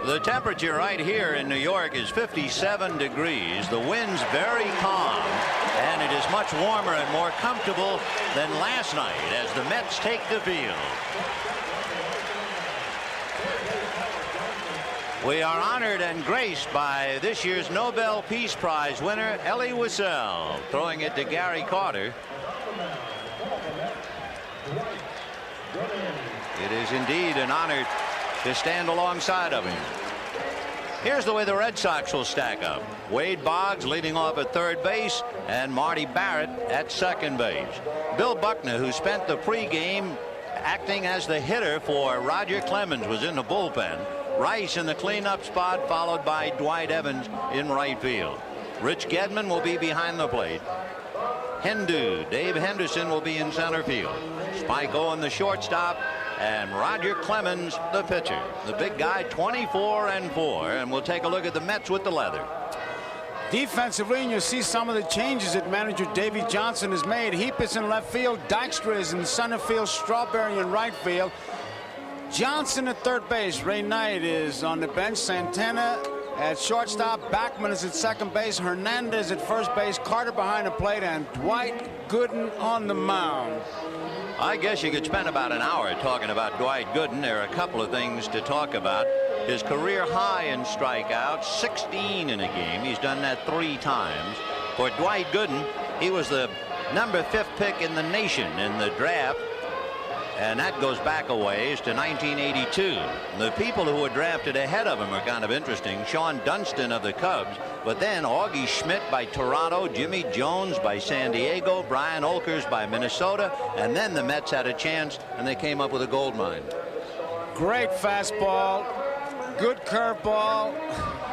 The temperature right here in New York is 57 degrees. The wind's very calm, and it is much warmer and more comfortable than last night as the Mets take the field. We are honored and graced by this year's Nobel Peace Prize winner Elie Wiesel, throwing it to Gary Carter. It is indeed an honor to stand alongside of him. Here's the way the Red Sox will stack up. Wade Boggs leading off at third base and Marty Barrett at second base. Bill Buckner, who spent the pregame acting as the hitter for Roger Clemens, was in the bullpen. Rice in the cleanup spot, followed by Dwight Evans in right field. Rich Gedman will be behind the plate. Dave Henderson will be in center field. Spike Owen the shortstop, and Roger Clemens the pitcher. The big guy, 24-4, and we'll take a look at the Mets with the leather. Defensively, and you'll see some of the changes that manager Davey Johnson has made. Heap is in left field, Dykstra is in center field, Strawberry in right field. Johnson at third base. Ray Knight is on the bench. Santana at shortstop. Backman is at second base. Hernandez at first base. Carter behind the plate, and Dwight Gooden on the mound. I guess you could spend about an hour talking about Dwight Gooden. There are a couple of things to talk about. His career high in strikeouts, 16 in a game. He's done that 3 times. For Dwight Gooden, he was the number 5th pick in the nation in the draft. And that goes back a ways to 1982. The people who were drafted ahead of him are kind of interesting. Sean Dunston of the Cubs, but then Augie Schmidt by Toronto, Jimmy Jones by San Diego, Brian Olkers by Minnesota, and then the Mets had a chance and they came up with a gold mine. Great fastball, good curveball.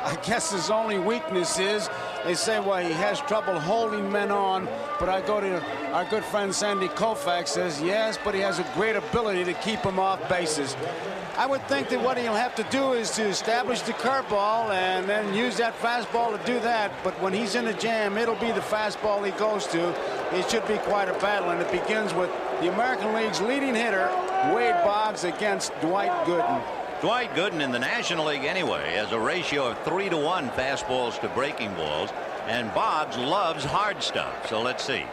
I guess his only weakness is, they say, well, he has trouble holding men on, but I go to our good friend Sandy Koufax, says yes, but he has a great ability to keep him off bases. I would think that what he'll have to do is to establish the curveball and then use that fastball to do that, but when he's in a jam, it'll be the fastball he goes to. It should be quite a battle, and it begins with the American League's leading hitter, Wade Boggs, against Dwight Gooden. Dwight Gooden in the National League anyway has a ratio of 3-to-1 fastballs to breaking balls, and Boggs loves hard stuff. So let's see.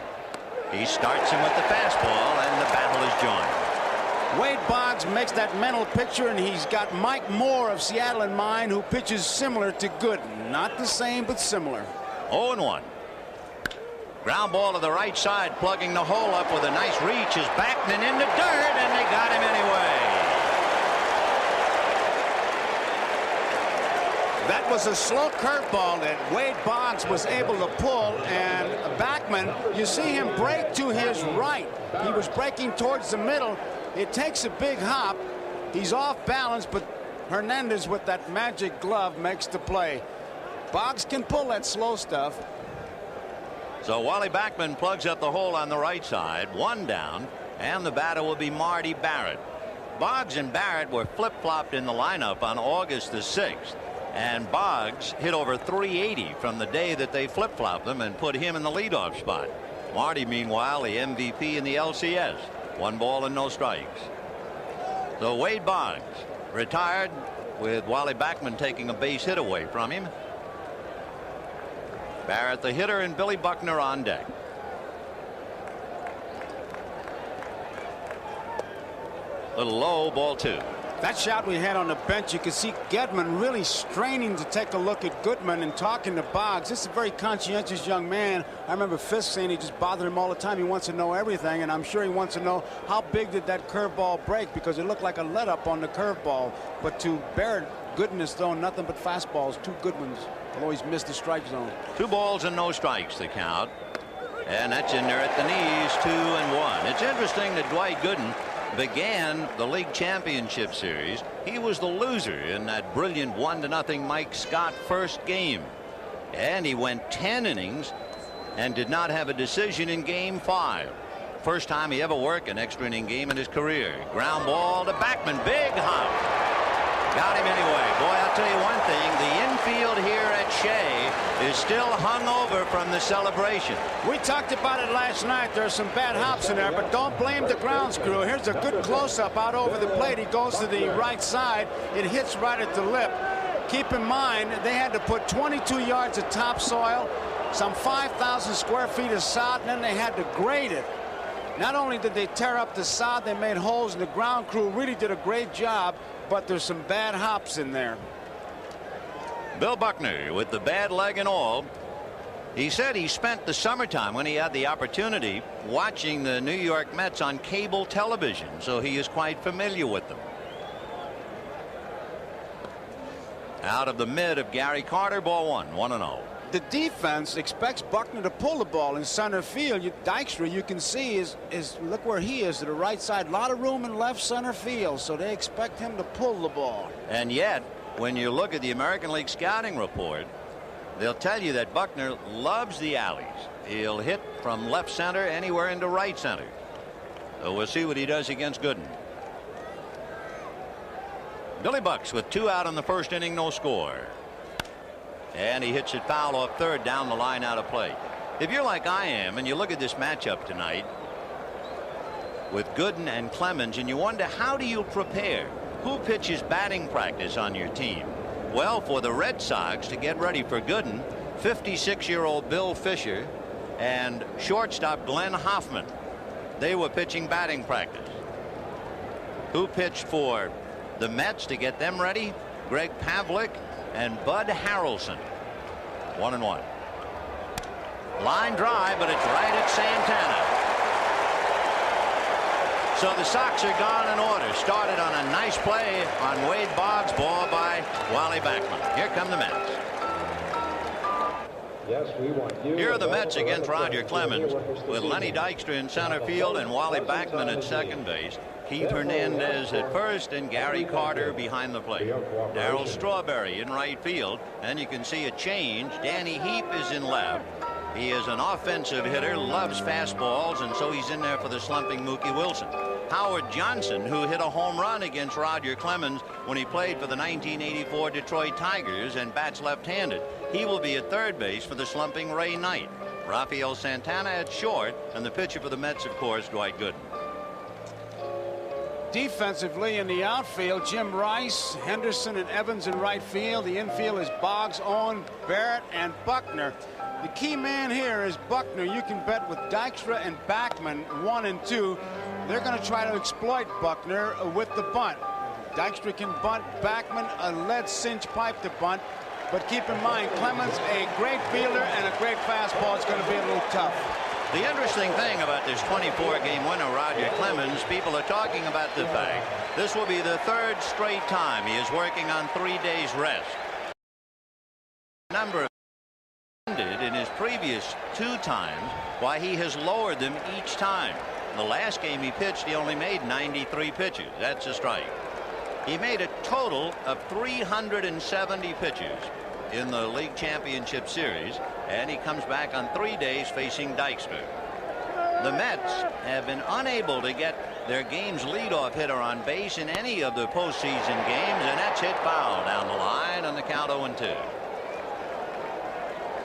He starts him with the fastball, and the battle is joined. Wade Boggs makes that mental picture, and he's got Mike Moore of Seattle in mind, who pitches similar to Gooden. Not the same, but similar. 0-1. Ground ball to the right side, plugging the hole up with a nice reach is Backman in the dirt, and they got him anyway. That was a slow curveball that Wade Boggs was able to pull, and Backman, you see him break to his right. He was breaking towards the middle. It takes a big hop. He's off balance, but Hernandez with that magic glove makes the play. Boggs can pull that slow stuff. So Wally Backman plugs up the hole on the right side, 1 down, and the batter will be Marty Barrett. Boggs and Barrett were flip-flopped in the lineup on August the 6th. And Boggs hit over 380 from the day that they flip-flopped them and put him in the leadoff spot. Marty, meanwhile, the MVP in the LCS. 1 ball and no strikes. So Wade Boggs retired with Wally Backman taking a base hit away from him. Barrett the hitter and Billy Buckner on deck. Little low, ball 2. That shot we had on the bench, you could see Gedman really straining to take a look at Goodman and talking to Boggs. This is a very conscientious young man. I remember Fisk saying he just bothered him all the time. He wants to know everything, and I'm sure he wants to know how big did that curveball break, because it looked like a let up on the curveball. But to Barrett, Gooden has thrown nothing but fastballs. 2 good ones. He'll always miss the strike zone. 2 balls and no strikes the count. And that's in there at the knees, 2-1. It's interesting that Dwight Gooden began the league championship series. He was the loser in that brilliant 1-0 Mike Scott first game, and he went 10 innings and did not have a decision in game 5. First time he ever worked an extra inning game in his career. Ground ball to Backman, big hop. Got him anyway. Boy, I'll tell you one thing, the infield here at Shea is still hung over from the celebration. We talked about it last night. There's some bad hops in there, but don't blame the grounds crew. Here's a good close-up out over the plate. He goes to the right side. It hits right at the lip. Keep in mind, they had to put 22 yards of topsoil, some 5,000 square feet of sod, and then they had to grade it. Not only did they tear up the sod, they made holes, and the ground crew really did a great job, but there's some bad hops in there. Bill Buckner with the bad leg and all. He said he spent the summertime when he had the opportunity watching the New York Mets on cable television, so he is quite familiar with them. Out of the mid of Gary Carter, ball one, 1-0. The defense expects Buckner to pull the ball in center field. Dykstra, you can see, is look where he is to the right side. A lot of room in left center field, so they expect him to pull the ball. And yet, when you look at the American League scouting report, they'll tell you that Buckner loves the alleys. He'll hit from left center anywhere into right center. So we'll see what he does against Gooden. Billy Bucks with 2 out in the first inning, no score. And he hits it foul off third down the line out of play. If you're like I am and you look at this matchup tonight with Gooden and Clemens and you wonder, how do you prepare? Who pitches batting practice on your team? Well, for the Red Sox to get ready for Gooden, 56-year-old Bill Fisher and shortstop Glenn Hoffman, they were pitching batting practice. Who pitched for the Mets to get them ready? Greg Pavlik and Bud Harrelson. 1-1. Line drive, but it's right at Santana. So the Sox are gone in order. Started on a nice play on Wade Boggs, ball by Wally Backman. Here come the Mets. Yes, we want you. Here are the Mets against Roger Clemens with Lenny Dykstra in center field and Wally Backman at second base. Keith Hernandez at first and Gary Carter behind the plate. Darryl Strawberry in right field, and you can see a change. Danny Heap is in left. He is an offensive hitter, loves fastballs, and so he's in there for the slumping Mookie Wilson. Howard Johnson, who hit a home run against Roger Clemens when he played for the 1984 Detroit Tigers and bats left-handed. He will be at third base for the slumping Ray Knight. Rafael Santana at short, and the pitcher for the Mets, of course, Dwight Gooden. Defensively in the outfield, Jim Rice, Henderson, and Evans in right field. The infield is Boggs, Owen, Barrett, and Buckner. The key man here is Buckner. You can bet with Dykstra and Backman 1 and 2. They're going to try to exploit Buckner with the bunt. Dykstra can bunt, Backman a lead cinch pipe to bunt. But keep in mind, Clemens, a great fielder and a great fastball. It's going to be a little tough. The interesting thing about this 24-game winner, Roger Clemens, people are talking about the fact this will be the third straight time he is working on 3 days rest. Number of ended in his previous 2 times, why he has lowered them each time. The last game he pitched, he only made 93 pitches. That's a strike. He made a total of 370 pitches in the league championship series, and he comes back on 3 days facing Dykstra. The Mets have been unable to get their game's leadoff hitter on base in any of the postseason games, and that's hit foul down the line on the count 0-2.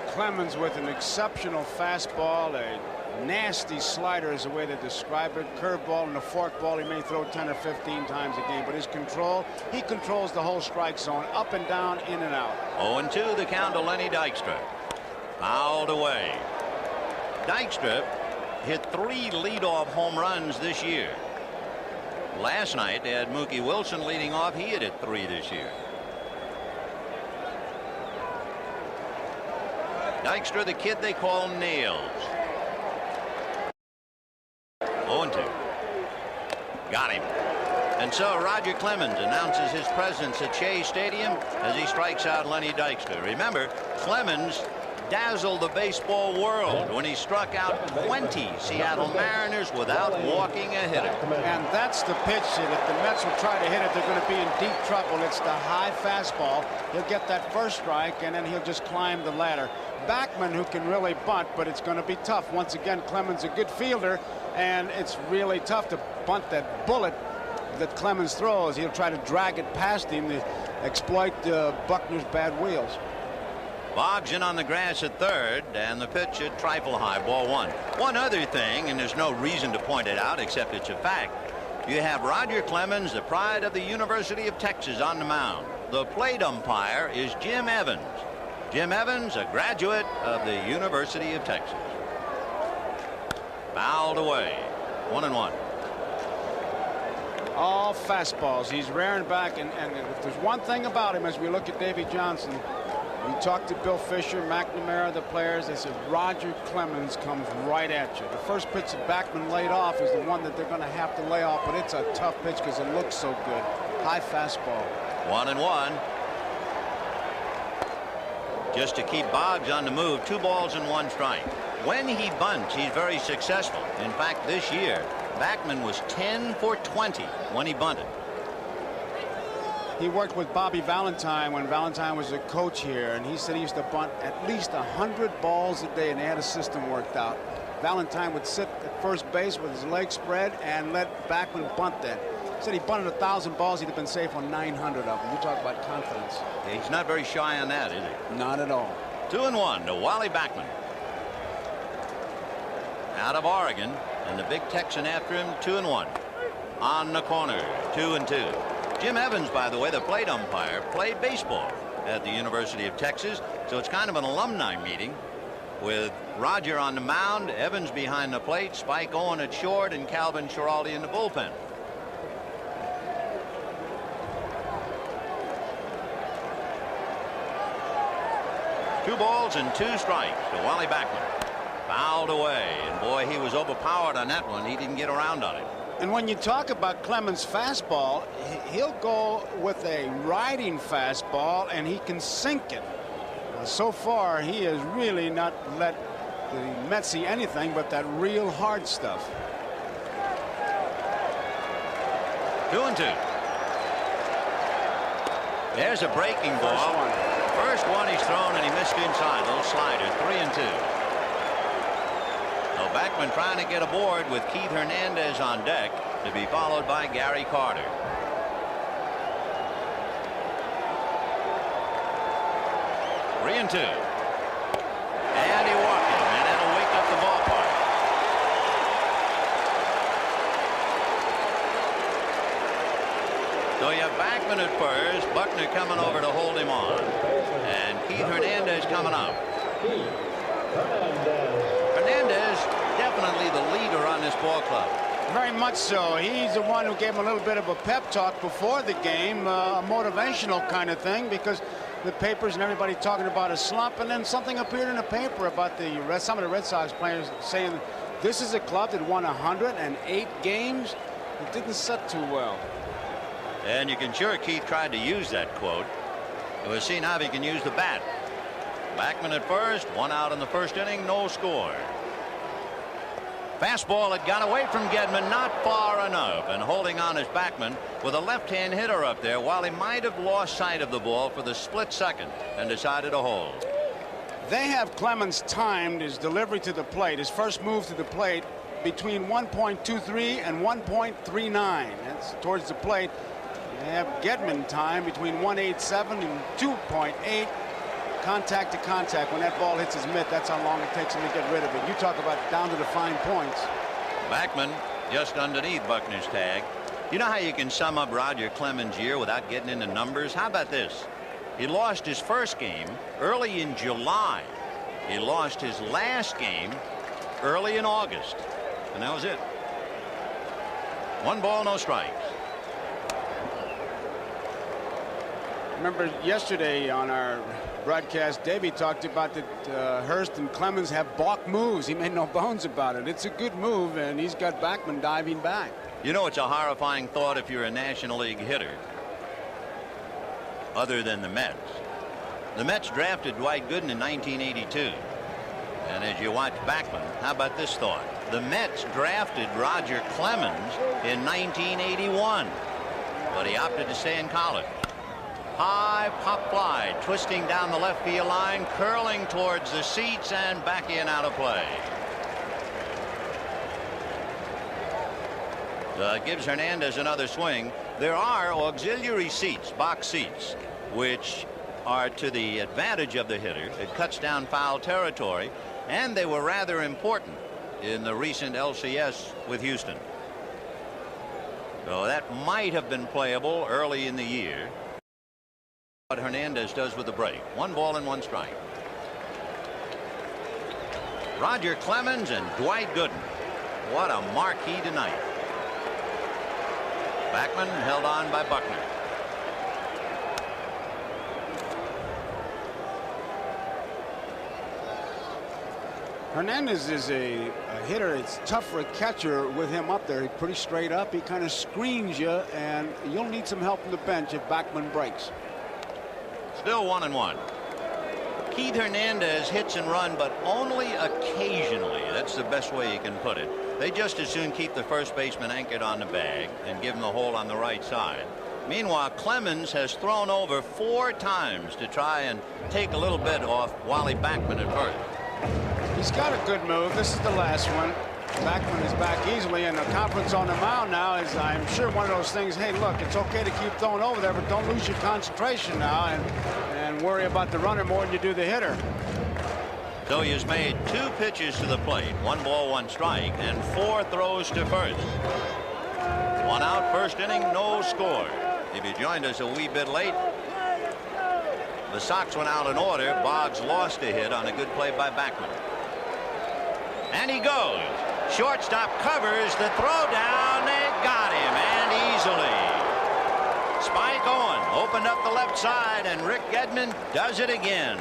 Clemens with an exceptional fastball, a nasty slider is the way to describe it. Curveball and a forkball he may throw 10 or 15 times a game, but his control, he controls the whole strike zone, up and down, in and out. 0-2 the count to Lenny Dykstra. Fouled away. Dykstra hit 3 leadoff home runs this year. Last night they had Mookie Wilson leading off. He hit 3 this year. Dykstra, the kid they call Nails. 0-2. Got him. And so Roger Clemens announces his presence at Shea Stadium as he strikes out Lenny Dykstra. Remember, Clemens dazzled the baseball world when he struck out 20 Seattle Mariners without walking a hitter. And that's the pitch that if the Mets will try to hit it, they're going to be in deep trouble. It's the high fastball. He'll get that first strike, and then he'll just climb the ladder. Backman, who can really bunt, but it's going to be tough. Once again, Clemens a good fielder, and it's really tough to bunt that bullet that Clemens throws. He'll try to drag it past him to exploit Buckner's bad wheels. Boggs in on the grass at third, and the pitch at trifle high, ball 1. One other thing, and there's no reason to point it out except it's a fact. You have Roger Clemens, the pride of the University of Texas, on the mound. The plate umpire is Jim Evans. Jim Evans, a graduate of the University of Texas. Fouled away. 1-1. All fastballs. He's rearing back, and if there's one thing about him as we look at Davy Johnson, we talked to Bill Fisher, McNamara, the players. They said Roger Clemens comes right at you. The first pitch that Backman laid off is the one that they're going to have to lay off, but it's a tough pitch because it looks so good. High fastball. 1-1. Just to keep Boggs on the move. 2 balls and 1 strike. When he bunts, he's very successful. In fact, this year, Backman was 10 for 20 when he bunted. He worked with Bobby Valentine when Valentine was a coach here, and he said he used to bunt at least 100 balls a day, and they had a system worked out. Valentine would sit at first base with his legs spread and let Backman bunt that. He said he bunted 1,000 balls, he'd have been safe on 900 of them. You talk about confidence. He's not very shy on that, is he? Not at all. 2-1 to Wally Backman. Out of Oregon, and the big Texan after him. 2-1 on the corner. 2-2. Jim Evans, by the way, the plate umpire, played baseball at the University of Texas, so it's kind of an alumni meeting with Roger on the mound, Evans behind the plate, Spike Owen at short, and Calvin Schiraldi in the bullpen. Two balls and 2 strikes to Wally Backman. Fouled away, and boy, he was overpowered on that one. He didn't get around on it. And when you talk about Clemens' fastball, he'll go with a riding fastball, and he can sink it. So far, he has really not let the Mets see anything but that real hard stuff. 2-2. There's a breaking ball. First one he's thrown, and he missed inside. Little slider. 3-2. So Backman trying to get aboard with Keith Hernandez on deck, to be followed by Gary Carter. Three and 2. And he walked him, and that'll wake up the ballpark. So you have Backman at first, Buckner coming over to hold him on, and Keith Hernandez coming up. Hernandez, definitely the leader on this ball club. Very much so. He's the one who gave him a little bit of a pep talk before the game, a motivational kind of thing, because the papers and everybody talking about a slump, and then something appeared in the paper about some of the Red Sox players saying this is a club that won 108 games. It didn't set too well. And you can sure Keith tried to use that quote. We'll see now if he can use the bat. Backman at first, 1 out in the first inning, no score. Fastball had got away from Gedman, not far enough, and holding on is Backman with a left-hand hitter up there, while he might have lost sight of the ball for the split second and decided to hold. They have Clemens timed his delivery to the plate, his first move to the plate, between 1.23 and 1.39. That's towards the plate. They have Gedman time between 1.87 and 2.8. Contact to contact. When that ball hits his mitt, that's how long it takes him to get rid of it. You talk about down to the fine points. Backman just underneath Buckner's tag. You know how you can sum up Roger Clemens' year without getting into numbers? How about this? He lost his first game early in July. He lost his last game early in August. And that was it. 1 ball, no strikes. Remember yesterday on our broadcast, Davey talked about that Hurst and Clemens have balk moves. He made no bones about it. It's a good move, and he's got Backman diving back. You know, it's a horrifying thought if you're a National League hitter, other than the Mets. The Mets drafted Dwight Gooden in 1982. And as you watch Backman, how about this thought? The Mets drafted Roger Clemens in 1981, but he opted to stay in college. High pop fly, twisting down the left field line, curling towards the seats, and back in, out of play. Gives Hernandez another swing. There are auxiliary seats, box seats, which are to the advantage of the hitter. It cuts down foul territory, and they were rather important in the recent LCS with Houston. So that might have been playable early in the year. What Hernandez does with the break. 1 ball and 1 strike. Roger Clemens and Dwight Gooden. What a marquee tonight. Backman held on by Buckner. Hernandez is a hitter. It's tough for a catcher with him up there. He's pretty straight up. He kind of screens you, and you'll need some help from the bench if Backman breaks. Still 1-1. Keith Hernandez hits and run, but only occasionally. That's the best way you can put it. They just as soon keep the first baseman anchored on the bag and give him the hole on the right side. Meanwhile, Clemens has thrown over 4 times to try and take a little bit off Wally Backman at first. He's got a good move. This is the last one. Backman is back easily, and the confidence on the mound now is, I'm sure, one of those things. Hey, look, it's okay to keep throwing over there, but don't lose your concentration now and worry about the runner more than you do the hitter. So he has made 2 pitches to the plate, 1 ball, 1 strike, and 4 throws to first. 1 out, first inning, no score. If you joined us a wee bit late, the Sox went out in order. Boggs lost a hit on a good play by Backman. And he goes. Shortstop covers the throw down. They got him, and easily. Spike Owen opened up the left side, and Rick Gedman does it again.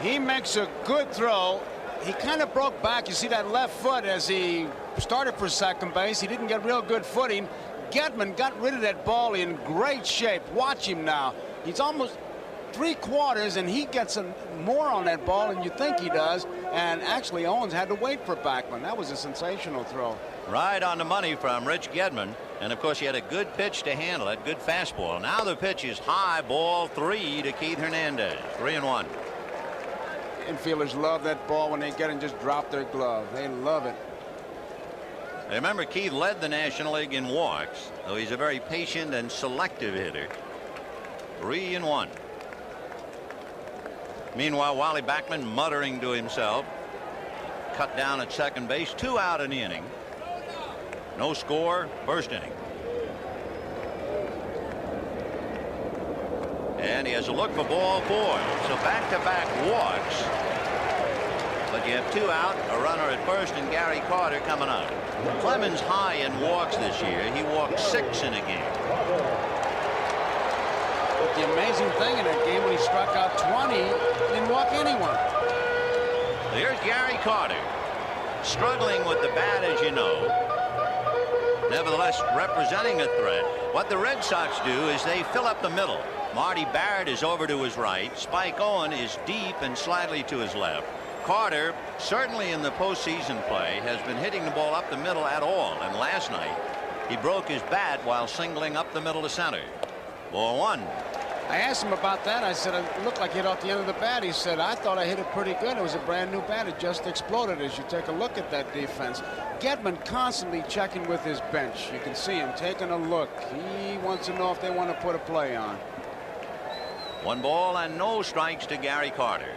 He makes a good throw. He kind of broke back. You see that left foot as he started for second base. He didn't get real good footing. Gedman got rid of that ball in great shape. Watch him now. He's almost 3/4, and he gets more on that ball than you think he does. And actually, Owens had to wait for Backman. That was a sensational throw. Right on the money from Rich Gedman. And of course, he had a good pitch to handle it. Good fastball. Now the pitch is high, ball 3 to Keith Hernandez. 3-1. Infielders love that ball when they get it and just drop their glove. They love it. Remember, Keith led the National League in walks, though he's a very patient and selective hitter. 3-1. Meanwhile, Wally Backman muttering to himself. Cut down at second base. 2 out in the inning. No score. First inning. And he has a look for ball 4. So back-to-back walks. But you have 2 out, a runner at first, and Gary Carter coming up. Clemens high in walks this year. He walked 6 in a game. But the amazing thing in that game, when he struck out 20, he didn't walk anyone. Here's Gary Carter, struggling with the bat, as you know. Nevertheless, representing a threat. What the Red Sox do is they fill up the middle. Marty Barrett is over to his right. Spike Owen is deep and slightly to his left. Carter, certainly in the postseason play, has been hitting the ball up the middle at all. And last night, he broke his bat while singling up the middle to center. Ball 1. I asked him about that. I said, it looked like it hit off the end of the bat. He said, I thought I hit it pretty good. It was a brand new bat. It just exploded as you take a look at that defense. Gedman constantly checking with his bench. You can see him taking a look. He wants to know if they want to put a play on. 1 ball and no strikes to Gary Carter.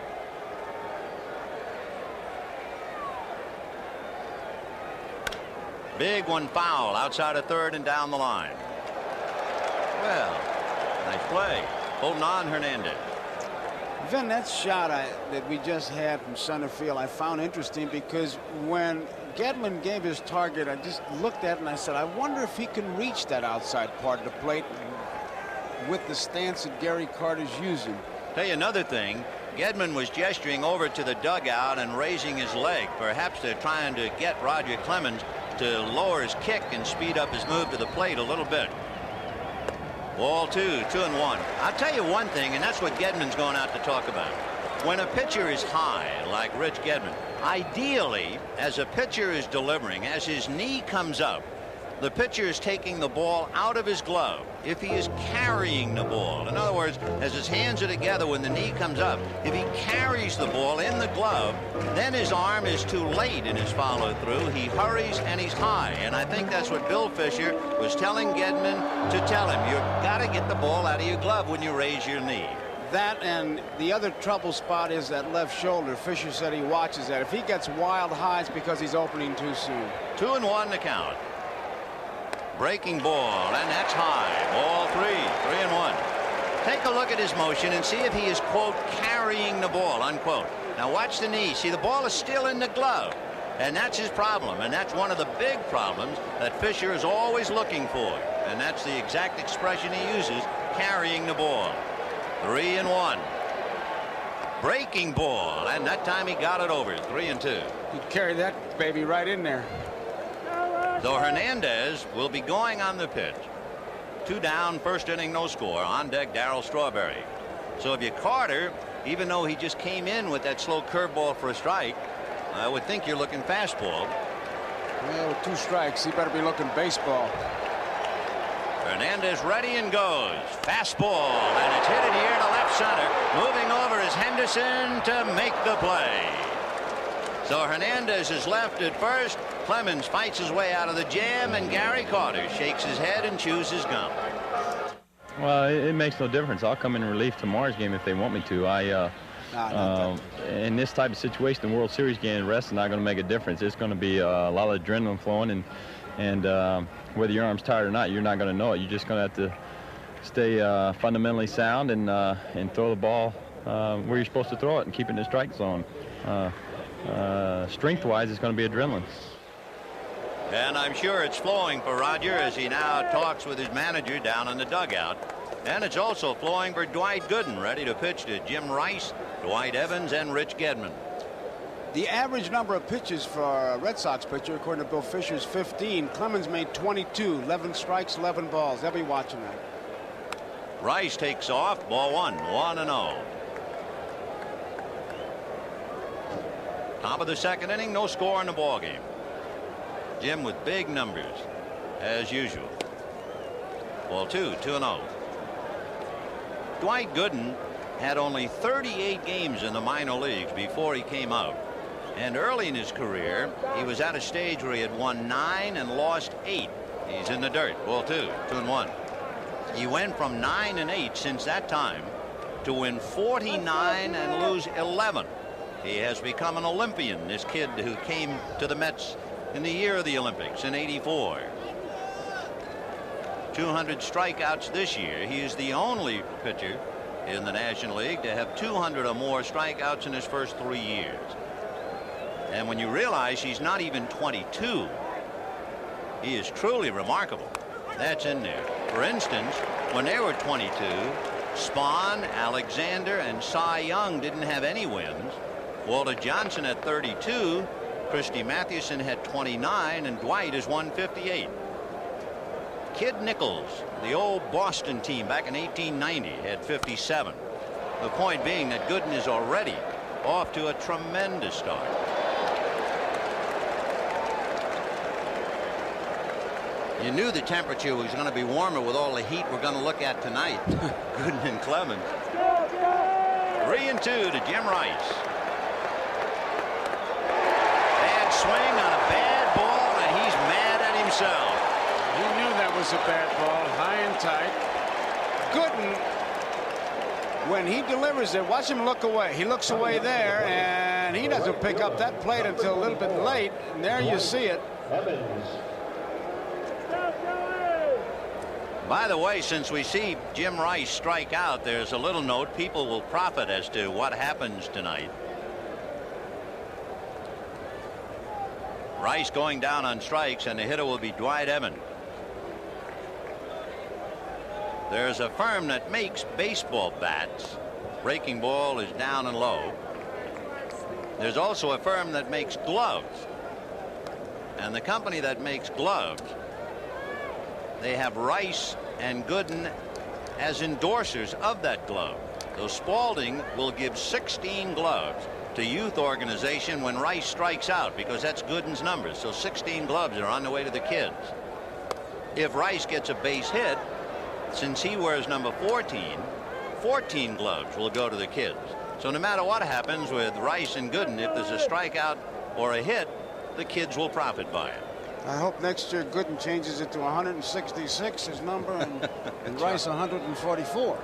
Big one foul outside of third and down the line. Well, nice play. Holding on, Hernandez. Vin, that shot that we just had from center field, I found interesting because when Gedman gave his target, I just looked at it and I said, I wonder if he can reach that outside part of the plate with the stance that Gary Carter's using. Tell you another thing, Gedman was gesturing over to the dugout and raising his leg. Perhaps they're trying to get Roger Clemens to lower his kick and speed up his move to the plate a little bit. Ball 2, 2-1. I'll tell you one thing, and that's what Gedman's going out to talk about. When a pitcher is high, like Rich Gedman, ideally, as a pitcher is delivering, as his knee comes up, the pitcher is taking the ball out of his glove. If he is carrying the ball, in other words, as his hands are together when the knee comes up, if he carries the ball in the glove, then his arm is too late in his follow through. He hurries and he's high. And I think that's what Bill Fisher was telling Gedman to tell him. You've got to get the ball out of your glove when you raise your knee. That, and the other trouble spot is that left shoulder. Fisher said he watches that. If he gets wild high, it's because he's opening too soon. 2-1 the count. Breaking ball, and that's high. Ball 3-1. Take a look at his motion and see if he is, quote, carrying the ball, unquote. Now watch the knee. See, the ball is still in the glove. And that's his problem. And that's one of the big problems that Fisher is always looking for. And that's the exact expression he uses, carrying the ball. 3-1. Breaking ball. And that time he got it over. 3-2. He carried that baby right in there. So Hernandez will be going on the pitch. 2 down, first inning, no score. On deck, Darryl Strawberry. So if you Carter, even though he just came in with that slow curveball for a strike, I would think you're looking fastball. Well, with 2 strikes, he better be looking baseball. Hernandez ready and goes. Fastball, and it's hit in the air to left center. Moving over is Henderson to make the play. So Hernandez is left at first. Clemens fights his way out of the jam, and Gary Carter shakes his head and chews his gum. Well, it makes no difference. I'll come in relief tomorrow's game if they want me to. In this type of situation, the World Series game, rest is not going to make a difference. It's going to be a lot of adrenaline flowing, and whether your arm's tired or not, you're not going to know it. You're just going to have to stay fundamentally sound and throw the ball where you're supposed to throw it and keep it in the strike zone. Strength-wise, it's going to be adrenaline. And I'm sure it's flowing for Roger as he now talks with his manager down in the dugout. And it's also flowing for Dwight Gooden, ready to pitch to Jim Rice, Dwight Evans, and Rich Gedman. The average number of pitches for a Red Sox pitcher, according to Bill Fisher, is 15. Clemens made 22, 11 strikes, 11 balls. They'll be watching that. Rice takes off, ball 1, 1-0. Top of the second inning, no score in the ball game. Jim with big numbers, as usual. Ball 2, 2-0. Dwight Gooden had only 38 games in the minor leagues before he came out. And early in his career, he was at a stage where he had won 9 and lost 8. He's in the dirt. Ball 2, 2-1. He went from 9 and 8 since that time to win 49 and lose 11. He has become an Olympian, this kid who came to the Mets in the year of the Olympics in '84. 200 strikeouts this year. He is the only pitcher in the National League to have 200 or more strikeouts in his first 3 years. And when you realize he's not even 22, he is truly remarkable. That's in there. For instance, when they were 22, Spahn, Alexander, and Cy Young didn't have any wins. Walter Johnson had 32, Christy Mathewson had 29, and Dwight is 158. Kid Nichols, the old Boston team back in 1890, had 57. The point being that Gooden is already off to a tremendous start. You knew the temperature was going to be warmer with all the heat we're going to look at tonight. Gooden and Clemens. 3-2 to Jim Rice. Bad swing on a bad ball, and he's mad at himself. He knew that was a bad ball, high and tight. Gooden, when he delivers it, watch him look away. He looks away there, and he doesn't pick up that plate until a little bit late. And there you see it. By the way, since we see Jim Rice strike out, there's a little note. People will profit as to what happens tonight. Rice going down on strikes, and the hitter will be Dwight Evans. There's a firm that makes baseball bats. Breaking ball is down and low. There's also a firm that makes gloves. And the company that makes gloves, they have Rice and Gooden as endorsers of that glove. So Spalding will give 16 gloves to youth organization when Rice strikes out, because that's Gooden's numbers. So 16 gloves are on the way to the kids. If Rice gets a base hit, since he wears number 14, 14 gloves will go to the kids. So no matter what happens with Rice and Gooden, if there's a strikeout or a hit, the kids will profit by it. I hope next year Gooden changes it to 166, his number, and Rice 144.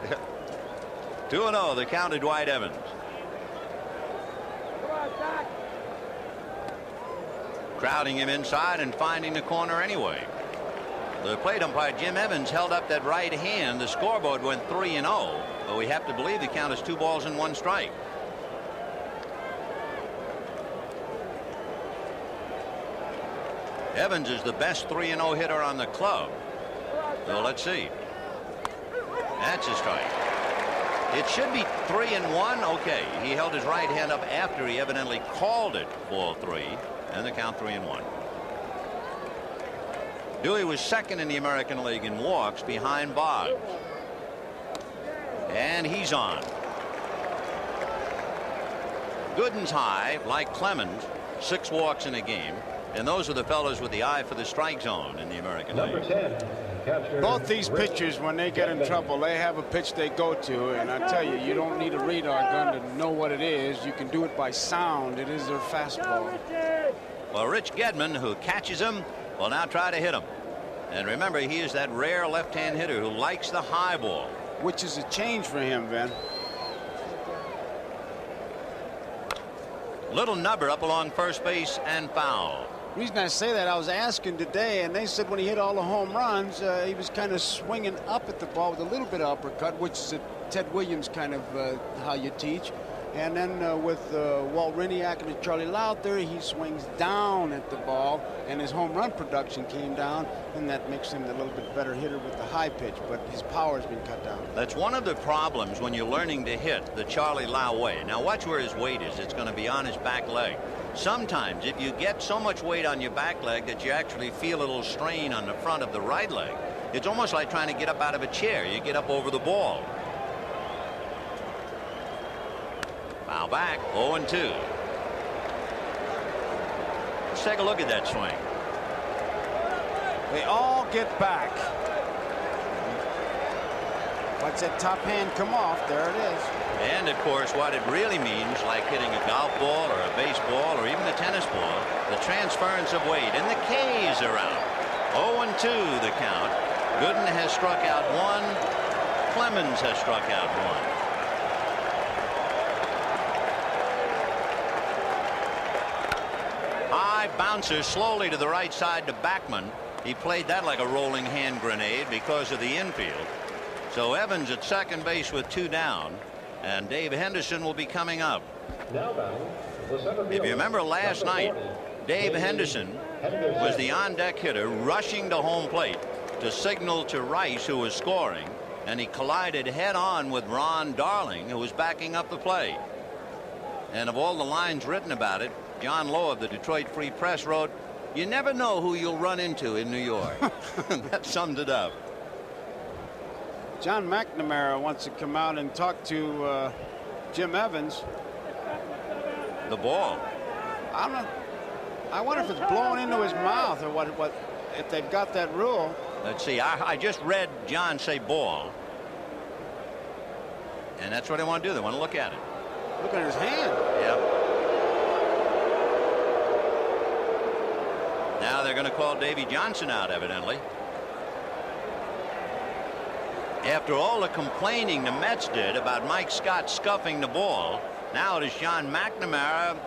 2-0, the count to Dwight Evans. Crowding him inside and finding the corner anyway. The plate umpire Jim Evans held up that right hand. The scoreboard went 3-0, but we have to believe the count is 2 balls and 1 strike. Evans is the best 3-0 hitter on the club. So let's see. That's a strike. It should be 3-1. Okay, he held his right hand up after he evidently called it ball 3, and the count 3-1. Dewey was second in the American League in walks behind Boggs. And he's on. Gooden's high, like Clemens, 6 walks in a game. And those are the fellows with the eye for the strike zone in the American League. 10, both these pitchers, when they get in trouble, they have a pitch they go to. And I tell you, you don't need a radar gun to know what it is. You can do it by sound. It is their fastball. Well, Rich Gedman, who catches him, will now try to hit him. And remember, he is that rare left-hand hitter who likes the high ball. Which is a change for him, Ben. Little nubber up along first base and foul. The reason I say that, I was asking today, and they said when he hit all the home runs, he was kind of swinging up at the ball with a little bit of uppercut, which is a Ted Williams kind of how you teach. And then with Walt Riniak and Charlie Lowther, he swings down at the ball, and his home run production came down, and that makes him a little bit better hitter with the high pitch, but his power has been cut down. That's one of the problems when you're learning to hit the Charlie Lau way. Now watch where his weight is. It's going to be on his back leg. Sometimes if you get so much weight on your back leg that you actually feel a little strain on the front of the right leg, it's almost like trying to get up out of a chair. You get up over the ball. Foul back, 0-2. Let's take a look at that swing. They all get back. Watch that top hand come off. There it is. And of course, what it really means, like hitting a golf ball or a baseball or even a tennis ball, the transference of weight. And the K's are out. 0-2 the count. Gooden has struck out 1. Clemens has struck out 1. High bouncer slowly to the right side to Backman. He played that like a rolling hand grenade because of the infield. So Evans at second base with 2 down, and Dave Henderson will be coming up. If you remember last night, Dave Henderson was the on-deck hitter rushing to home plate to signal to Rice, who was scoring, and he collided head-on with Ron Darling, who was backing up the play. And of all the lines written about it, John Lowe of the Detroit Free Press wrote, "You never know who you'll run into in New York." That summed it up. John McNamara wants to come out and talk to Jim Evans. The ball. I wonder if it's blowing into his mouth or what if they've got that rule. Let's see. I just read John say ball. And that's what they want to do. They want to look at it. Look at his hand. Yep. Now they're going to call Davy Johnson out, evidently. After all the complaining the Mets did about Mike Scott scuffing the ball, now it is John McNamara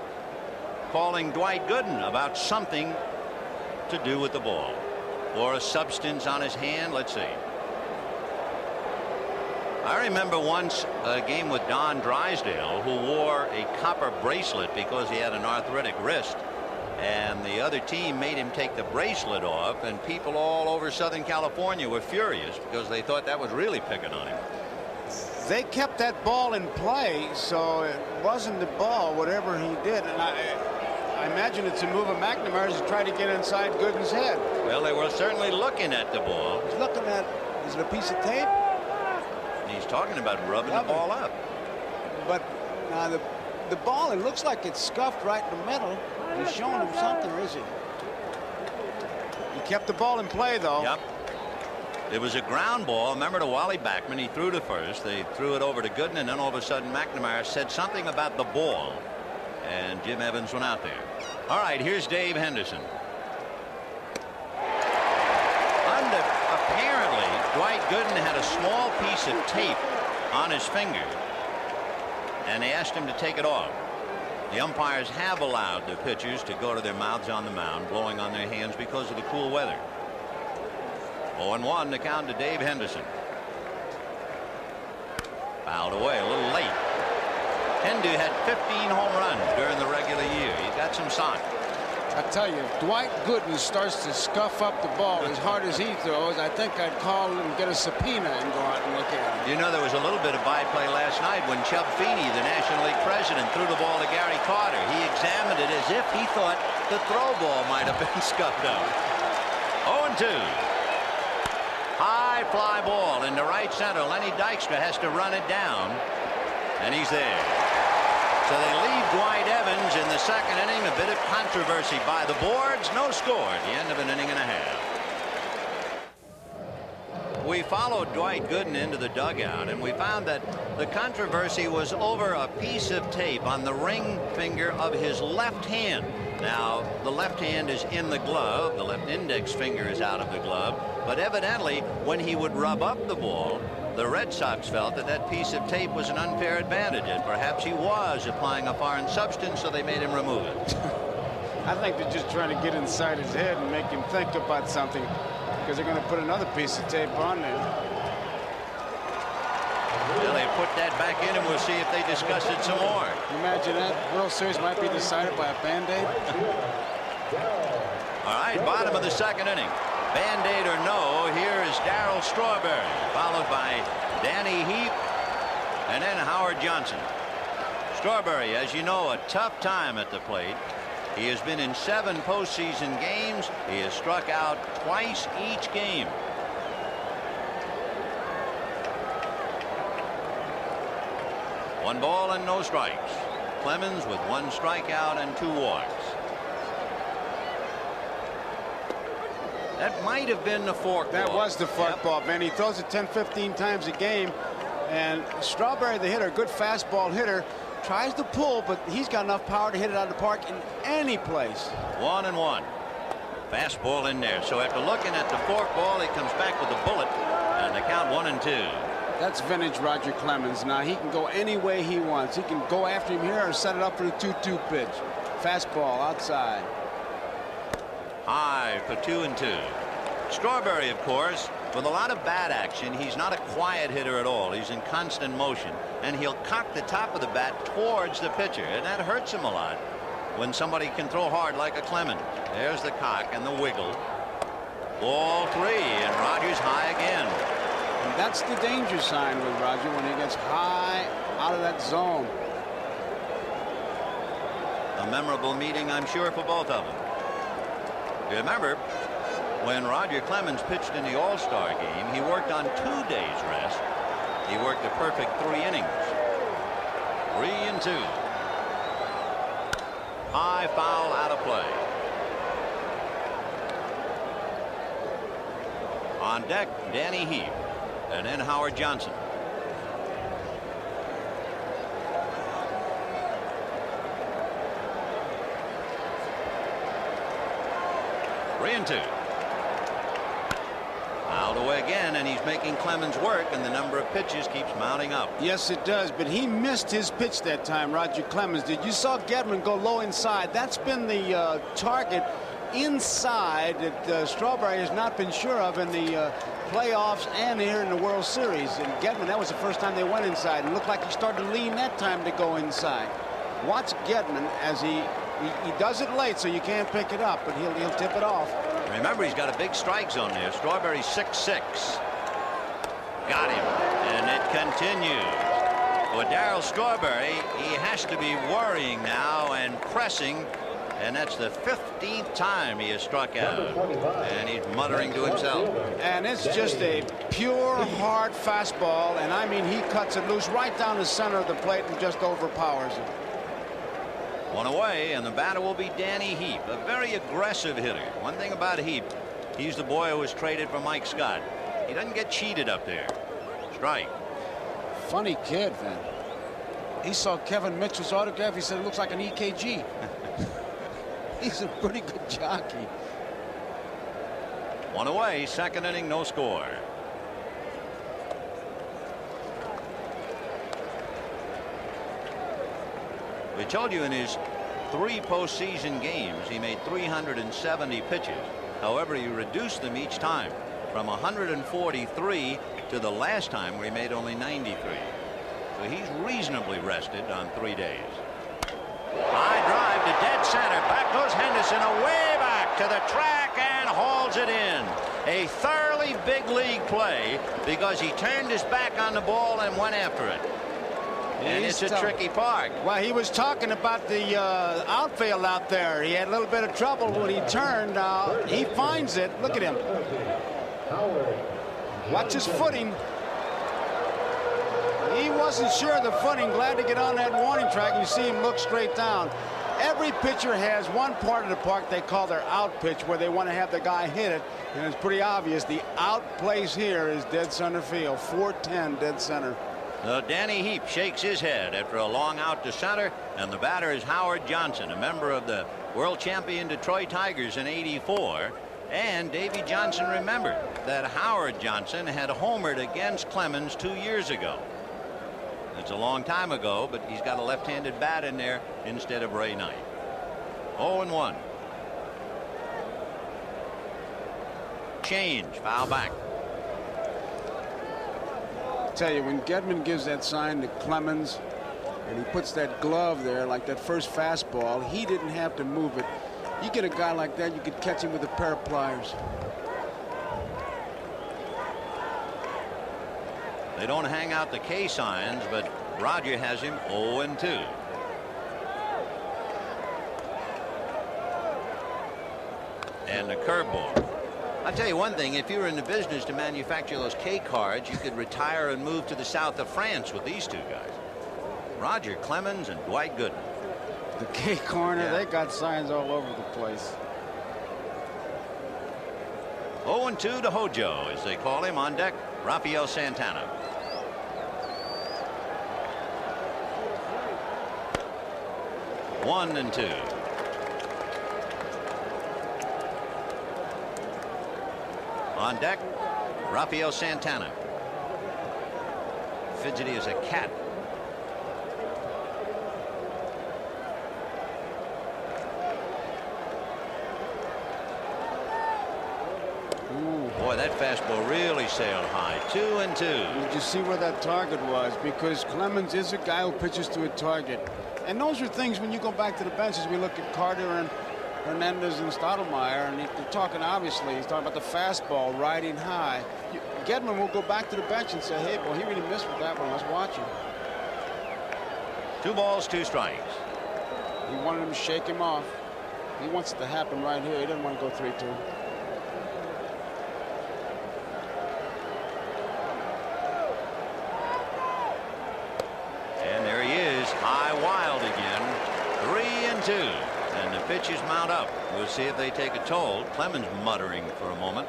calling Dwight Gooden about something to do with the ball or a substance on his hand. Let's see. I remember once a game with Don Drysdale, who wore a copper bracelet because he had an arthritic wrist, and the other team made him take the bracelet off, and people all over Southern California were furious because they thought that was really picking on him. They kept that ball in play, so it wasn't the ball, whatever he did. And I imagine it's a move of McNamara's to try to get inside Gooden's head. Well, they were certainly looking at the ball. He's looking at, is it a piece of tape? And he's talking about rubbing the ball up. But now the ball, it looks like it's scuffed right in the middle. He's showing him something, or is he? He kept the ball in play, though. Yep. It was a ground ball. Remember to Wally Backman. He threw to first. They threw it over to Gooden, and then all of a sudden McNamara said something about the ball, and Jim Evans went out there. All right, here's Dave Henderson. Apparently, Dwight Gooden had a small piece of tape on his finger, and they asked him to take it off. The umpires have allowed the pitchers to go to their mouths on the mound, blowing on their hands because of the cool weather. 0-1 to count to Dave Henderson. Fouled away a little late. Hendu had 15 home runs during the regular year. He's got some size. I tell you, if Dwight Gooden starts to scuff up the ball as hard as he throws, I think I'd call him and get a subpoena and go out and look at him. You know, there was a little bit of byplay last night when Chub Feeney, the National League president, threw the ball to Gary Carter. He examined it as if he thought the throw ball might have been scuffed up. 0-2. High fly ball into right center. Lenny Dykstra has to run it down, and he's there. So they leave Dwight Evans in the second inning. A bit of controversy by the boards. No score at the end of an inning and a half. We followed Dwight Gooden into the dugout, and we found that the controversy was over a piece of tape on the ring finger of his left hand. Now, the left hand is in the glove. The left index finger is out of the glove. But evidently, when he would rub up the ball, the Red Sox felt that that piece of tape was an unfair advantage, and perhaps he was applying a foreign substance, so they made him remove it. I think they're just trying to get inside his head and make him think about something, because they're going to put another piece of tape on there. Well, they put that back in, and we'll see if they discuss it some more. Imagine that World Series might be decided by a Band-Aid. All right, bottom of the second inning. Band-Aid or no, here is Darryl Strawberry, followed by Danny Heap and then Howard Johnson. Strawberry, as you know, a tough time at the plate. He has been in 7 postseason games. He has struck out twice each game. One ball and no strikes. Clemens with 1 strikeout and 2 walks. That might have been the fork ball. That was the fork ball, Ben. He throws it 10-15 times a game, and Strawberry, the hitter, good fastball hitter, tries to pull, but he's got enough power to hit it out of the park in any place. 1-1. Fastball in there. So after looking at the fork ball, he comes back with a bullet, and the count 1-2. That's vintage Roger Clemens. Now he can go any way he wants. He can go after him here or set it up for the 2-2 pitch. Fastball outside. High for 2-2. Strawberry, of course, with a lot of bat action. He's not a quiet hitter at all. He's in constant motion, and he'll cock the top of the bat towards the pitcher, and that hurts him a lot when somebody can throw hard like a Clemens. There's the cock and the wiggle. Ball 3, and Rogers high again. And that's the danger sign with Roger when he gets high out of that zone. A memorable meeting, I'm sure, for both of them. You remember when Roger Clemens pitched in the All-Star game, he worked on 2 days rest. He worked a perfect 3 innings. 3-2. High foul out of play. On deck, Danny Heap, and then Howard Johnson. And 2. Fouled away again, and he's making Clemens work, and the number of pitches keeps mounting up. Yes, it does, but he missed his pitch that time, Roger Clemens did. You saw Gedman go low inside. That's been the target inside that Strawberry has not been sure of in the playoffs and here in the World Series. And Gedman, that was the first time they went inside, and looked like he started to lean that time to go inside. Watch Gedman as he does it late, so you can't pick it up, but he'll tip it off. Remember, he's got a big strike zone there. Strawberry 6'6". Got him, and it continues. For Darryl Strawberry, he has to be worrying now and pressing, and that's the 15th time he has struck out, and he's muttering to himself. And it's just a pure hard fastball, and I mean, he cuts it loose right down the center of the plate and just overpowers it. 1 away, and the batter will be Danny Heap, a very aggressive hitter. One thing about Heap, he's the boy who was traded for Mike Scott. He doesn't get cheated up there. Strike. Funny kid, Vin. He saw Kevin Mitchell's autograph. He said it looks like an EKG. He's a pretty good jockey. 1 away, second inning, no score. We told you in his 3 postseason games he made 370 pitches. However, he reduced them each time from 143 to the last time where he made only 93. So he's reasonably rested on 3 days. High drive to dead center. Back goes Henderson, away back to the track and hauls it in. A thoroughly big league play because he turned his back on the ball and went after it. And it's a tricky park. Well, he was talking about the outfield out there. He had a little bit of trouble when he turned. He finds it. Look at him. Watch his footing. He wasn't sure of the footing. Glad to get on that warning track. You see him look straight down. Every pitcher has one part of the park they call their out pitch, where they want to have the guy hit it. And it's pretty obvious. The out place here is dead center field. 410 dead center. Danny Heap shakes his head after a long out to center, and the batter is Howard Johnson, a member of the world champion Detroit Tigers in '84. And Davy Johnson remembered that Howard Johnson had homered against Clemens 2 years ago. It's a long time ago, but he's got a left-handed bat in there instead of Ray Knight. 0-1. Change, foul back. Tell you, when Gedman gives that sign to Clemens and he puts that glove there like that first fastball, he didn't have to move it. You get a guy like that, you could catch him with a pair of pliers. They don't hang out the K signs, but Roger has him 0-2. And the curveball. I'll tell you one thing, if you were in the business to manufacture those K cards, you could retire and move to the south of France with these two guys. Roger Clemens and Dwight Gooden. The K corner, Yeah. they got signs all over the place. 0-2 to Hojo, as they call him. On deck, Rafael Santana. One and 2. On deck, Rafael Santana. Fidgety as a cat. Boy, that fastball really sailed high. 2-2. Did you see where that target was? Because Clemens is a guy who pitches to a target. And those are things when you go back to the benches. We look at Carter and Hernandez and Stottlemyre, and they're talking, obviously, he's talking about the fastball riding high. Gedman will go back to the bench and say, hey, boy, he really missed with that one. Let's watch him. 2 balls, 2 strikes. He wanted him to shake him off. He wants it to happen right here. He doesn't want to go 3-2. And there he is, high wild again. 3-2. And the pitches mount up. We'll see if they take a toll. Clemens muttering for a moment.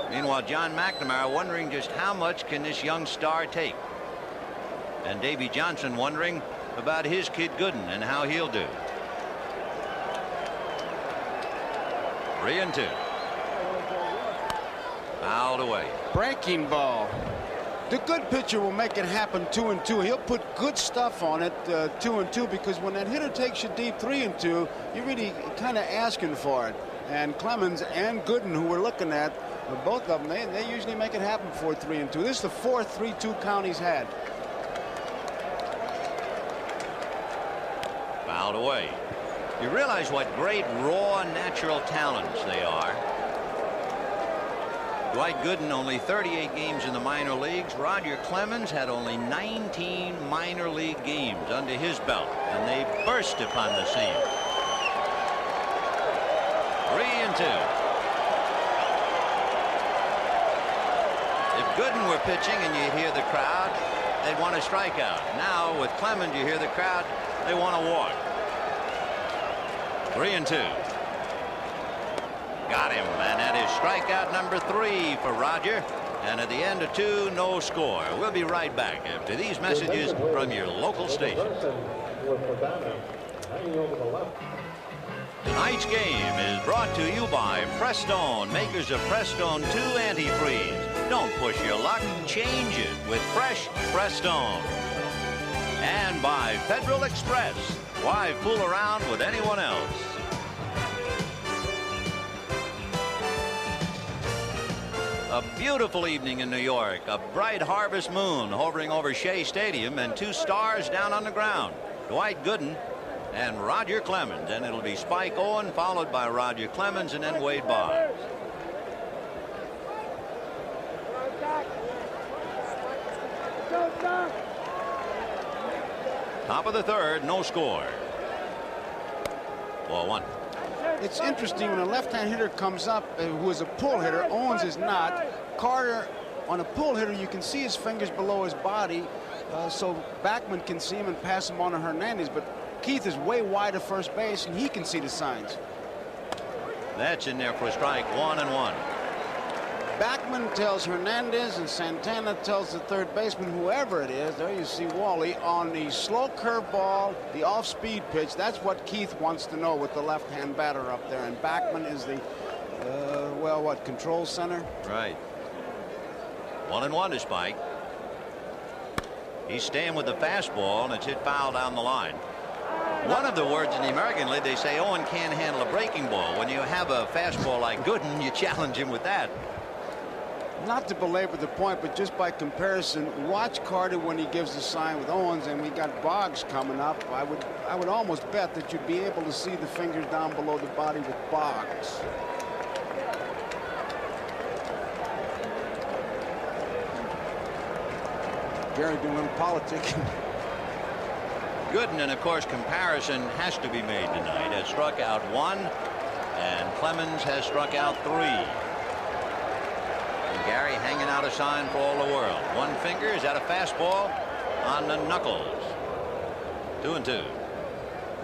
Meanwhile, John McNamara wondering just how much can this young star take. And Davy Johnson wondering about his kid Gooden and how he'll do. 3-2. Fouled away. Breaking ball. The good pitcher will make it happen 2-2. He'll put good stuff on it 2-2, because when that hitter takes you deep 3-2, you're really kind of asking for it. And Clemens and Gooden, who we're looking at, both of them, they usually make it happen for 3-2. This is the 4th 3-2 count he's had. Fouled away. You realize what great raw natural talents they are. Dwight Gooden only 38 games in the minor leagues. Roger Clemens had only 19 minor league games under his belt, and they burst upon the scene. 3-2. If Gooden were pitching and you hear the crowd, they'd want a strikeout. Now with Clemens, you hear the crowd, they want to walk. 3-2. Got him, and that is strikeout number 3 for Roger. And at the end of 2, no score. We'll be right back after these messages from your local station. Tonight's game is brought to you by Prestone, makers of Prestone 2 antifreeze. Don't push your luck, change it with fresh Prestone. And by Federal Express. Why fool around with anyone else? A beautiful evening in New York. A bright harvest moon hovering over Shea Stadium and 2 stars down on the ground. Dwight Gooden and Roger Clemens. And it'll be Spike Owen followed by Roger Clemens and then Wade Boggs. Top of the third, no score. Ball 1. It's interesting when a left-hand hitter comes up who is a pull hitter. Owens is not. Carter, on a pull hitter, you can see his fingers below his body, so Backman can see him and pass him on to Hernandez. But Keith is way wide of first base, and he can see the signs. That's in there for a strike. 1-1. Backman tells Hernandez, and Santana tells the third baseman, whoever it is, there you see Wally, on the slow curveball, the off-speed pitch. That's what Keith wants to know with the left-hand batter up there. And Backman is the, well, what, control center? Right. 1-1 to Spike. He's staying with the fastball, and it's hit foul down the line. One of the words in the American League, they say Owen can't handle a breaking ball. When you have a fastball like Gooden, you challenge him with that. Not to belabor the point, but just by comparison, watch Carter when he gives the sign with Owens, and we got Boggs coming up. I would almost bet that you'd be able to see the fingers down below the body with Boggs. Gary doing a little politicking. Gooden, and of course comparison has to be made tonight. Has struck out 1, and Clemens has struck out 3. Gary hanging out a sign for all the world. 1 finger, is that a fastball on the knuckles? 2-2.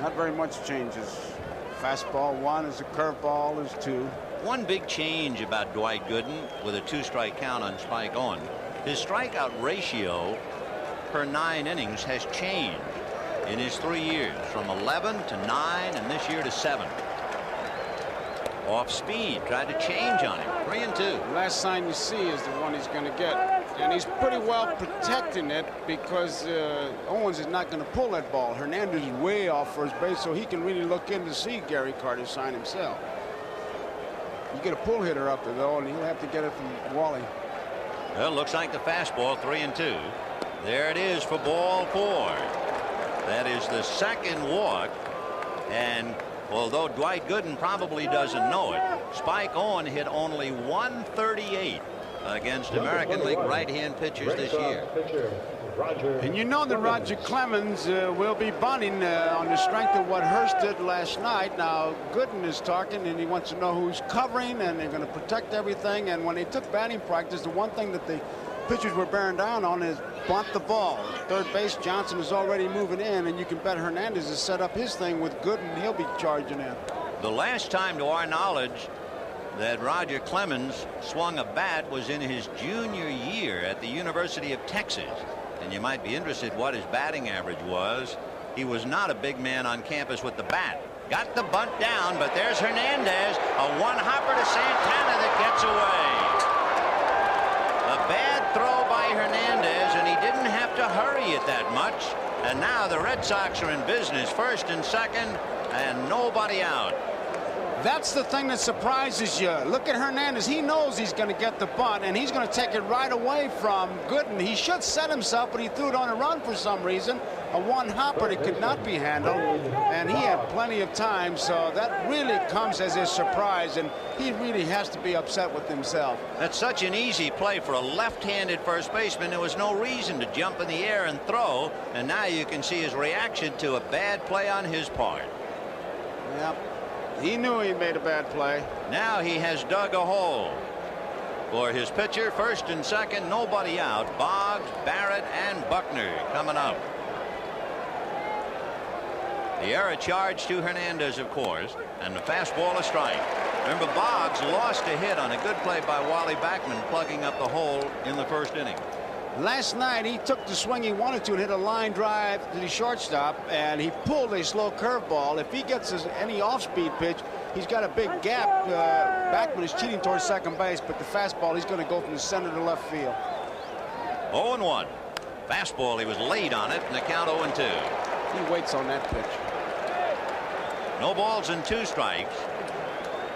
Not very much changes. Fastball 1 is a curveball is 2. One big change about Dwight Gooden with a 2-strike count on Spike Owen. His strikeout ratio per 9 innings has changed in his 3 years, from 11 to 9 and this year to 7. Off speed, tried to change on him. 3-2. The last sign you see is the one he's going to get, and he's pretty well protecting it because Owens is not going to pull that ball. Hernandez is way off first base, so he can really look in to see Gary Carter's sign himself. You get a pull hitter up there though, and he'll have to get it from Wally. Well, looks like the fastball. 3-2. There it is for ball 4. That is the second walk, and although Dwight Gooden probably doesn't know it, Spike Owen hit only 138 against American League right-hand pitchers this year. And you know that Roger Clemens will be bunting on the strength of what Hurst did last night. Now Gooden is talking, and he wants to know who's covering, and they're going to protect everything. And when they took batting practice, the one thing that the pitchers were bearing down on is bunt the ball. Third base, Johnson is already moving in, and you can bet Hernandez has set up his thing with Gooden. He'll be charging in. The last time, to our knowledge, that Roger Clemens swung a bat was in his junior year at the University of Texas. And you might be interested what his batting average was. He was not a big man on campus with the bat. Got the bunt down, but there's Hernandez. A one-hopper to Santana that gets away. A bad throw by Hernandez, and he didn't have to hurry it that much. And now the Red Sox are in business, first and second, and nobody out. That's the thing that surprises you. Look at Hernandez. He knows he's going to get the bunt, and he's going to take it right away from Gooden. He should set himself, but he threw it on a run for some reason. A one-hopper that could not be handled, and he had plenty of time, so that really comes as a surprise, and he really has to be upset with himself. That's such an easy play for a left-handed first baseman. There was no reason to jump in the air and throw, and now you can see his reaction to a bad play on his part. Yep. He knew he made a bad play. Now he has dug a hole for his pitcher. First and second, nobody out. Boggs, Barrett, and Buckner coming up. The error charge to Hernandez, of course, and the fastball a strike. Remember, Boggs lost a hit on a good play by Wally Backman, plugging up the hole in the first inning. Last night he took the swing he wanted to and hit a line drive to the shortstop, and he pulled a slow curveball. If he gets any off-speed pitch, he's got a big gap. Backman is cheating towards second base, but the fastball, he's going to go from the center to left field. 0-1. Fastball, he was late on it, and the count 0-2. He waits on that pitch. No balls and 2 strikes.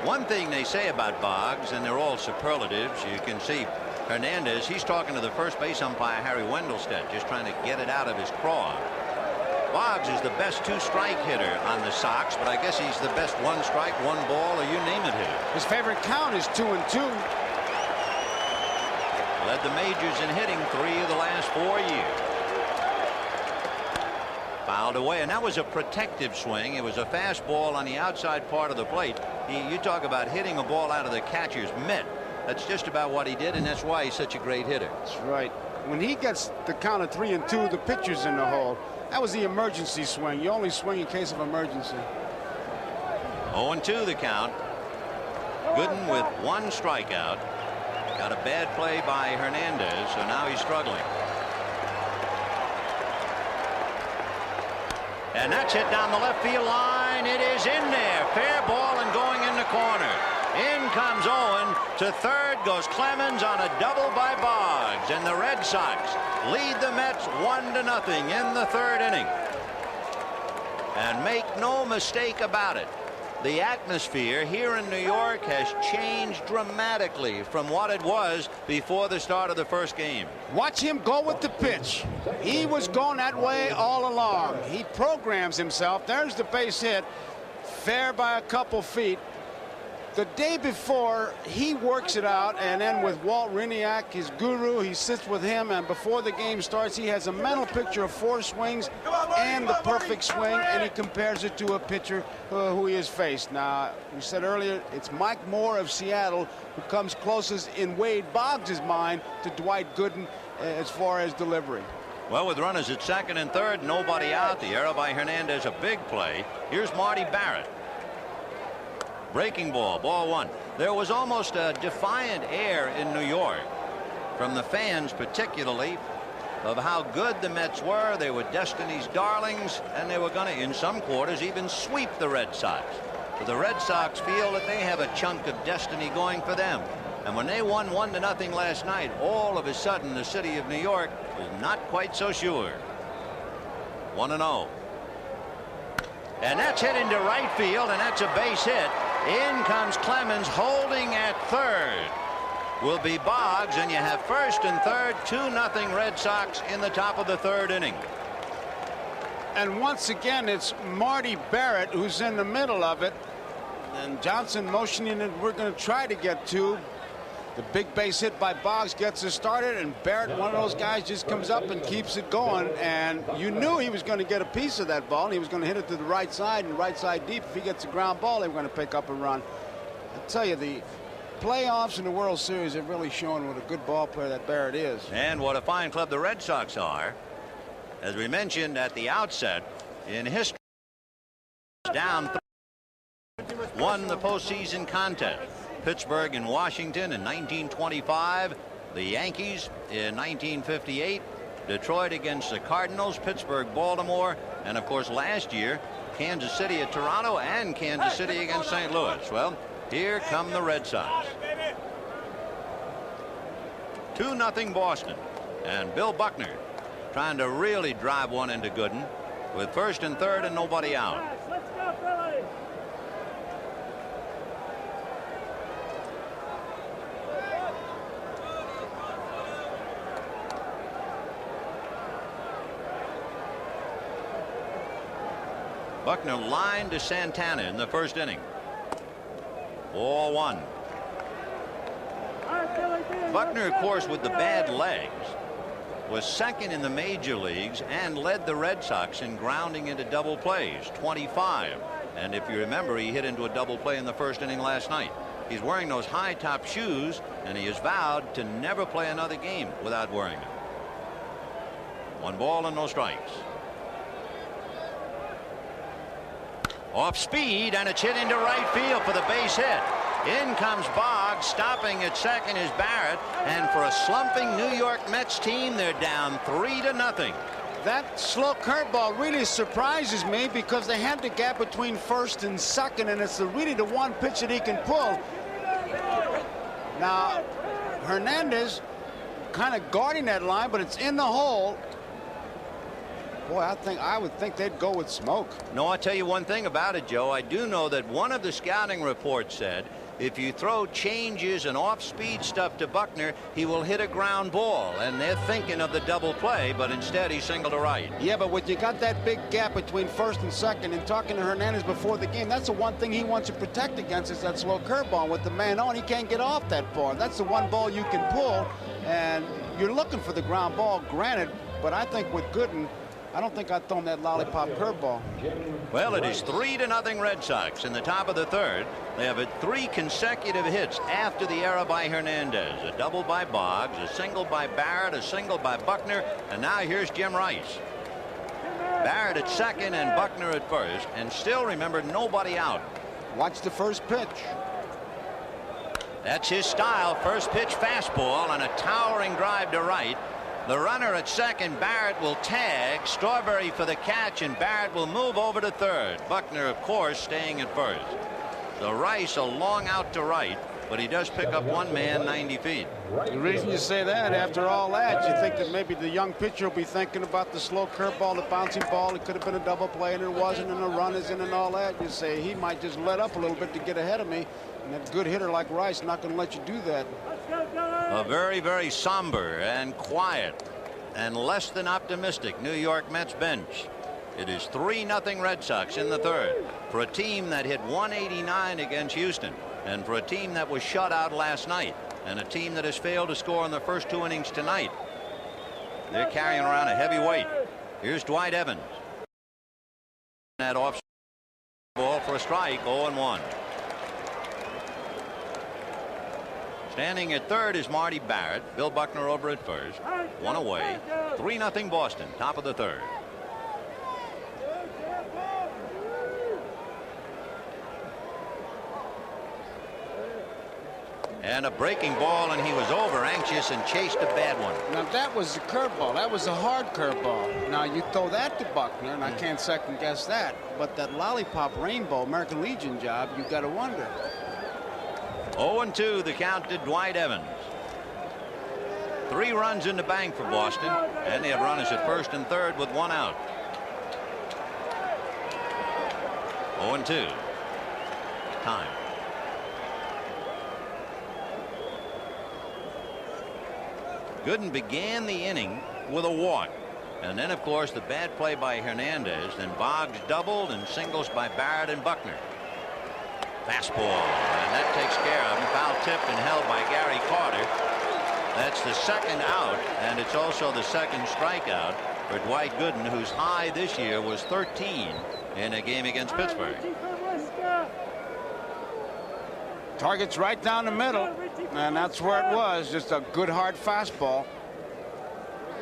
One thing they say about Boggs, and they're all superlatives, you can see Hernandez, he's talking to the first base umpire, Harry Wendelstedt, just trying to get it out of his craw. Boggs is the best 2-strike hitter on the Sox, but I guess he's the best 1-strike, 1-ball, or you name it hitter. His favorite count is 2-2. Led the majors in hitting 3 of the last 4 years. Fouled away, and that was a protective swing. It was a fastball on the outside part of the plate. You talk about hitting a ball out of the catcher's mitt. That's just about what he did, and that's why he's such a great hitter. That's right. When he gets the count of 3-2, the pitcher's in the hole. That was the emergency swing. You only swing in case of emergency. 0-2 the count. Gooden with 1 strikeout. Got a bad play by Hernandez, so now he's struggling. And that's hit down the left field line. It is in there. Fair ball and going in the corner. In comes Owen. To third goes Clemens on a double by Boggs. And the Red Sox lead the Mets 1-0 in the 3rd inning. And make no mistake about it, the atmosphere here in New York has changed dramatically from what it was before the start of the first game. Watch him go with the pitch. He was going that way all along. He programs himself. There's the base hit. Fair by a couple feet. The day before, he works it out, and then with Walt Hriniak, his guru, he sits with him, and before the game starts, he has a mental picture of 4 swings and the perfect swing, and he compares it to a pitcher who he has faced. Now, we said earlier, it's Mike Moore of Seattle who comes closest in Wade Boggs' mind to Dwight Gooden as far as delivery. Well, with runners at 2nd and 3rd, nobody out. The error by Hernandez, a big play. Here's Marty Barrett. Breaking ball, ball 1. There was almost a defiant air in New York from the fans, particularly, of how good the Mets were. They were Destiny's darlings, and they were going to, in some quarters, even sweep the Red Sox. But the Red Sox feel that they have a chunk of destiny going for them. And when they won 1-0 last night, all of a sudden the city of New York is not quite so sure. 1-0. And that's hit into right field, and that's a base hit. In comes Clemens, holding at 3rd. Will be Boggs, and you have 1st and 3rd, 2-0 Red Sox in the top of the 3rd inning. And once again, it's Marty Barrett who's in the middle of it, and Johnson motioning it. We're going to try to get 2. The big base hit by Boggs gets us started, and Barrett, one of those guys, just comes up and keeps it going. And you knew he was going to get a piece of that ball, and he was going to hit it to the right side and right side deep. If he gets a ground ball, they were going to pick up and run. I tell you, the playoffs and the World Series have really shown what a good ball player that Barrett is. And what a fine club the Red Sox are. As we mentioned at the outset, in history, down 3, won the postseason contest. Pittsburgh and Washington in 1925, the Yankees in 1958, Detroit against the Cardinals, Pittsburgh, Baltimore, and of course last year Kansas City at Toronto and Kansas City against St. Louis. Well, here come the Red Sox. 2-0 Boston, and Bill Buckner trying to really drive one into Gooden with 1st and 3rd and nobody out. Buckner lined to Santana in the 1st inning. Ball 1. Buckner, of course, with the bad legs, was 2nd in the major leagues and led the Red Sox in grounding into double plays, 25. And if you remember, he hit into a double play in the 1st inning last night. He's wearing those high top shoes, and he has vowed to never play another game without wearing them. 1 ball and no strikes. Off speed, and it's hit into right field for the base hit. In comes Boggs. Stopping at 2nd is Barrett, and for a slumping New York Mets team, they're down 3-0. That slow curveball really surprises me because they had the gap between 1st and 2nd, and it's really the one pitch that he can pull. Now, Hernandez kind of guarding that line, but it's in the hole. Boy, I would think they'd go with Smoke. No, I'll tell you one thing about it, Joe. I do know that one of the scouting reports said if you throw changes and off-speed stuff to Buckner, he will hit a ground ball. And they're thinking of the double play, but instead he singled to right. Yeah, but when you got that big gap between first and second, and talking to Hernandez before the game, that's the one thing he wants to protect against is that slow curveball. With the man on, he can't get off that far. That's the one ball you can pull, and you're looking for the ground ball, granted, but I think with Gooden, I don't think I'd thrown that lollipop curveball. Well, it is 3-0 Red Sox in the top of the third. They have had 3 consecutive hits after the error by Hernandez. A double by Boggs, a single by Barrett, a single by Buckner, and now here's Jim Rice. Barrett at second and Buckner at first, and still, remember, nobody out. Watch the first pitch. That's his style. First pitch fastball and a towering drive to right. The runner at second, Barrett, will tag. Strawberry for the catch, and Barrett will move over to third. Buckner, of course, staying at first. So Rice a long out to right, but he does pick up one man 90 feet. The reason you say that, after all that, you think that maybe the young pitcher will be thinking about the slow curveball, the bouncing ball. It could have been a double play, and it wasn't, and the run is in and all that. You say he might just let up a little bit to get ahead of me. And a good hitter like Rice not going to let you do that. A very, very somber and quiet and less than optimistic New York Mets bench. It is 3-0 Red Sox in the third for a team that hit 189 against Houston, and for a team that was shut out last night, and a team that has failed to score in the first 2 innings tonight. They're carrying around a heavy weight. Here's Dwight Evans. That off ball for a strike, 0-1. Standing at third is Marty Barrett. Bill Buckner over at first. One away. 3-0 Boston, top of the third. And a breaking ball, and he was over anxious and chased a bad one. Now that was the curveball. That was a hard curveball. Now you throw that to Buckner, and I can't second guess that. But that lollipop rainbow American Legion job, you got to wonder. 0-2 the count to Dwight Evans. 3 runs in the bank for Boston, and they have runners at first and third with 1 out. 0-2. Time. Gooden began the inning with a walk, and then of course the bad play by Hernandez. Then Boggs doubled and singles by Barrett and Buckner. Fastball, and that takes care of him. Foul tipped and held by Gary Carter. That's the second out, and it's also the second strikeout for Dwight Gooden, whose high this year was 13 in a game against Pittsburgh. Target's right down the middle, and that's where it was. Just a good hard fastball.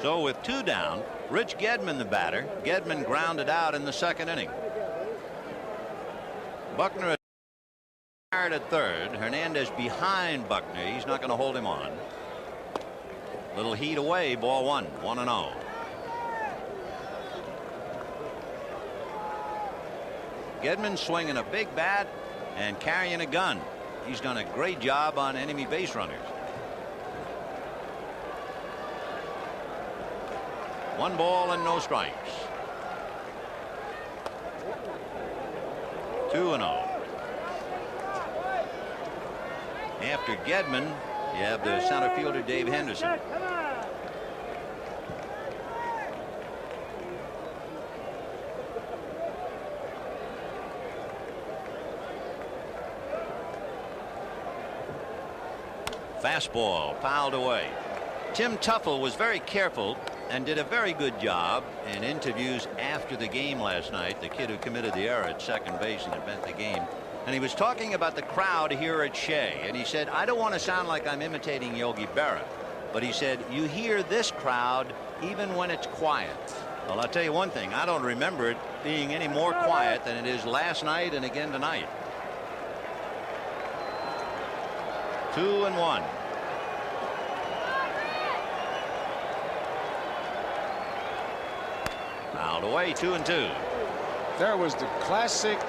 So with 2 down, Rich Gedman the batter. Gedman grounded out in the second inning. Buckner at third. Hernandez behind Buckner. He's not going to hold him on. Little heat away. Ball 1. 1-0. Gedman swinging a big bat and carrying a gun. He's done a great job on enemy base runners. 1 ball and no strikes. 2-0. After Gedman, you have the center fielder Dave Henderson. Fastball fouled away. Tim Tuffle was very careful and did a very good job in interviews after the game last night. The kid who committed the error at second base and it bent the game. And he was talking about the crowd here at Shea, and he said, I don't want to sound like I'm imitating Yogi Berra, but he said, you hear this crowd even when it's quiet. Well, I'll tell you one thing, I don't remember it being any more quiet than it is last night and again tonight. 2-1. Fouled away. 2-2. There was the classic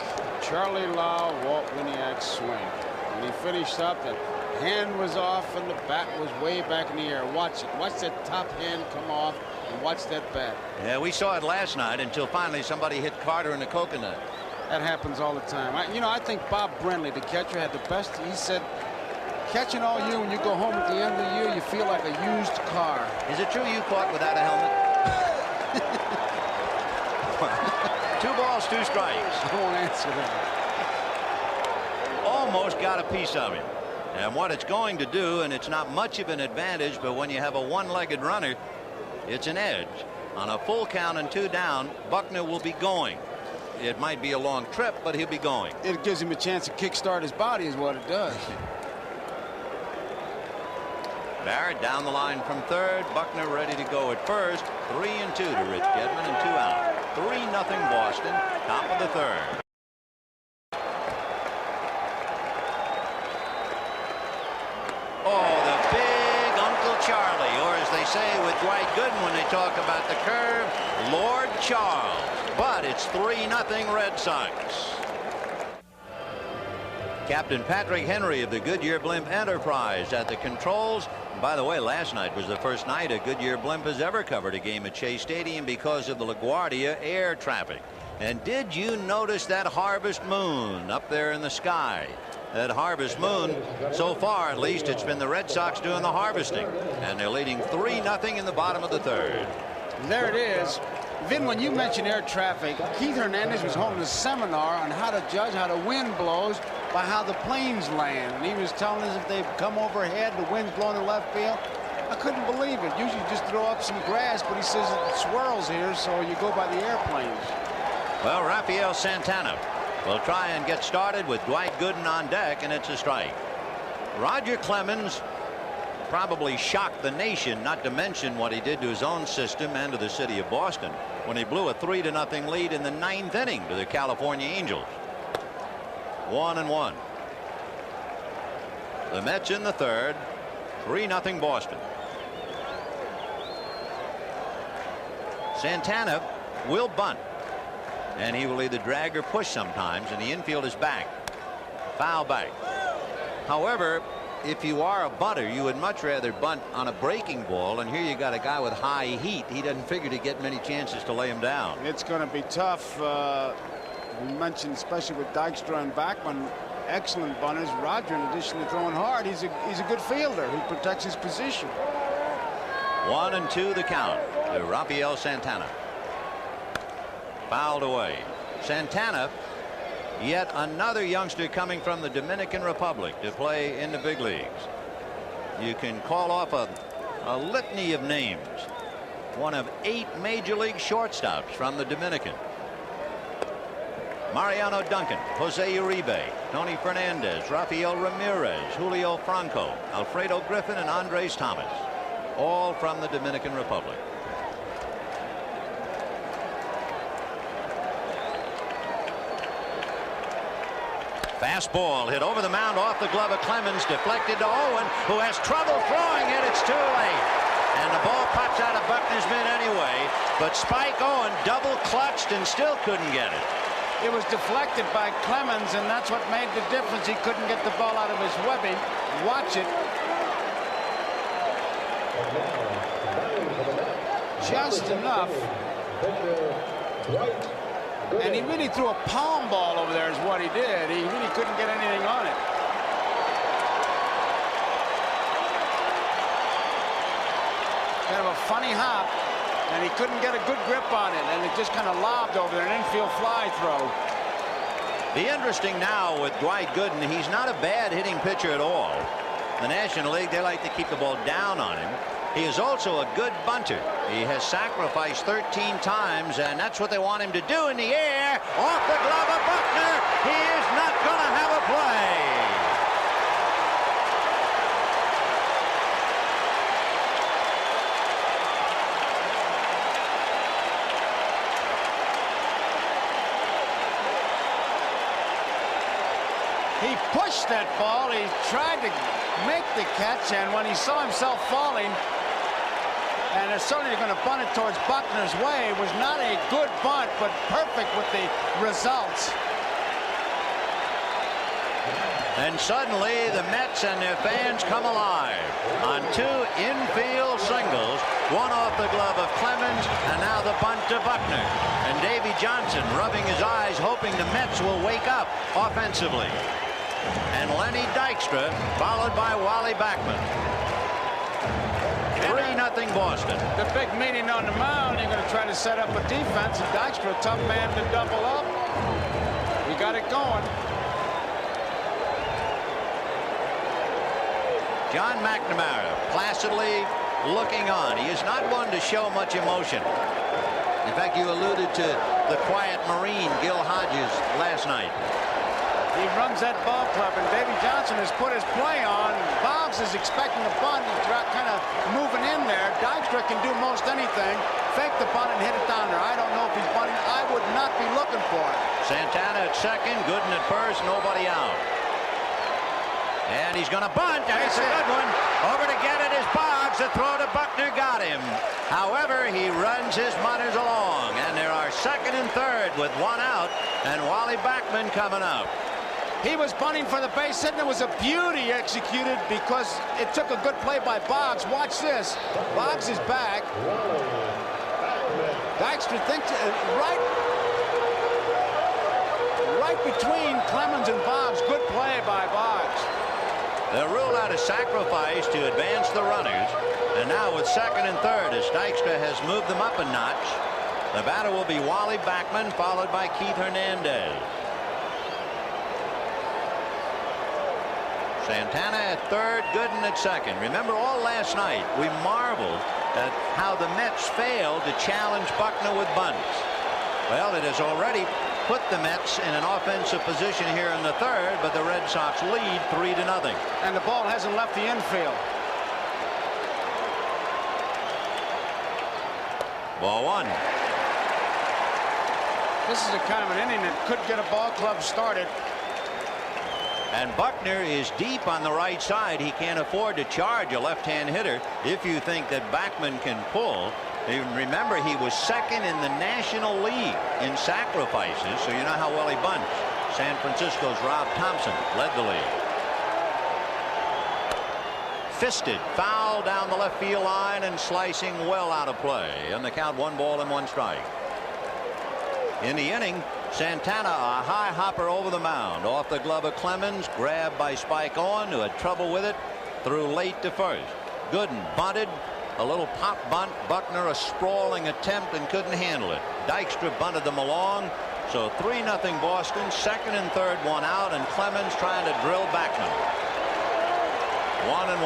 Charlie Lau, Walt Winiak swing. When he finished up, and Hand was off and the bat was way back in the air. Watch it. Watch that top hand come off and watch that bat. Yeah, we saw it last night until finally somebody hit Carter in the coconut. That happens all the time. I think Bob Brenly, the catcher, had the best. He said, catching all year, when you go home at the end of the year, you feel like a used car. Is it true you caught without a helmet? 2 balls, 2 strikes. I won't answer that. Almost got a piece of him. And what it's going to do, and it's not much of an advantage, but when you have a one-legged runner, it's an edge. On a full count and 2 down, Buckner will be going. It might be a long trip, but he'll be going. It gives him a chance to kickstart his body is what it does. Barrett down the line from third. Buckner ready to go at first. 3-2 to Rich Gedman and 2 out. 3-0 Boston. Top of the third. Oh, the big Uncle Charlie, or as they say with Dwight Gooden when they talk about the curve, Lord Charles. But it's 3-0 Red Sox. Captain Patrick Henry of the Goodyear Blimp Enterprise at the controls. By the way, last night was the first night a Goodyear Blimp has ever covered a game at Shea Stadium because of the LaGuardia air traffic. And did you notice that harvest moon up there in the sky? That harvest moon, so far at least, it's been the Red Sox doing the harvesting. And they're leading 3-0 in the bottom of the third. There it is. Vin, when you mentioned air traffic, Keith Hernandez was holding a seminar on how to judge how the wind blows by how the planes land. And he was telling us if they come overhead, the wind's blowing in left field. I couldn't believe it. Usually just throw up some grass, but he says it swirls here, so you go by the airplanes. Well, Rafael Santana will try and get started with Dwight Gooden on deck, and it's a strike. Roger Clemens probably shocked the nation, not to mention what he did to his own system and to the city of Boston when he blew a 3-0 lead in the 9th inning to the California Angels. 1-1. The Mets in the third. 3-0 Boston. Santana will bunt, and he will either drag or push sometimes, and the infield is back. Foul back. However, if you are a bunter, you would much rather bunt on a breaking ball, and here you got a guy with high heat. He doesn't figure to get many chances to lay him down. It's going to be tough. We mentioned, especially with Dykstra and Backman, excellent bunters. Roger, in addition to throwing hard, he's a good fielder. He protects his position. 1-2 the count to Rafael Santana. Fouled away. Santana, yet another youngster coming from the Dominican Republic to play in the big leagues. You can call off a litany of names. One of 8 major league shortstops from the Dominican. Mariano Duncan, Jose Uribe, Tony Fernandez, Rafael Ramirez, Julio Franco, Alfredo Griffin, and Andres Thomas, all from the Dominican Republic. Fastball hit over the mound off the glove of Clemens, deflected to Owen, who has trouble throwing it. It's too late. And the ball pops out of Buckner's mitt anyway, but Spike Owen double clutched and still couldn't get it. It was deflected by Clemens, and that's what made the difference. He couldn't get the ball out of his webbing. Watch it. Just enough. And he really threw a palm ball over there is what he did. He really couldn't get anything on it. Kind of a funny hop, and he couldn't get a good grip on it, and it just kind of lobbed over there, an infield fly throw. The interesting now with Dwight Gooden, he's not a bad hitting pitcher at all. The National League, they like to keep the ball down on him. He is also a good bunter. He has sacrificed 13 times, and that's what they want him to do in the air. Off the glove of Buckner. He is not going to have a play. He pushed that ball. He tried to make the catch, and when he saw himself falling, and they're certainly going to bunt it towards Buckner's way, it was not a good bunt, but perfect with the results. And suddenly the Mets and their fans come alive on 2 infield singles, one off the glove of Clemens, and now the bunt to Buckner. And Davy Johnson rubbing his eyes, hoping the Mets will wake up offensively. And Lenny Dykstra followed by Wally Backman. 3-0 Boston. The big meeting on the mound, you're going to try to set up a defense, and Dykstra, a tough man to double up. We got it going. John McNamara placidly looking on. He is not one to show much emotion. In fact, you alluded to the quiet Marine, Gil Hodges, last night. He runs that ball club, and Davy Johnson has put his play on. Boggs is expecting a bunt. He's kind of moving in there. Dykstra can do most anything. Fake the bunt and hit it down there. I don't know if he's bunting. I would not be looking for it. Santana at second, Gooden at first, nobody out. And he's going to bunt, and it's a good one. Over to get it is Boggs. The throw to Buckner got him. However, he runs his mutters along, and there are second and third with one out, and Wally Backman coming up. He was bunting for the base hit, and it was a beauty executed because it took a good play by Boggs. Watch this. Boggs is back. Dykstra thinks right between Clemens and Boggs. Good play by Boggs. They'll rule out a sacrifice to advance the runners. And now with second and third, as Dykstra has moved them up a notch, the batter will be Wally Backman, followed by Keith Hernandez. Santana at third, Gooden at second. Remember, all last night we marveled at how the Mets failed to challenge Buckner with bunts. Well, it has already put the Mets in an offensive position here in the third, but the Red Sox lead 3-0. And the ball hasn't left the infield. Ball one. This is a kind of an inning that could get a ball club started. And Buckner is deep on the right side. He can't afford to charge a left-hand hitter if you think that Backman can pull. Remember, he was second in the National League in sacrifices, so you know how well he bunts. San Francisco's Rob Thompson led the league. Fisted, foul down the left field line and slicing well out of play. And the count 1 ball and 1 strike. In the inning, Santana, a high hopper over the mound, off the glove of Clemens, grabbed by Spike Owen, who had trouble with it, threw late to first. Gooden bunted, a little pop bunt. Buckner a sprawling attempt and couldn't handle it. Dykstra bunted them along. So 3-0 Boston. Second and third, one out, and Clemens trying to drill Backman. 1-1.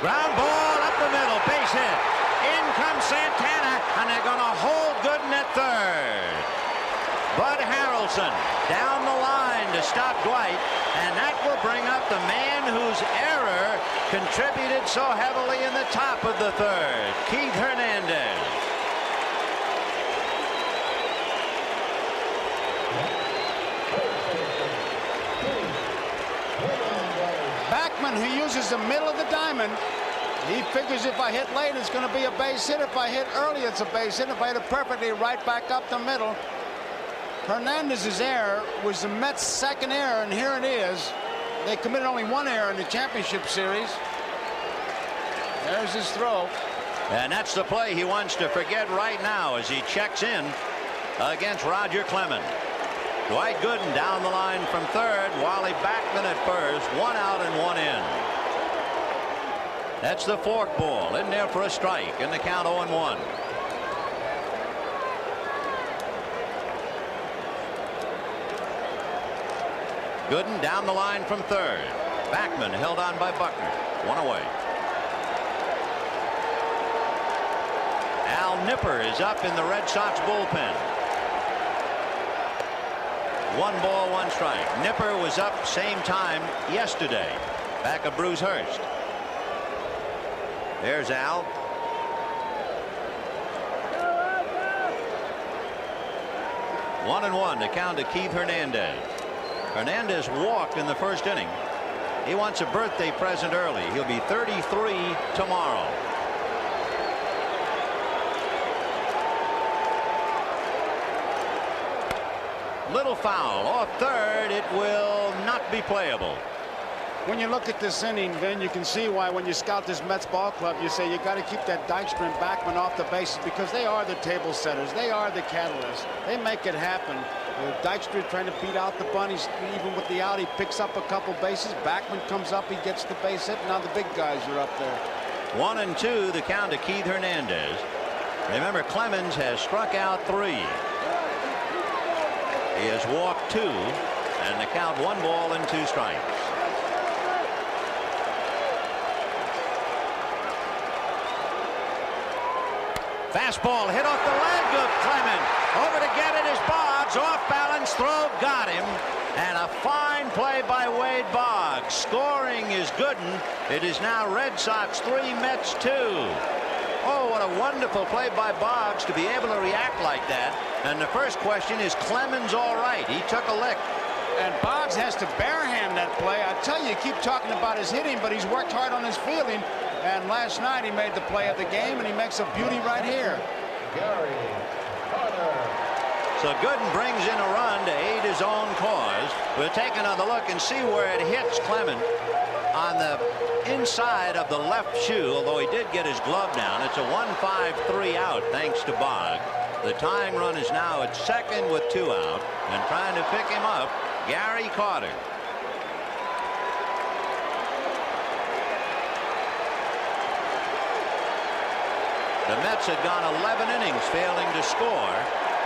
Ground ball up the middle, base hit. In comes Santana, and they're going to hold Gooden at third. Bud Harrelson down the line to stop Dwight, and that will bring up the man whose error contributed so heavily in the top of the third, Keith Hernandez. Backman, who uses the middle of the diamond, he figures if I hit late, it's going to be a base hit. If I hit early, it's a base hit. If I hit it perfectly, right back up the middle. Hernandez's error was the Mets' second error, and here it is. They committed only 1 error in the championship series. There's his throw. And that's the play he wants to forget right now as he checks in against Roger Clemens. Dwight Gooden down the line from third. Wally Backman at first. 1 out and 1 in. That's the fork ball in there for a strike, and the count 0-1. Gooden down the line from third. Backman held on by Buckner. 1 away. Al Nipper is up in the Red Sox bullpen. 1 ball, 1 strike. Nipper was up same time yesterday, back of Bruce Hurst. There's Al. One and 1 to count to Keith Hernandez. Hernandez walked in the first inning. He wants a birthday present early. He'll be 33 tomorrow. Little foul off third. It will not be playable. When you look at this inning, then you can see why when you scout this Mets ball club, you say you got to keep that Dykstra and Backman off the bases because they are the table setters. They are the catalysts. They make it happen. Dykstra trying to beat out the bunnies. Even with the out, he picks up a couple bases. Backman comes up, he gets the base hit. Now the big guys are up there. 1-2 the count to Keith Hernandez. Remember, Clemens has struck out 3. He has walked 2, and the count 1 ball and 2 strikes. Fastball hit off the leg of Clemens. Over to get it is Boggs. Off balance throw, got him. And a fine play by Wade Boggs. Scoring is Gooden. It is now Red Sox 3, Mets 2. Oh, what a wonderful play by Boggs to be able to react like that. And the first question is, Clemens all right? He took a lick. And Boggs has to barehand that play. I tell you keep talking about his hitting, but he's worked hard on his fielding. And last night he made the play of the game, and he makes a beauty right here. So Gooden brings in a run to aid his own cause. We'll take another look and see where it hits Clemens on the inside of the left shoe, although he did get his glove down. It's a 1-5-3 out thanks to Boggs. The tying run is now at second with 2 out, and trying to pick him up, Gary Carter. The Mets had gone 11 innings failing to score,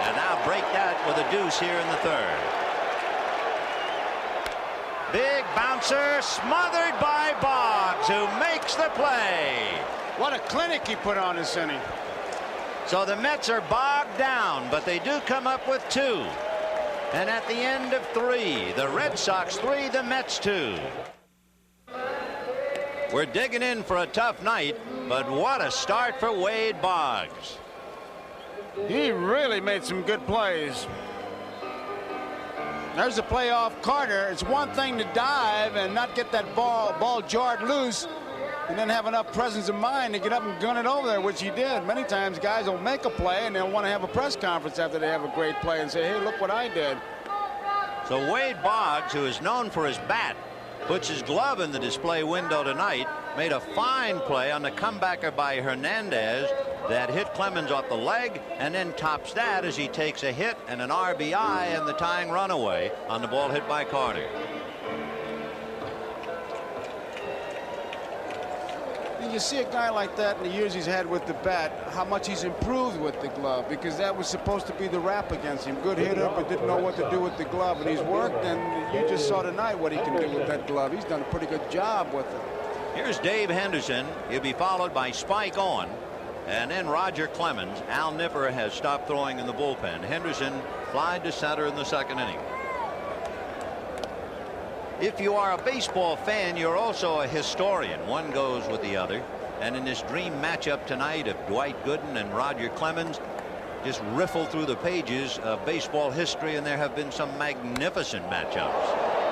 and now break that with a deuce here in the 3rd. Big bouncer smothered by Boggs, who makes the play. What a clinic he put on this inning. So the Mets are bogged down, but they do come up with 2. And at the end of 3, the Red Sox 3, the Mets 2. We're digging in for a tough night, but what a start for Wade Boggs. He really made some good plays. There's a play off Carter. It's one thing to dive and not get that ball jarred loose, and then have enough presence of mind to get up and gun it over there, which he did. Many times guys will make a play and they'll want to have a press conference after they have a great play and say, hey, look what I did. So Wade Boggs, who is known for his bat, puts his glove in the display window tonight, made a fine play on the comebacker by Hernandez that hit Clemens off the leg, and then tops that as he takes a hit and an RBI and the tying runaway on the ball hit by Carter. You see a guy like that in the years he's had with the bat, how much he's improved with the glove, because that was supposed to be the rap against him. Good hitter, but didn't know what to do with the glove, and he's worked, and you just saw tonight what he can do with that glove. He's done a pretty good job with it. Here's Dave Henderson. He'll be followed by Spike Owen, and then Roger Clemens. Al Nipper has stopped throwing in the bullpen. Henderson flied to center in the 2nd inning. If you are a baseball fan, you're also a historian. One goes with the other. And in this dream matchup tonight of Dwight Gooden and Roger Clemens, just riffle through the pages of baseball history, and there have been some magnificent matchups.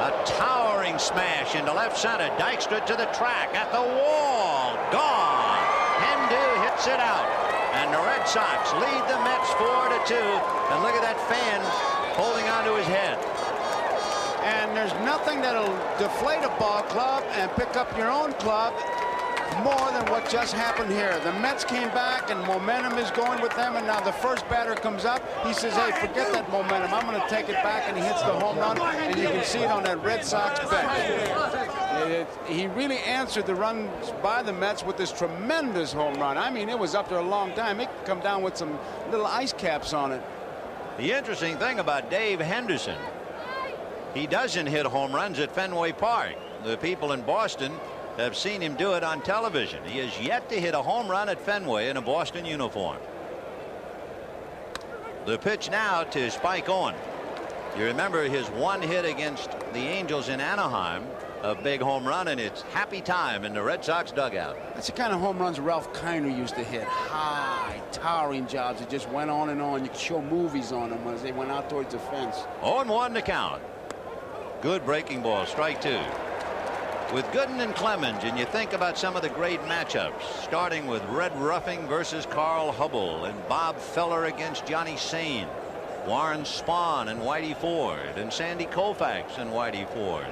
A towering smash into left center. Dykstra to the track, at the wall. Gone. Hendu hits it out. And the Red Sox lead the Mets 4-2. And look at that fan holding onto his head. And there's nothing that'll deflate a ball club and pick up your own club more than what just happened here. The Mets came back and momentum is going with them, and now the first batter comes up. He says, hey, forget that momentum. I'm going to take it back, and he hits the home run, and you can see it on that Red Sox bench. He really answered the runs by the Mets with this tremendous home run. I mean, it was up there a long time. It could come down with some little ice caps on it. The interesting thing about Dave Henderson, he doesn't hit home runs at Fenway Park. The people in Boston have seen him do it on television. He has yet to hit a home run at Fenway in a Boston uniform. The pitch now to Spike Owen. You remember his one hit against the Angels in Anaheim, a big home run, and it's happy time in the Red Sox dugout. That's the kind of home runs Ralph Kiner used to hit. High, towering jobs. It just went on and on. You could show movies on them as they went out towards the fence. 0-1 to count. Good breaking ball, strike 2. With Gooden and Clemens, and you think about some of the great matchups, starting with Red Ruffing versus Carl Hubbell and Bob Feller against Johnny Sain. Warren Spahn and Whitey Ford, and Sandy Koufax and Whitey Ford,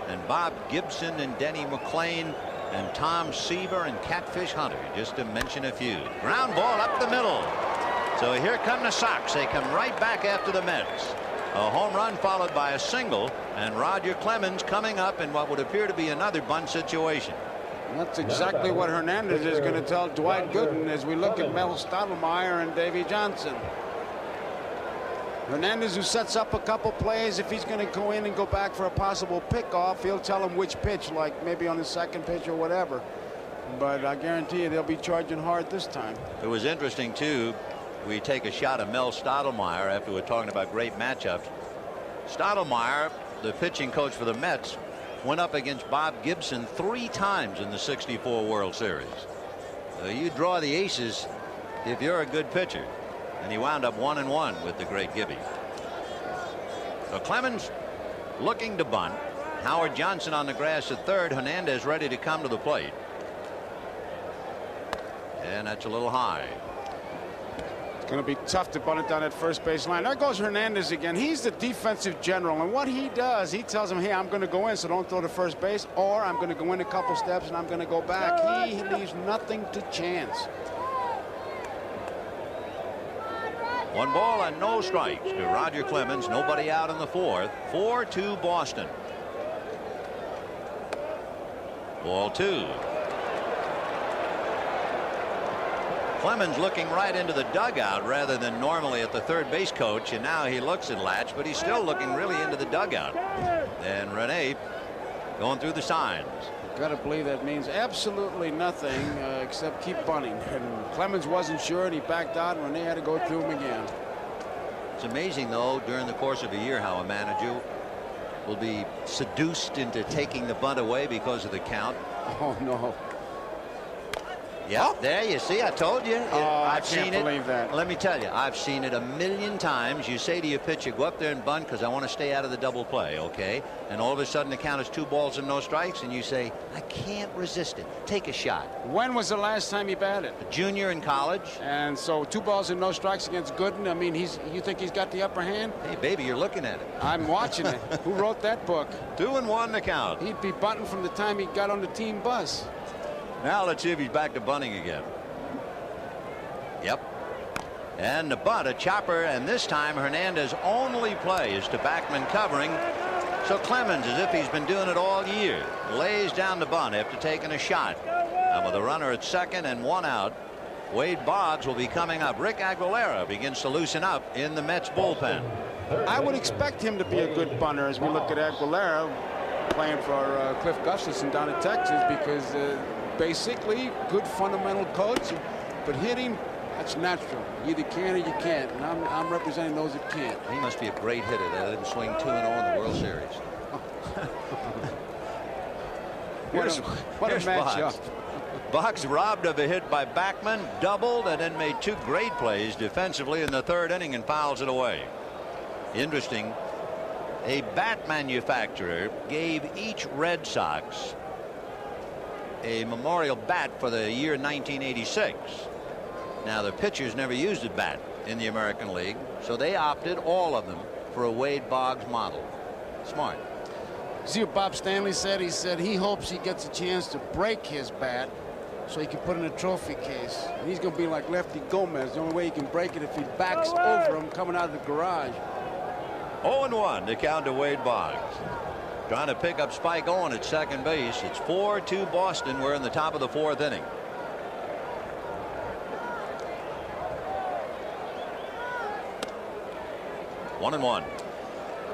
and Bob Gibson and Denny McClain, and Tom Seaver and Catfish Hunter, just to mention a few. Ground ball up the middle. So here come the Sox. They come right back after the Mets. A home run followed by a single, and Roger Clemens coming up in what would appear to be another bunt situation. That's exactly what Hernandez is going to tell Dwight Gooden as we look at Mel Stottlemyre and Davey Johnson. Hernandez, who sets up a couple plays, if he's going to go in and go back for a possible pickoff, he'll tell him which pitch, like maybe on the second pitch or whatever. But I guarantee you they'll be charging hard this time. It was interesting, too. We take a shot at Mel Stottlemyre after we're talking about great matchups. Stottlemyre, the pitching coach for the Mets, went up against Bob Gibson 3 times in the '64 World Series. You draw the aces if you're a good pitcher. And he wound up 1-1 with the great Gibby. So Clemens looking to bunt. Howard Johnson on the grass at third. Hernandez ready to come to the plate. And that's a little high. It's going to be tough to bunt it down at first base line. There goes Hernandez again. He's the defensive general, and what he does, he tells him, hey, I'm going to go in, so don't throw to first base, or I'm going to go in a couple steps and I'm going to go back. He leaves nothing to chance. 1 ball and no strikes to Roger Clemens. Nobody out in the 4th. 4-2 Boston. Ball 2. Clemens looking right into the dugout rather than normally at the third base coach, and now he looks at Latch, but he's still looking really into the dugout. And Rene going through the signs. Got to believe that means absolutely nothing except keep bunting. And Clemens wasn't sure, and he backed out, and Rene had to go through him again. It's amazing, though, during the course of a year, how a manager will be seduced into taking the bunt away because of the count. Oh, no. Yeah, there you see, I told you. I've seen it. Believe that. Let me tell you, I've seen it a million times. You say to your pitcher, go up there and bunt because I want to stay out of the double play, okay? And all of a sudden the count is 2 balls and no strikes, and you say, I can't resist it. Take a shot. When was the last time he batted? A junior in college. And so 2 balls and no strikes against Gooden. I mean, you think he's got the upper hand? Hey, baby, you're looking at it. I'm watching it. Who wrote that book? 2-1 the count. He'd be bunting from the time he got on the team bus. Now let's see if he's back to bunting again. Yep. And the bunt, a chopper, and this time Hernandez only play is to Backman covering. So Clemens, as if he's been doing it all year, lays down the bunt after taking a shot. And with a runner at second and 1 out, Wade Boggs will be coming up. Rick Aguilera begins to loosen up in the Mets bullpen. I would expect him to be a good bunter as we look at Aguilera playing for Cliff Gustafson down in Texas, because basically good fundamental coach, but hitting, that's natural. You either can or you can't, and I'm representing those that can't. He must be a great hitter. They let him swing 2-0 in the World Series. What a matchup. Boggs robbed of a hit by Backman, doubled, and then made 2 great plays defensively in the 3rd inning and fouls it away. Interesting, a bat manufacturer gave each Red Sox a memorial bat for the year 1986. Now, the pitchers never used a bat in the American League, so they opted, all of them, for a Wade Boggs model. Smart. See what Bob Stanley said? He said he hopes he gets a chance to break his bat so he can put it in a trophy case. And he's going to be like Lefty Gomez. The only way he can break it if he backs over him coming out of the garage. 0-1 to count to Wade Boggs. Trying to pick up Spike Owen at second base. It's 4-2 Boston. We're in the top of the 4th inning. One and one.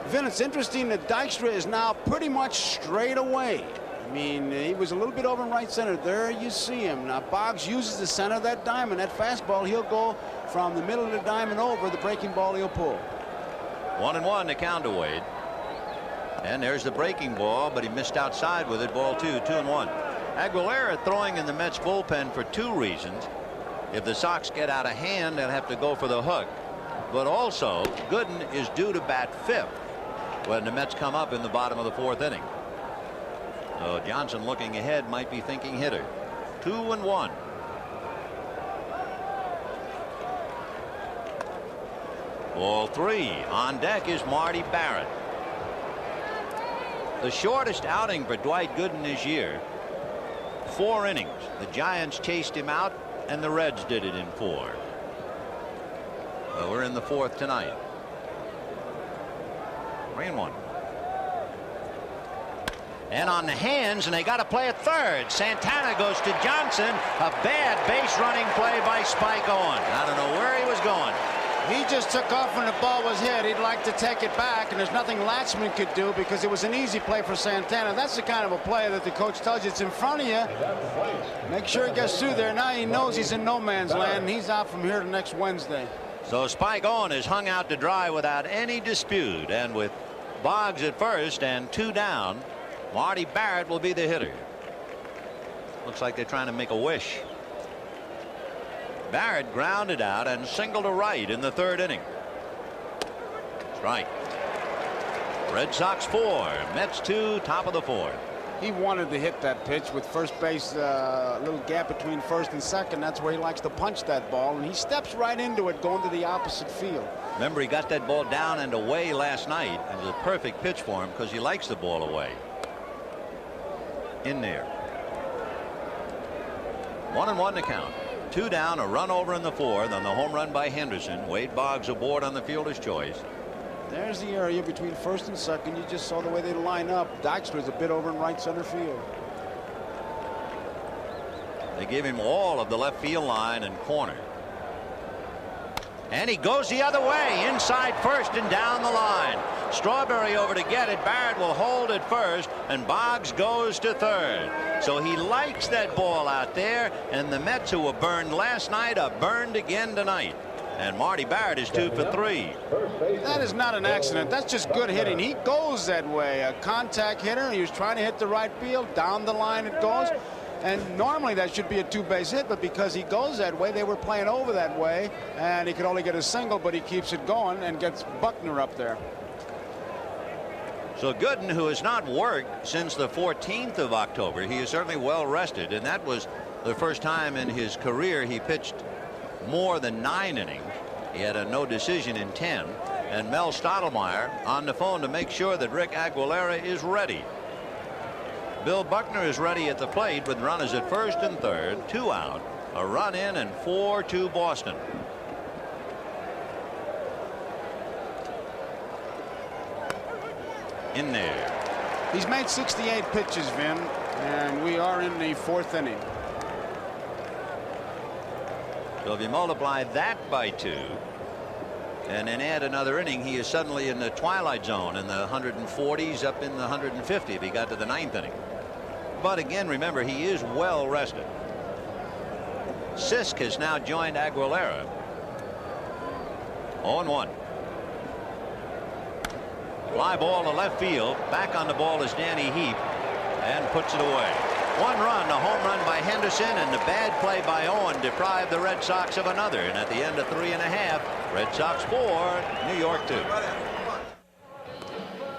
Vin, it's interesting that Dykstra is now pretty much straight away. I mean, he was a little bit over in right center. There you see him. Now, Boggs uses the center of that diamond. That fastball, he'll go from the middle of the diamond over. The breaking ball he'll pull. 1-1 to count to Wade. And there's the breaking ball, but he missed outside with it. Ball 2, 2-1. Aguilera throwing in the Mets bullpen for 2 reasons. If the Sox get out of hand, they'll have to go for the hook. But also, Gooden is due to bat 5th when the Mets come up in the bottom of the 4th inning. So Johnson looking ahead, might be thinking hitter. 2-1. Ball 3. On deck is Marty Barrett. The shortest outing for Dwight Gooden this year. 4 innings. The Giants chased him out, and the Reds did it in 4. Well, we're in the 4th tonight. 3-1. And on the hands, and they got to play at third. Santana goes to Johnson. A bad base running play by Spike Owen. I don't know where he was going. He just took off when the ball was hit. He'd like to take it back, and there's nothing Latchman could do because it was an easy play for Santana. That's the kind of a play that the coach tells you it's in front of you. Make sure he gets through there. Now he knows he's in no man's land, and he's out from here to next Wednesday. So Spike Owen is hung out to dry without any dispute, and with Boggs at first and 2 down, Marty Barrett will be the hitter. Looks like they're trying to make a wish. Barrett grounded out and singled to right in the 3rd inning. Strike. Red Sox 4, Mets 2, top of the 4th. He wanted to hit that pitch with first base, a little gap between first and second. That's where he likes to punch that ball, and he steps right into it going to the opposite field. Remember, he got that ball down and away last night, and it was a perfect pitch for him because he likes the ball away. In there. 1-1 to count. 2 down, a run over in the 4th on the home run by Henderson. Wade Boggs aboard on the fielder's choice. There's the area between first and second. You just saw the way they line up. Dykstra's a bit over in right center field. They give him all of the left field line and corner. And he goes the other way, inside first and down the line. Strawberry over to get it. Barrett will hold it first, and Boggs goes to third. So he likes that ball out there, and the Mets, who were burned last night, are burned again tonight. And Marty Barrett is 2 for 3. That is not an accident. That's just good hitting. He goes that way. A contact hitter. He was trying to hit the right field. Down the line it goes. And normally that should be a 2-base hit, but because he goes that way, they were playing over that way, and he could only get a single, but he keeps it going and gets Buckner up there. So Gooden, who has not worked since the 14th of October, he is certainly well rested, and that was the first time in his career he pitched more than 9 innings. He had a no decision in 10, and Mel Stottlemyre on the phone to make sure that Rick Aguilera is ready. Bill Buckner is ready at the plate with runners at first and third, 2 out, a run in, and 4-2 Boston. In there. He's made 68 pitches, Vin, and we are in the 4th inning. So if you multiply that by 2 and then add another inning, he is suddenly in the twilight zone in the 140s up in the 150 if he got to the 9th inning. But again, remember, he is well rested. Sisk has now joined Aguilera. 0-1. Fly ball to left field. Back on the ball is Danny Heap, and puts it away. 1 run, a home run by Henderson, and the bad play by Owen deprived the Red Sox of another. And at the end of 3.5, Red Sox 4, New York 2.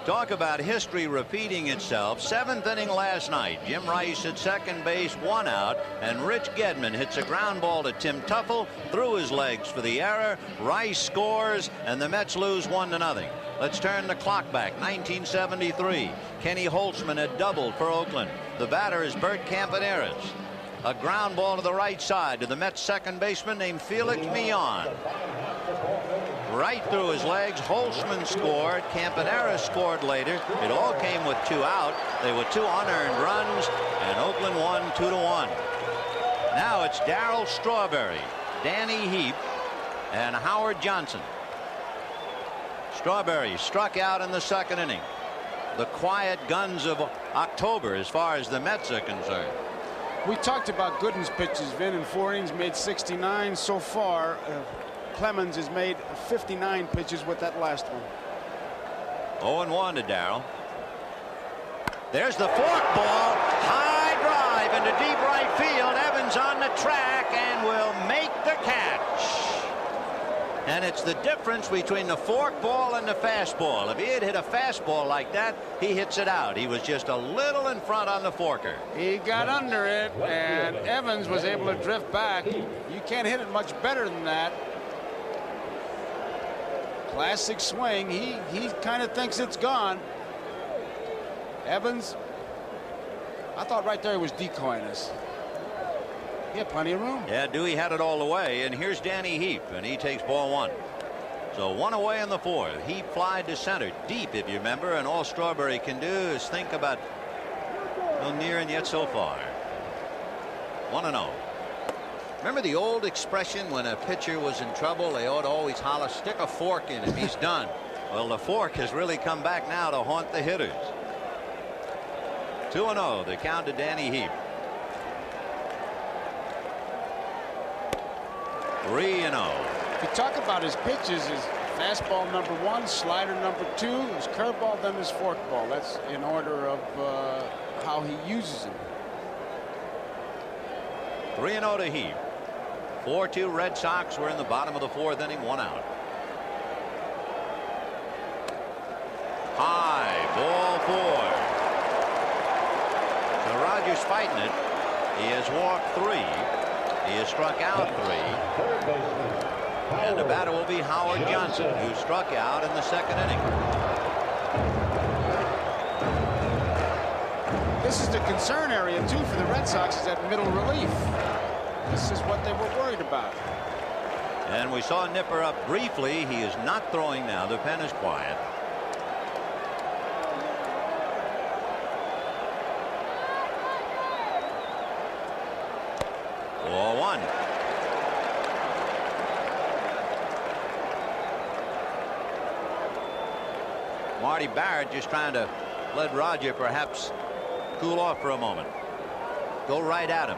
Talk about history repeating itself. 7th inning last night. Jim Rice at second base, 1 out, and Rich Gedman hits a ground ball to Tim Tuffle through his legs for the error. Rice scores, and the Mets lose 1-0. Let's turn the clock back. 1973. Kenny Holtzman had doubled for Oakland. The batter is Bert Campaneris. A ground ball to the right side to the Mets second baseman named Felix Millan. Right through his legs. Holtzman scored. Campaneris scored later. It all came with 2 out. They were 2 unearned runs, and Oakland won 2-1. Now it's Darryl Strawberry, Danny Heap, and Howard Johnson. Strawberry struck out in the 2nd inning. The quiet guns of October as far as the Mets are concerned. We talked about Gooden's pitches. Vin in 4 innings made 69 so far. Clemens has made 59 pitches with that last one. 0-1 to Darryl. There's the fork ball. High drive into deep right field. Evans on the track and will make the catch. And it's the difference between the fork ball and the fastball. If he had hit a fastball like that, he hits it out. He was just a little in front on the forker. He got under it, and Evans was able to drift back. You can't hit it much better than that. Classic swing. He kind of thinks it's gone. Evans, I thought right there he was decoying us. He had plenty of room. Yeah, Dewey had it all the way, and here's Danny Heap, and he takes ball 1. So 1 away in the 4th. Heap flied to center deep, if you remember, and all Strawberry can do is think about no near and yet so far. 1-0. Remember the old expression when a pitcher was in trouble, they ought to always holler, stick a fork in him, he's done. Well, the fork has really come back now to haunt the hitters. 2-0, the count to Danny Heap. 3-0. If you talk about his pitches, his fastball number 1, slider number 2, his curveball, then his forkball. That's in order of how he uses them. 3-0 to Heap. 4-2 Red Sox. We're in the bottom of the 4th inning, 1 out. High, ball 4. So Rogers fighting it. He has walked 3. He has struck out 3. And the batter will be Howard Johnson, who struck out in the 2nd inning. This is the concern area, too, for the Red Sox, is that middle relief. This is what they were worried about. And we saw Nipper up briefly. He is not throwing now. The pen is quiet. Ball 1. Marty Barrett just trying to let Roger perhaps cool off for a moment. Go right at him.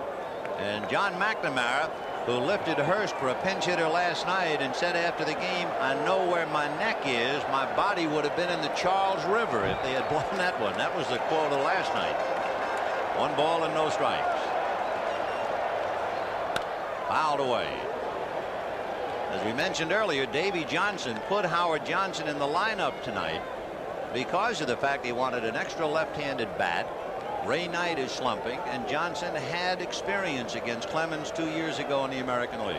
And John McNamara, who lifted Hurst for a pinch hitter last night and said after the game, I know where my neck is. My body would have been in the Charles River if they had blown that one. That was the quote of last night. 1 ball and no strikes. Fouled away. As we mentioned earlier, Davey Johnson put Howard Johnson in the lineup tonight because of the fact he wanted an extra left-handed bat. Ray Knight is slumping, and Johnson had experience against Clemens 2 years ago in the American League.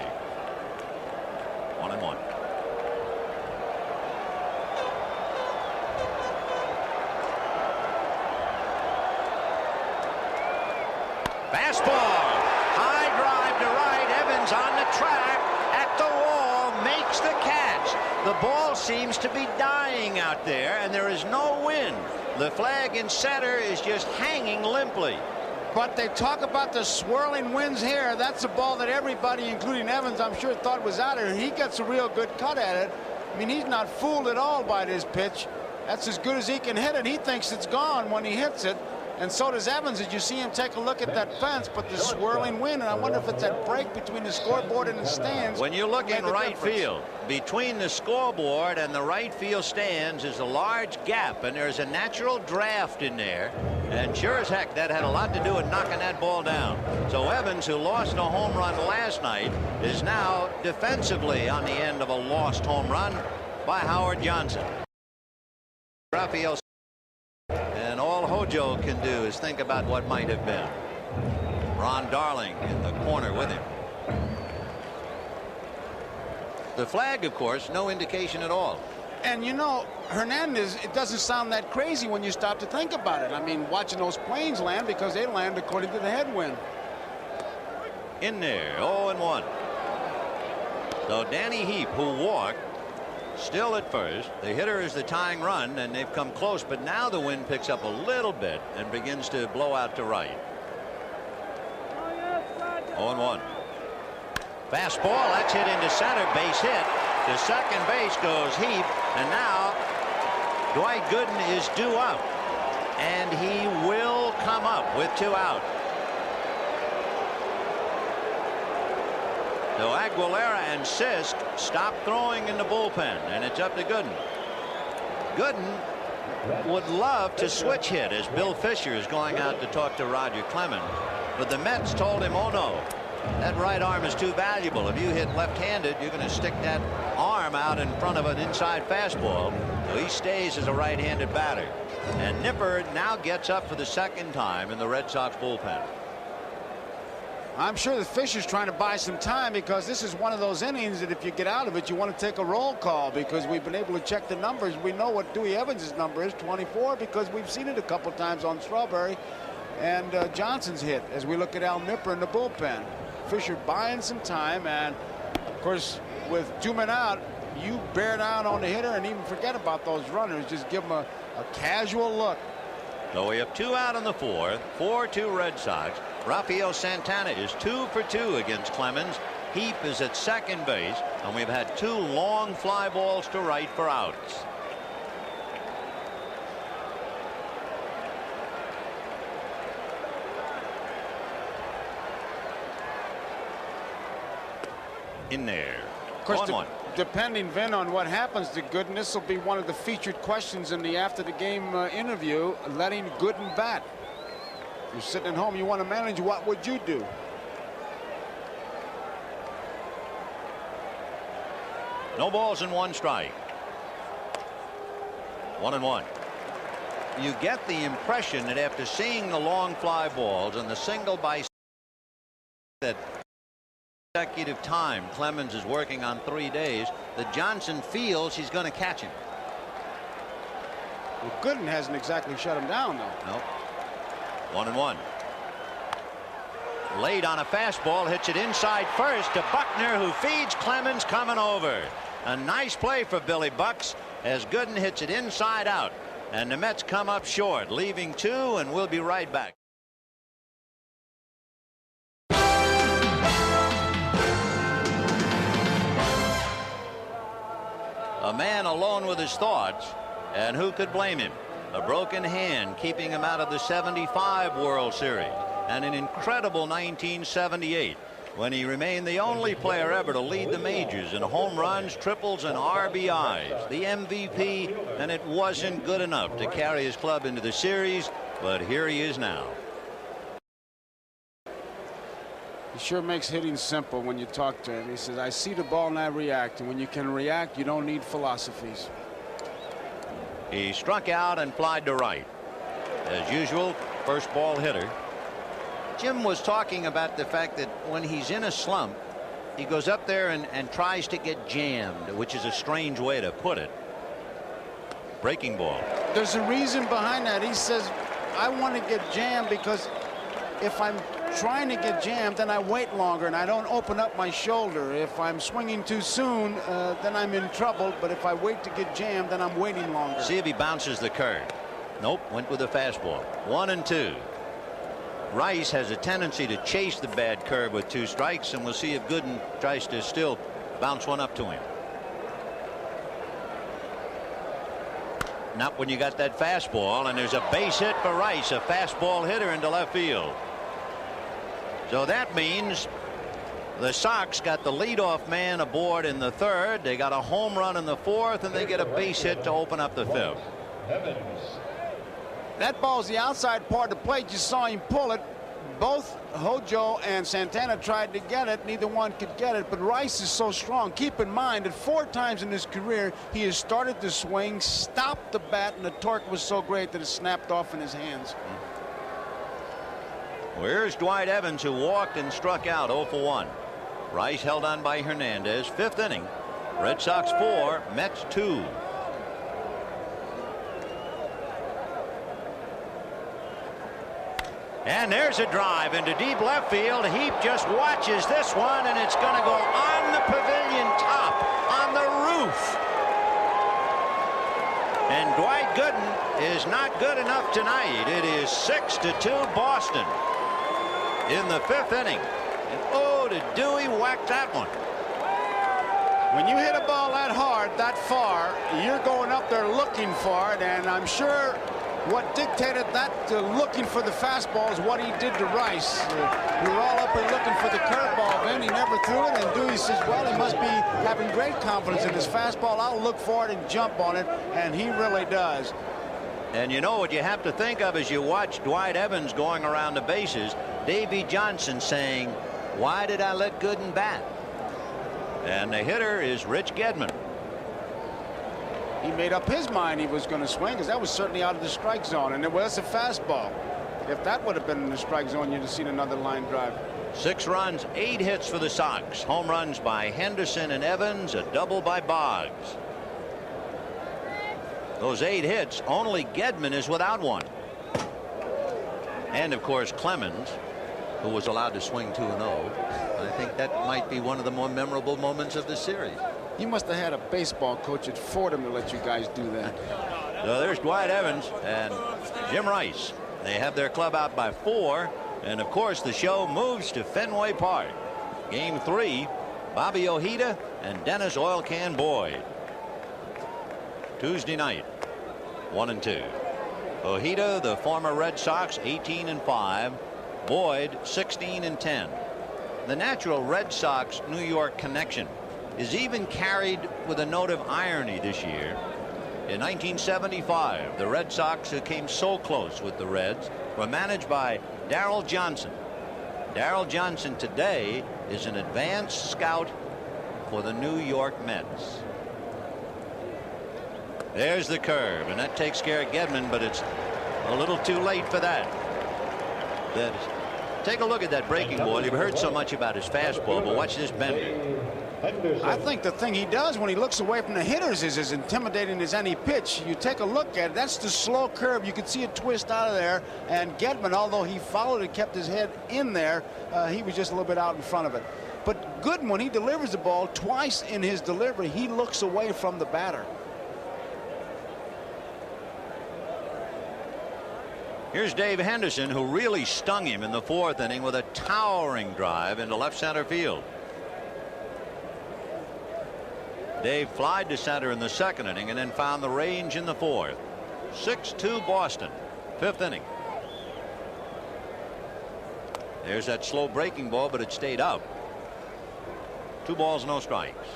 1-1. Fastball. High drive to right. Evans on the track at the wall, makes the catch. The ball seems to be dying out there, and there is no wind. The flag in center is just hanging limply. But they talk about the swirling winds here. That's a ball that everybody, including Evans, I'm sure thought was out of here. He gets a real good cut at it. I mean, he's not fooled at all by this pitch. That's as good as he can hit it. He thinks it's gone when he hits it. And so does Evans. As you see him take a look at that fence, but the swirling wind, and I wonder if it's that break between the scoreboard and the stands. When you look in right field, between the scoreboard and the right field stands is a large gap, and there's a natural draft in there. And sure as heck, that had a lot to do with knocking that ball down. So Evans, who lost a home run last night, is now defensively on the end of a lost home run by Howard Johnson. Rafael. And all Hojo can do is think about what might have been. Ron Darling in the corner with him. The flag, of course, no indication at all. And you know, Hernandez, it doesn't sound that crazy when you stop to think about it. I mean, watching those planes land, because they land according to the headwind. In there, 0-1. So Danny Heap, who walked, still at first. The hitter is the tying run, and they've come close, but now the wind picks up a little bit and begins to blow out to right. 0-1. Fastball, that's hit into center, base hit. To second base goes Heap, and now Dwight Gooden is due up, and he will come up with 2 out. So Aguilera and Sisk stop throwing in the bullpen, and it's up to Gooden. Gooden would love to switch hit as Bill Fisher is going out to talk to Roger Clemens, but the Mets told him, oh no, that right arm is too valuable. If you hit left-handed, you're going to stick that arm out in front of an inside fastball. So he stays as a right-handed batter. And Nipper now gets up for the 2nd time in the Red Sox bullpen. I'm sure that Fisher's trying to buy some time, because this is one of those innings that if you get out of it, you want to take a roll call, because we've been able to check the numbers. We know what Dewey Evans' number is, 24, because we've seen it a couple times on Strawberry and Johnson's hit as we look at Al Nipper in the bullpen. Fisher buying some time, and of course with 2 men out, you bear down on the hitter and even forget about those runners. Just give them a casual look. So we have 2 out in the 4th. 4-2 Red Sox. Rafael Santana is 2 for 2 against Clemens. Heap is at second base, and we've had 2 long fly balls to right for outs. In there. Of course, 1-1. Depending, Vin, on what happens to Gooden, this will be one of the featured questions in the after the game interview, letting Gooden bat. You're sitting at home, you want to manage, what would you do? No balls and 1 strike. 1-1. You get the impression that after seeing the long fly balls and the single by that consecutive time Clemens is working on 3 days, that Johnson feels he's going to catch him. Well, Gooden hasn't exactly shut him down, though. Nope. 1-1. Late on a fastball, hits it inside first to Buckner, who feeds Clemens coming over. A nice play for Billy Bucks as Gooden hits it inside out, and the Mets come up short, leaving 2, and we'll be right back. A man alone with his thoughts, and who could blame him? A broken hand keeping him out of the '75 World Series, and an incredible 1978 when he remained the only player ever to lead the majors in home runs, triples, and RBIs, the MVP, and it wasn't good enough to carry his club into the series, but here he is now. He sure makes hitting simple when you talk to him. He says, I see the ball and I react, and when you can react, you don't need philosophies. He struck out and flied to right. As usual, first ball hitter. Jim was talking about the fact that when he's in a slump, he goes up there and tries to get jammed, which is a strange way to put it. Breaking ball. There's a reason behind that. He says, I want to get jammed because if I'm trying to get jammed, then I wait longer and I don't open up my shoulder. If I'm swinging too soon, then I'm in trouble. But if I wait to get jammed, then I'm waiting longer. See if he bounces the curve. Nope, went with a fastball. 1-2. Rice has a tendency to chase the bad curve with 2 strikes, and we'll see if Gooden tries to still bounce one up to him. Not when you got that fastball, and there's a base hit for Rice, a fastball hitter into left field. So that means the Sox got the leadoff man aboard in the 3rd. They got a home run in the 4th, and they get a base hit to open up the 5th. That ball's the outside part of the plate. You saw him pull it. Both Hojo and Santana tried to get it. Neither one could get it, but Rice is so strong. Keep in mind that 4 times in his career he has started to swing, stopped the bat, and the torque was so great that it snapped off in his hands. Well, here's Dwight Evans, who walked and struck out 0 for 1. Rice held on by Hernandez. 5th inning. Red Sox 4, Mets 2. And there's a drive into deep left field. Heap just watches this one, and it's going to go on the pavilion top, on the roof. And Dwight Gooden is not good enough tonight. It is 6-2 Boston in the 5th inning. And oh, did Dewey whack that one. When you hit a ball that hard, that far, you're going up there looking for it, and I'm sure what dictated that looking for the fastball is what he did to Rice. We were all up there looking for the curveball, then he never threw it, and Dewey says, well, he must be having great confidence in his fastball. I'll look for it and jump on it, and he really does. And you know what you have to think of as you watch Dwight Evans going around the bases, Davey Johnson saying, why did I let Gooden bat? And the hitter is Rich Gedman. He made up his mind he was going to swing, because that was certainly out of the strike zone, and it was a fastball. If that would have been in the strike zone, you'd have seen another line drive. 6 runs, 8 hits for the Sox. Home runs by Henderson and Evans, a double by Boggs. Those 8 hits, only Gedman is without one. And of course Clemens, who was allowed to swing 2-0. I think that might be one of the more memorable moments of the series. You must have had a baseball coach at Fordham to let you guys do that. So there's Dwight Evans and Jim Rice. They have their club out by 4. And of course the show moves to Fenway Park. Game 3, Bobby Ojeda and Dennis Oil Can Boyd. Tuesday night, 1-2. Ojeda, the former Red Sox, 18-5. Boyd, 16-10. The natural Red Sox New York connection is even carried with a note of irony this year. In 1975, the Red Sox, who came so close with the Reds, were managed by Darrell Johnson. Darrell Johnson today is an advanced scout for the New York Mets. There's the curve, and that takes care of Gedman, but it's a little too late for that. Take a look at that breaking ball. You've heard so much about his fastball, but watch this bender. I think the thing he does when he looks away from the hitters is as intimidating as any pitch. You take a look at it, that's the slow curve. You can see it twist out of there, and Gedman, although he followed it, kept his head in there, he was just a little bit out in front of it. But Gooden, when he delivers the ball, twice in his delivery, he looks away from the batter. Here's Dave Henderson, who really stung him in the 4th inning with a towering drive into left center field. Dave flied to center in the 2nd inning and then found the range in the 4th. 6-2 Boston, 5th inning. There's that slow breaking ball, but it stayed up. 2 balls, no strikes.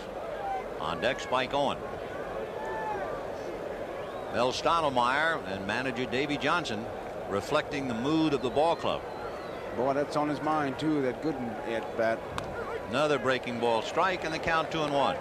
On deck, Spike Owen. Mel Stottlemyre and manager Davy Johnson reflecting the mood of the ball club. Boy, that's on his mind too, that Gooden at bat. Another breaking ball strike, and the count 2-1.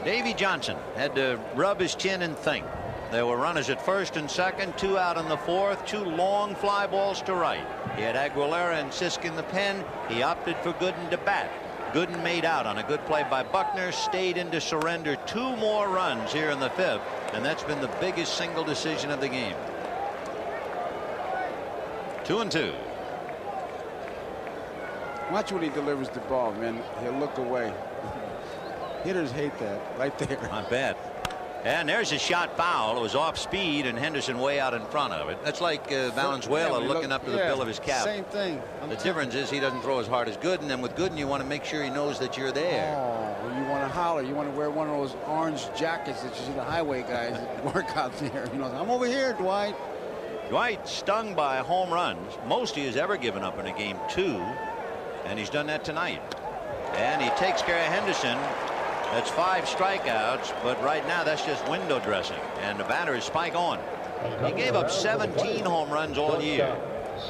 Davy Johnson had to rub his chin and think. There were runners at 1st and 2nd, 2 out in the 4th, 2 long fly balls to right. He had Aguilera and Sisk in the pen. He opted for Gooden to bat. Gooden made out on a good play by Buckner, stayed in to surrender 2 more runs here in the 5th, and that's been the biggest single decision of the game. 2-2. Watch when he delivers the ball, man. He'll look away. Hitters hate that right there. Not bad. And there's a shot foul. It was off speed, and Henderson way out in front of it. That's like Valenzuela looking up to the bill of his cap. Same thing. The difference is he doesn't throw as hard as Gooden, and with Gooden you want to make sure he knows that you're there. Oh, you want to holler. You want to wear one of those orange jackets that you see the highway guys that work out there. You know, I'm over here, Dwight. Dwight stung by home runs, most he has ever given up in a game 2, and he's done that tonight. And he takes care of Henderson. That's 5 strikeouts, but right now that's just window dressing, and the batter is Spike Owen. He gave up 17 home runs all year,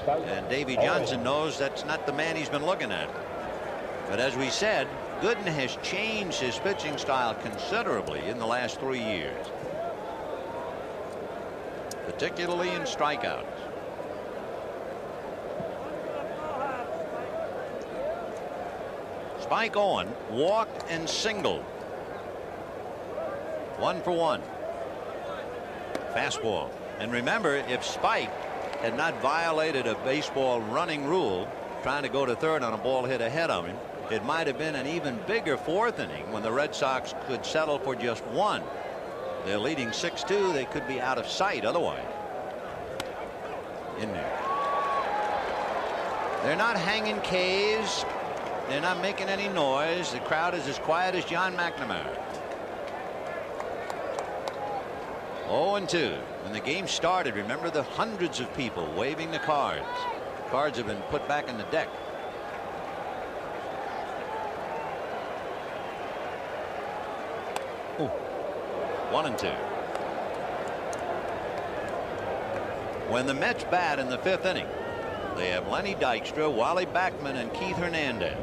and Davy Johnson knows that's not the man he's been looking at. But as we said, Gooden has changed his pitching style considerably in the last 3 years, particularly in strikeouts. Spike Owen walked and singled. 1 for 1. Fastball. And remember, if Spike had not violated a baseball running rule, trying to go to 3rd on a ball hit ahead of him, it might have been an even bigger 4th inning when the Red Sox could settle for just 1. They're leading 6-2. They could be out of sight otherwise. In there. They're not hanging K's. They're not making any noise. The crowd is as quiet as John McNamara. 0-2. When the game started, remember the hundreds of people waving the cards. Cards have been put back in the deck. Ooh. 1-2. When the Mets bat in the 5th inning, they have Lenny Dykstra, Wally Backman, and Keith Hernandez.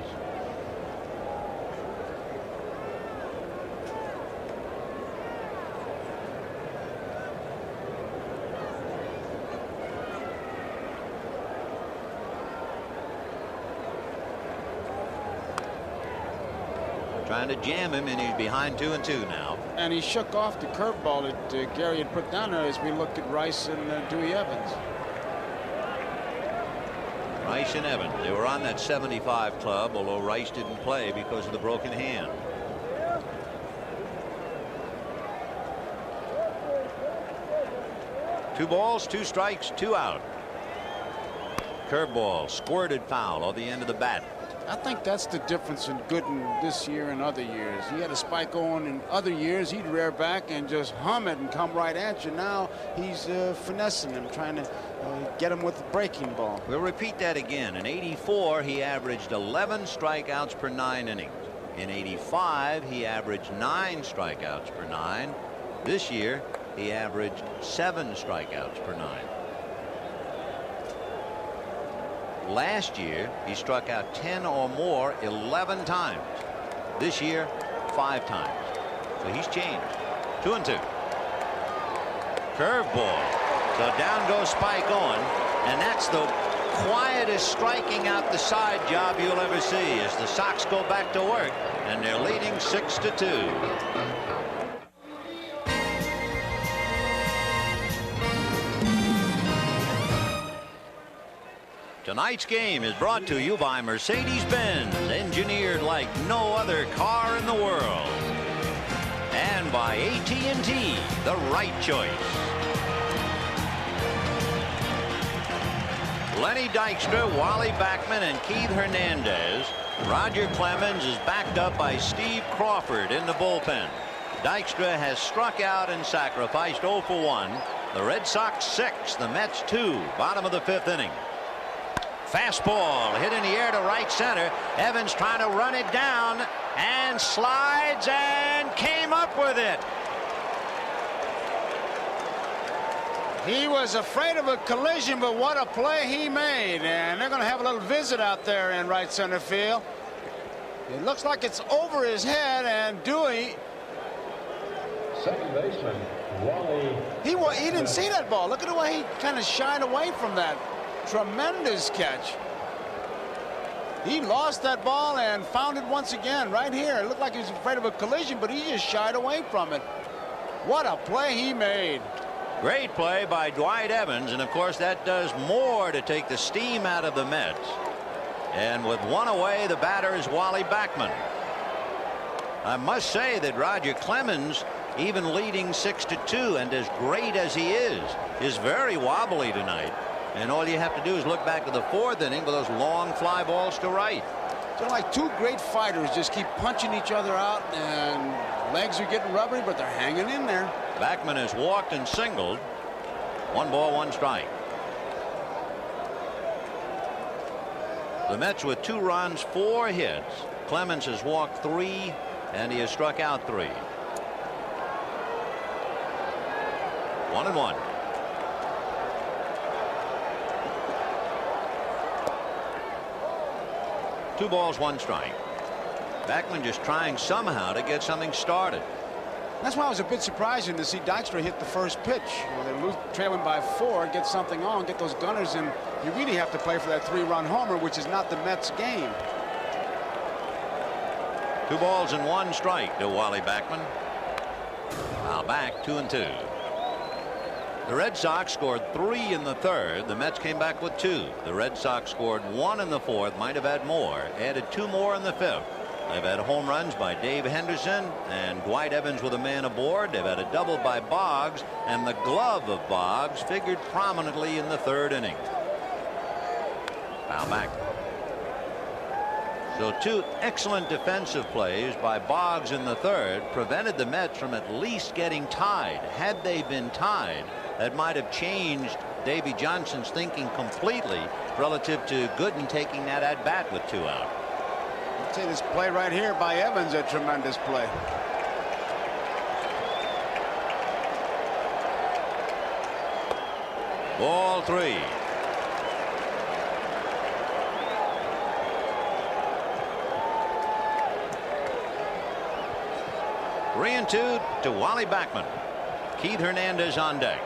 trying to jam him, and he's behind 2-2 now. And he shook off the curveball that Gary had put down there as we looked at Rice and Dewey Evans. Rice and Evans, they were on that 75 club, although Rice didn't play because of the broken hand. Two balls, 2 strikes, 2 out. Curveball, squirted foul on the end of the bat. I think that's the difference in Gooden this year and other years. He had a spike on in other years. He'd rear back and just hum it and come right at you. Now he's finessing him, trying to get him with the breaking ball. We'll repeat that again. In '84, he averaged 11 strikeouts per 9 innings. In '85, he averaged 9 strikeouts per 9. This year, he averaged 7 strikeouts per 9. Last year, he struck out 10 or more 11 times. This year, 5 times. So he's changed. 2-2. Curveball. So down goes Spike on, and that's the quietest striking out the side job you'll ever see as the Sox go back to work, and they're leading 6-2. Tonight's game is brought to you by Mercedes-Benz, engineered like no other car in the world. And by AT&T, the right choice. Lenny Dykstra, Wally Backman, and Keith Hernandez. Roger Clemens is backed up by Steve Crawford in the bullpen. Dykstra has struck out and sacrificed 0 for 1. The Red Sox 6, the Mets 2, bottom of the 5th inning. Fastball hit in the air to right center. Evans trying to run it down and slides and came up with it. He was afraid of a collision, but what a play he made. And they're going to have a little visit out there in right center field. It looks like it's over his head, and Dewey, second baseman Wally, he didn't see that ball. Look at the way he kind of shied away from that. Tremendous catch. He lost that ball and found it once again right here. It looked like he was afraid of a collision, but he just shied away from it. What a play he made. Great play by Dwight Evans, and of course that does more to take the steam out of the Mets. And with 1 away, the batter is Wally Backman. I must say that Roger Clemens, even leading 6-2, and as great as he is very wobbly tonight. And all you have to do is look back to the 4th inning with those long fly balls to right. They're like two great fighters, just keep punching each other out, and legs are getting rubbery, but they're hanging in there. Backman has walked and singled. 1 ball, 1 strike. The Mets with 2 runs, 4 hits. Clemens has walked 3, and he has struck out 3. 1-1. Two balls, 1 strike. Backman just trying somehow to get something started. That's why it was a bit surprising to see Dykstra hit the first pitch. They're trailing by 4, get something on, get those gunners, and you really have to play for that 3-run homer, which is not the Mets' game. 2 balls and 1 strike to Wally Backman. Now back 2-2. The Red Sox scored 3 in the 3rd. The Mets came back with 2. The Red Sox scored 1 in the 4th, might have had more, added 2 more in the 5th. They've had home runs by Dave Henderson and Dwight Evans with a man aboard. They've had a double by Boggs, and the glove of Boggs figured prominently in the 3rd inning. Foul back. So 2 excellent defensive plays by Boggs in the 3rd prevented the Mets from at least getting tied. Had they been tied, that might have changed Davy Johnson's thinking completely relative to Gooden taking that at bat with 2 out. I'd say this play right here by Evans, a tremendous play. Ball 3. Three and 2 to Wally Backman. Keith Hernandez on deck.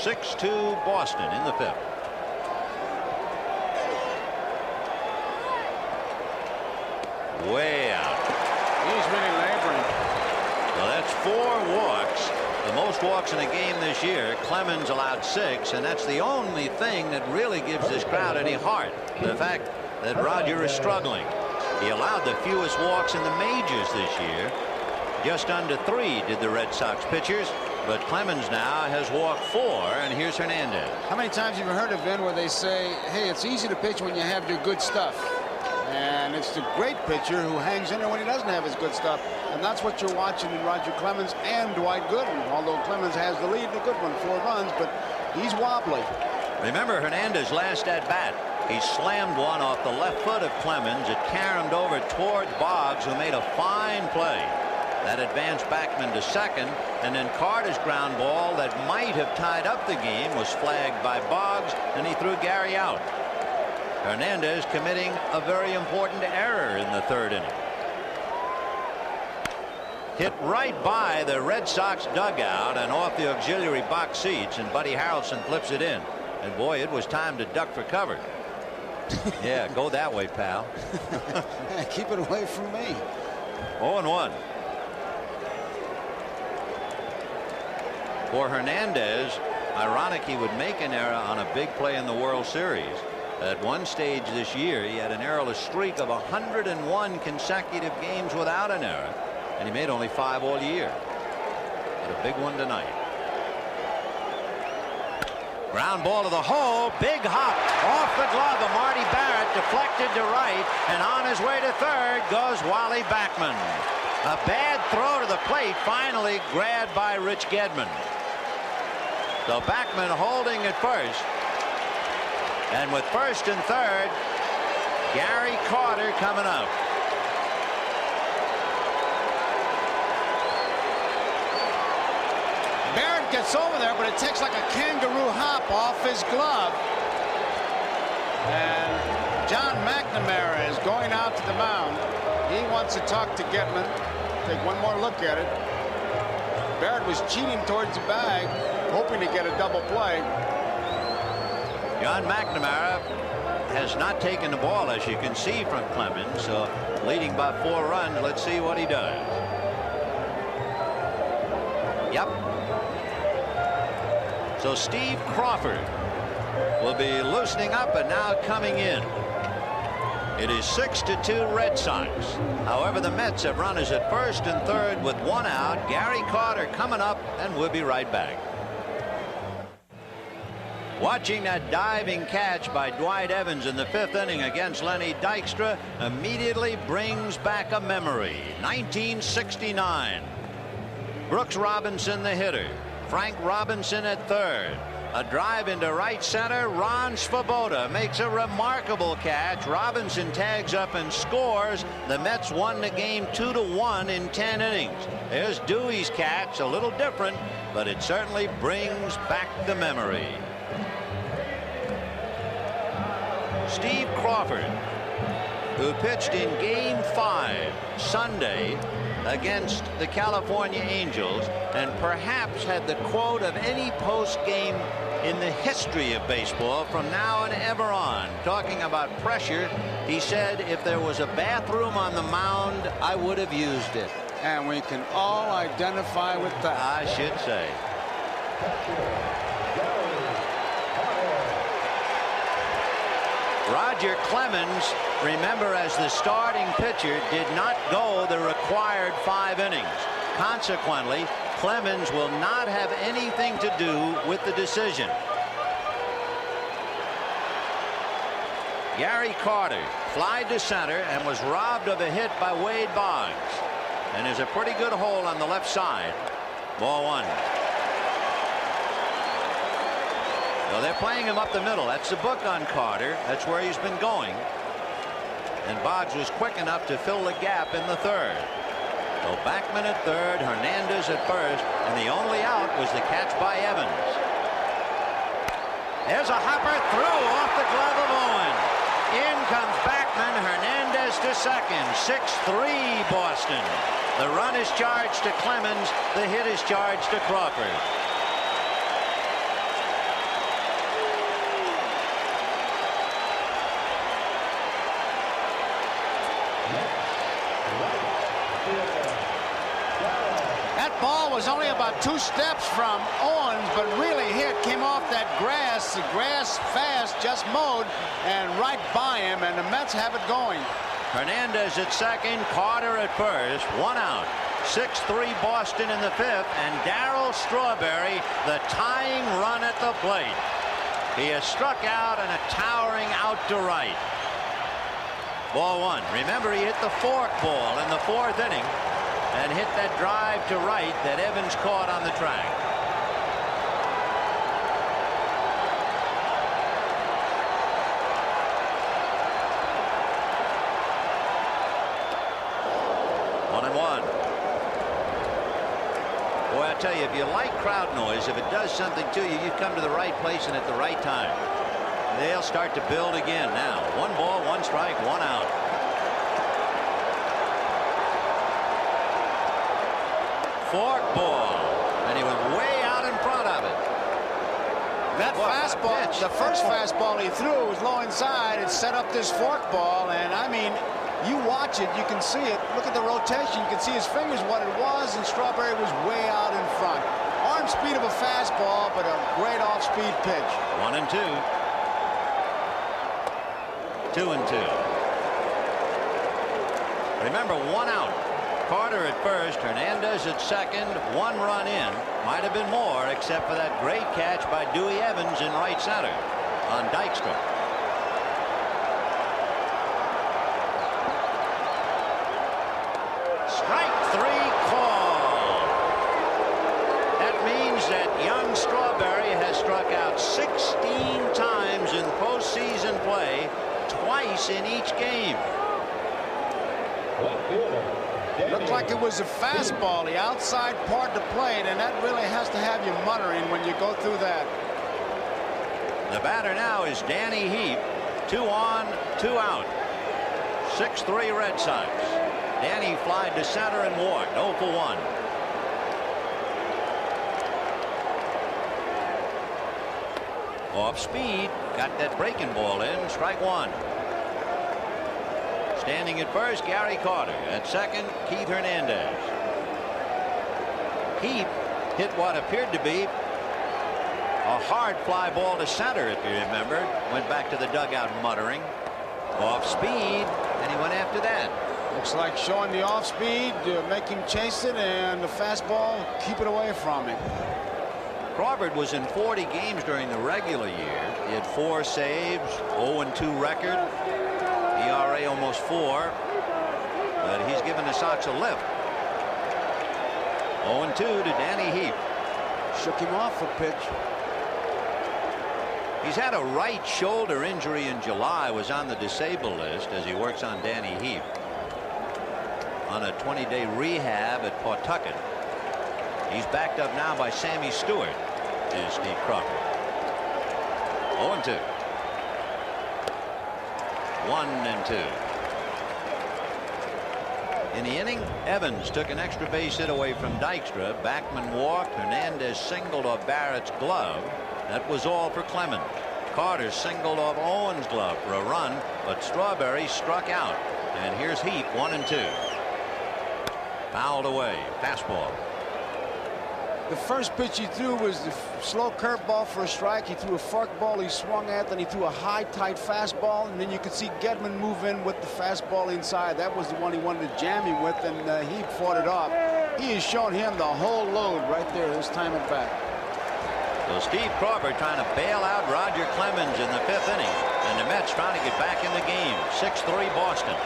6-2 Boston in the 5th. Way out. He walks, the most walks in a game this year. Clemens allowed 6, and that's the only thing that really gives this crowd any heart. The fact that Roger is struggling. He allowed the fewest walks in the majors this year. Just under 3 did the Red Sox pitchers, but Clemens now has walked 4, and here's Hernandez. How many times have you heard of Vin where they say, hey, it's easy to pitch when you have your good stuff, and it's the great pitcher who hangs in there when he doesn't have his good stuff, and that's what you're watching in Roger Clemens and Dwight Gooden. Although Clemens has the lead, the good one, 4 runs, but he's wobbly. Remember Hernandez last at bat. He slammed one off the left foot of Clemens. It caromed over toward Boggs, who made a fine play. That advanced Backman to second, and then Carter's ground ball that might have tied up the game was flagged by Boggs, and he threw Gary out. Hernandez committing a very important error in the 3rd inning. Hit right by the Red Sox dugout and off the auxiliary box seats, and Buddy Harrelson flips it in. And boy, it was time to duck for cover. Yeah, go that way, pal. Keep it away from me. 0-1. For Hernandez, ironic he would make an error on a big play in the World Series. At one stage this year, he had an errorless streak of 101 consecutive games without an error, and he made only 5 all year. But a big one tonight. Ground ball to the hole. Big hop off the glove of Marty Barrett, deflected to right, and on his way to 3rd goes Wally Backman. A bad throw to the plate, finally grabbed by Rich Gedman. So Backman holding at first, and with 1st and 3rd, Gary Carter coming up. Barrett gets over there, but it takes like a kangaroo hop off his glove. And John McNamara is going out to the mound. He wants to talk to Gedman. Take one more look at it. Barrett was cheating towards the bag, hoping to get a double play. John McNamara has not taken the ball, as you can see from Clemens, so leading by 4 runs. Let's see what he does. Yep. So Steve Crawford will be loosening up and now coming in. It is 6-2 Red Sox. However, the Mets have runners at 1st and 3rd with 1 out. Gary Carter coming up, and we'll be right back. Watching that diving catch by Dwight Evans in the 5th inning against Lenny Dykstra immediately brings back a memory. 1969. Brooks Robinson, the hitter. Frank Robinson at 3rd. A drive into right center. Ron Swoboda makes a remarkable catch. Robinson tags up and scores. The Mets won the game 2-1 in 10 innings. There's Dewey's catch, a little different, but it certainly brings back the memory. Steve Crawford, who pitched in Game 5 Sunday against the California Angels, and perhaps had the quote of any post game in the history of baseball from now and ever on. Talking about pressure, he said, if there was a bathroom on the mound, I would have used it. And we can all identify with that. I should say. Roger Clemens, remember, as the starting pitcher, did not go the required 5 innings. Consequently, Clemens will not have anything to do with the decision. Gary Carter flied to center and was robbed of a hit by Wade Boggs. And there's a pretty good hole on the left side. Ball 1. So they're playing him up the middle. That's the book on Carter. That's where he's been going. And Boggs was quick enough to fill the gap in the 3rd. So Backman at 3rd, Hernandez at 1st, and the only out was the catch by Evans. There's a hopper through off the glove of Owen. In comes Backman, Hernandez to second. 6-3 Boston. The run is charged to Clemens. The hit is charged to Crawford. That ball was only about 2 steps from Owens, but really hit, came off that grass. The grass fast, just mowed, and right by him, and the Mets have it going. Hernandez at second, Carter at first, 1 out. 6-3 Boston in the 5th, and Darryl Strawberry, the tying run at the plate. He has struck out and a towering out to right. Ball 1. Remember, he hit the fork ball in the 4th inning and hit that drive to right that Evans caught on the track. One and one. Boy, I tell you, if you like crowd noise, if it does something to you, you come to the right place and at the right time. They'll start to build again now. 1 ball, 1 strike, 1 out. Fork ball, and he was way out in front of it. That fastball, the first fastball he threw was low inside. It set up this fork ball, and I mean, you watch it, you can see it. Look at the rotation. You can see his fingers what it was, and Strawberry was way out in front. Arm speed of a fastball, but a great off-speed pitch. 1 and 2. 2 and 2. Remember, 1 out. Carter at first, Hernandez at second, 1 run in. Might have been more, except for that great catch by Dewey Evans in right center on Dykstra. Strike 3 call. That means that young Strawberry has struck out 16 times in postseason play, twice in each game. Looked like it was a fastball, the outside part to plate, and that really has to have you muttering when you go through that. The batter now is Danny Heap. 2 on, 2 out. 6-3 Red Sox. Danny flied to center and walked. 0 for 1. Off speed, got that breaking ball in. Strike 1. Standing at first, Gary Carter. At second, Keith Hernandez. Heap hit what appeared to be a hard fly ball to center, if you remember. Went back to the dugout muttering. Off speed, and he went after that. Looks like showing the off speed, make him chase it, and the fastball, keep it away from him. Crawford was in 40 games during the regular year. He had 4 saves, 0-2 record. ERA almost 4, but he's given the Sox a lift. 0-2 to Danny Heap. Shook him off a pitch. He's had a right shoulder injury in July, was on the disabled list as he works on Danny Heap on a 20-day rehab at Pawtucket. He's backed up now by Sammy Stewart, is Steve Crawford. 0-2. 1-2. In the inning, Evans took an extra base hit away from Dykstra. Backman walked. Hernandez singled off Barrett's glove. That was all for Clemens. Carter singled off Owens' glove for a run, but Strawberry struck out. And here's Heap, 1-2. Fouled away. Fastball. The first pitch he threw was the slow curveball for a strike. He threw a fork ball he swung at, then he threw a high, tight fastball, and then you could see Gedman move in with the fastball inside. That was the one he wanted to jam him with, and he fought it off. He has shown him the whole load right there this time at bat. So Steve Crawford trying to bail out Roger Clemens in the 5th inning, and the Mets trying to get back in the game. 6-3 Boston.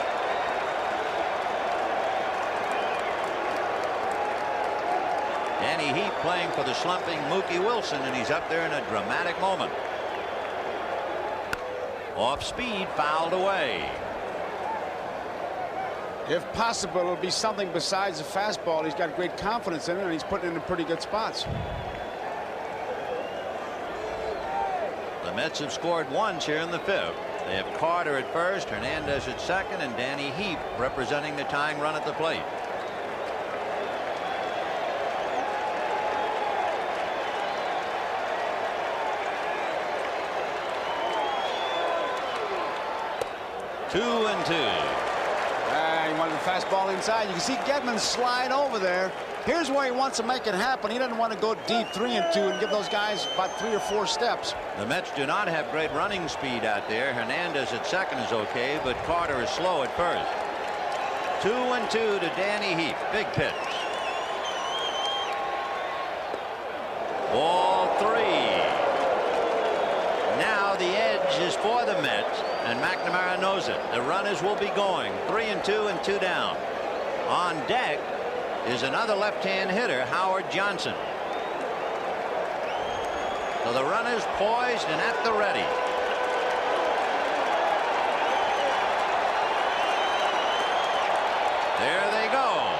Danny Heap playing for the slumping Mookie Wilson, and he's up there in a dramatic moment. Off speed, fouled away. If possible, it'll be something besides the fastball. He's got great confidence in it, and he's putting it in pretty good spots. The Mets have scored once here in the 5th. They have Carter at first, Hernandez at second, and Danny Heap representing the tying run at the plate. Two and 2. He wanted the fastball inside. You can see Gedman slide over there. Here's where he wants to make it happen. He doesn't want to go deep 3-2 and give those guys about 3 or 4 steps. The Mets do not have great running speed out there. Hernandez at second is okay, but Carter is slow at first. 2-2 to Danny Heap. Big pitch. Ball 3. Now the edge is for the Mets, and McNamara knows it. The runners will be going 3-2 and 2 down. On deck is another left-hand hitter, Howard Johnson. So the runners poised and at the ready. There they go.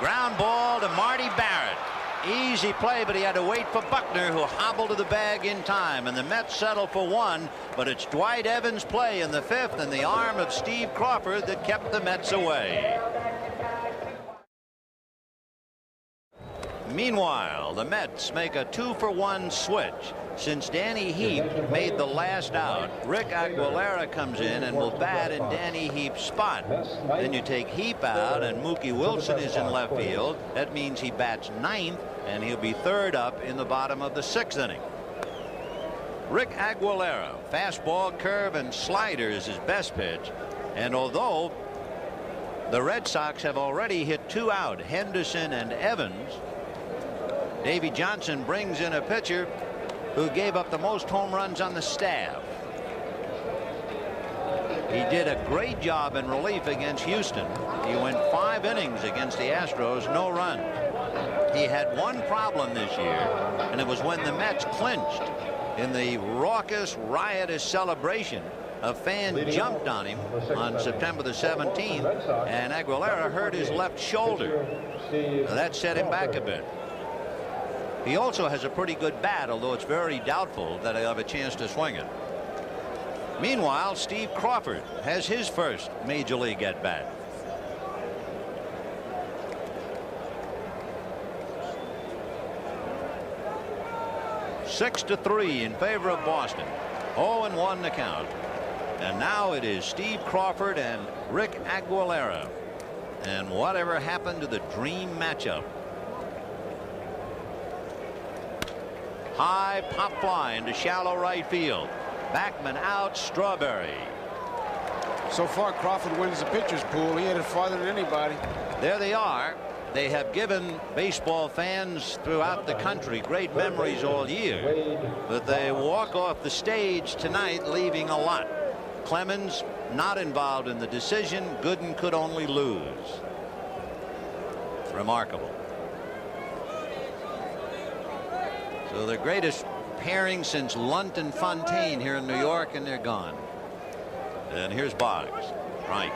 Ground ball to Marty Barrett. Easy play, but he had to wait for Buckner, who hobbled to the bag in time, and the Mets settle for 1, but it's Dwight Evans' play in the 5th and the arm of Steve Crawford that kept the Mets away. Meanwhile, the Mets make a 2-for-1 switch. Since Danny Heap made the last out, Rick Aguilera comes in and will bat in Danny Heap's spot. Then you take Heap out and Mookie Wilson is in left field. That means he bats 9th, and he'll be 3rd up in the bottom of the 6th inning. Rick Aguilera, fastball, curve, and slider is his best pitch. And although the Red Sox have already hit 2 out, Henderson and Evans, Davey Johnson brings in a pitcher who gave up the most home runs on the staff. He did a great job in relief against Houston. He went 5 innings against the Astros, no runs. He had one problem this year, and it was when the Mets clinched in the raucous, riotous celebration. A fan jumped on him on September the 17th, and Aguilera hurt his left shoulder. Now that set him back a bit. He also has a pretty good bat, although it's very doubtful that he'll have a chance to swing it. Meanwhile, Steve Crawford has his first major league at bat. Six to 3 in favor of Boston. 0-1 the count. And now it is Steve Crawford and Rick Aguilera. And whatever happened to the dream matchup? High pop fly into shallow right field. Backman out. Strawberry. So far, Crawford wins the pitcher's pool. He hit it farther than anybody. There they are. They have given baseball fans throughout the country great memories all year, but they walk off the stage tonight leaving a lot. Clemens not involved in the decision. Gooden could only lose. Remarkable. So the greatest pairing since Lunt and Fontaine here in New York, and they're gone. And here's Boggs. Right.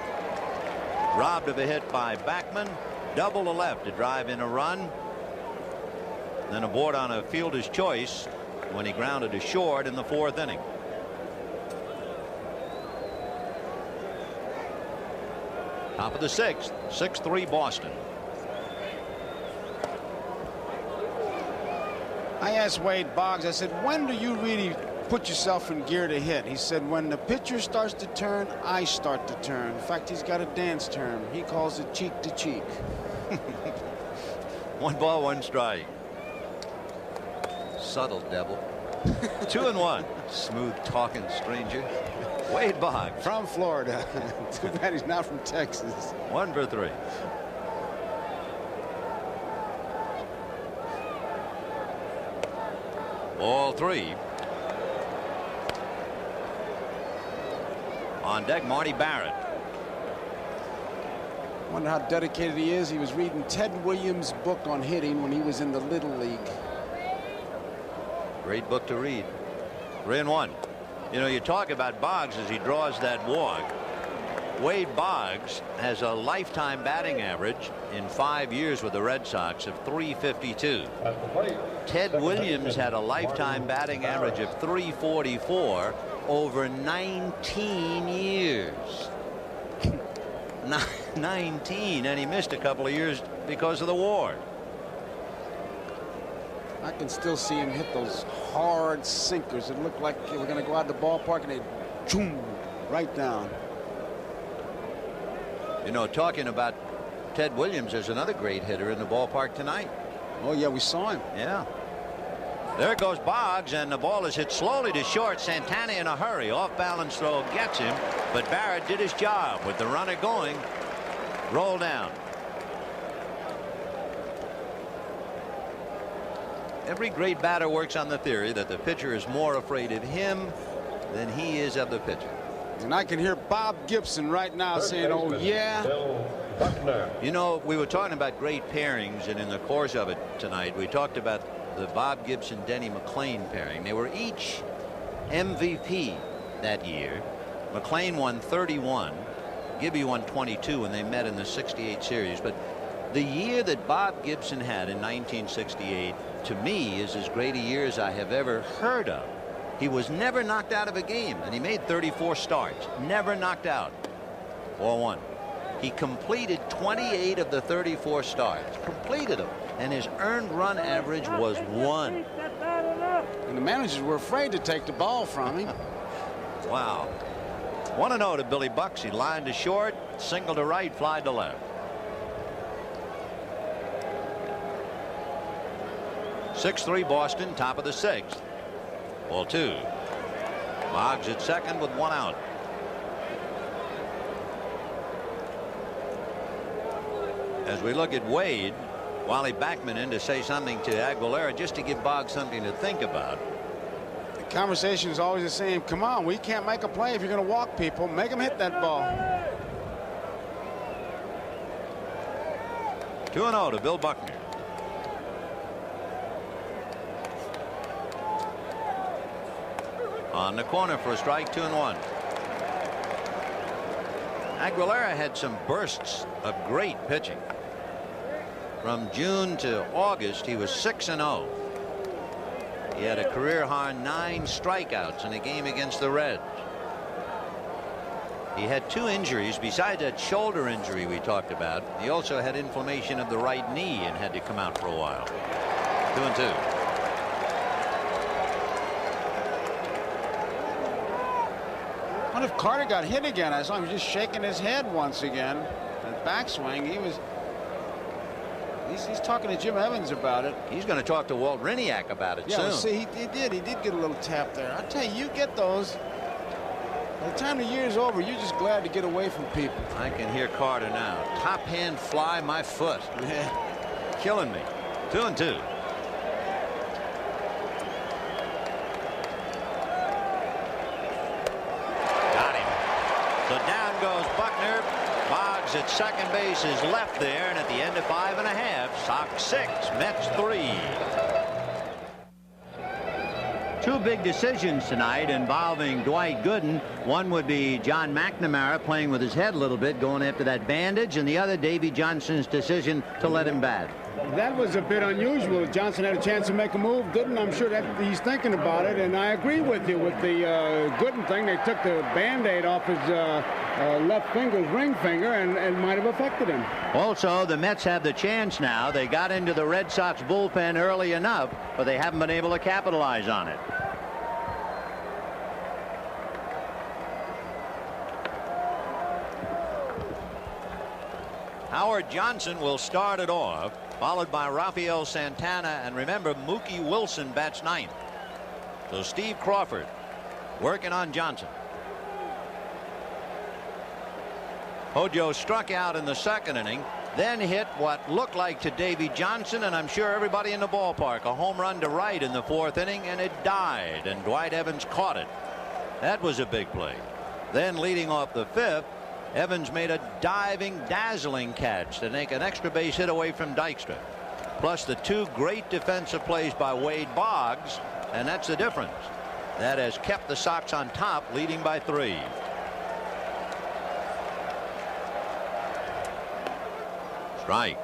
Robbed of a hit by Backman. Double to left to drive in a run. Then aboard on a fielder's choice when he grounded to short in the 4th inning. Top of the 6th. 6-3 Boston. I asked Wade Boggs, I said, when do you really put yourself in gear to hit? He said, when the pitcher starts to turn, I start to turn. In fact, he's got a dance term. He calls it cheek to cheek. 1 ball, 1 strike. Subtle devil. 2-1. Smooth talking stranger. Wade Boggs. From Florida. Too bad he's not from Texas. 1 for 3. Ball 3. On deck, Marty Barrett. Wonder how dedicated he is. He was reading Ted Williams' book on hitting when he was in the Little League. Great book to read. 3-1. You know, you talk about Boggs as he draws that walk. Wade Boggs has a lifetime batting average in 5 years with the Red Sox of .352. Ted Williams had a lifetime batting average of .344 over 19 years. 19, and he missed a couple of years because of the war. I can still see him hit those hard sinkers. It looked like they were going to go out the ballpark and they zoom right down. You know, talking about Ted Williams is another great hitter in the ballpark tonight. Oh, yeah, we saw him. Yeah. There goes Boggs, and the ball is hit slowly to short. Santana in a hurry. Off balance throw gets him, but Barrett did his job with the runner going. Roll down. Every great batter works on the theory that the pitcher is more afraid of him than he is of the pitcher. And I can hear Bob Gibson right now saying, oh, yeah. Bill Buckner. You know, we were talking about great pairings, and in the course of it tonight, we talked about the Bob Gibson Denny McLain pairing. They were each MVP that year. McLain won 31. Gibby won 22 when they met in the '68 series. But the year that Bob Gibson had in 1968, to me, is as great a year as I have ever heard of. He was never knocked out of a game, and he made 34 starts. Never knocked out. 4-1. He completed 28 of the 34 starts. Completed them. And his earned run average was 1. And the managers were afraid to take the ball from him. Wow. 1-0 to Billy Bucks. He lined to short, single to right, fly to left. 6-3 Boston, top of the 6th. Ball 2. Boggs at second with 1 out. As we look at Wade, Wally Backman in to say something to Aguilera just to give Boggs something to think about. The conversation is always the same. Come on, we can't make a play if you're going to walk people. Make them hit that ball. 2-0 to Bill Buckner. On the corner for a strike, 2-1. Aguilera had some bursts of great pitching. From June to August, he was 6-0. He had a career high 9 strikeouts in a game against the Reds. He had 2 injuries besides that shoulder injury we talked about. He also had inflammation of the right knee and had to come out for a while. 2-2. What if Carter got hit again? I saw him just shaking his head once again. That backswing, he's talking to Jim Evans about it. He's going to talk to Walt Riniak about it soon. See, he did get a little tap there. I tell you get those. By the time the year's over, you're just glad to get away from people. I can hear Carter now. Top hand fly my foot. Yeah. Killing me. 2-2. So down goes Buckner. Boggs at second base is left there, and at the end of 5.5, Sox 6, Mets 3. 2 big decisions tonight involving Dwight Gooden. One would be John McNamara playing with his head a little bit, going after that bandage, and the other Davey Johnson's decision to let him bat. That was a bit unusual. Johnson had a chance to make a move. Gooden, I'm sure that he's thinking about it, and I agree with you with the Gooden thing. They took the Band-Aid off his left finger's ring finger, and it might have affected him. Also, the Mets have the chance now. They got into the Red Sox bullpen early enough, but they haven't been able to capitalize on it. Howard Johnson will start it off, followed by Rafael Santana, and remember, Mookie Wilson bats 9th. So Steve Crawford working on Johnson. Hojo struck out in the 2nd inning, then hit what looked like to Davey Johnson, and I'm sure everybody in the ballpark, a home run to right in the 4th inning, and it died, and Dwight Evans caught it. That was a big play. Then leading off the 5th, Evans made a diving, dazzling catch to make an extra base hit away from Dykstra. Plus the 2 great defensive plays by Wade Boggs, and that's the difference. That has kept the Sox on top, leading by 3. Strike.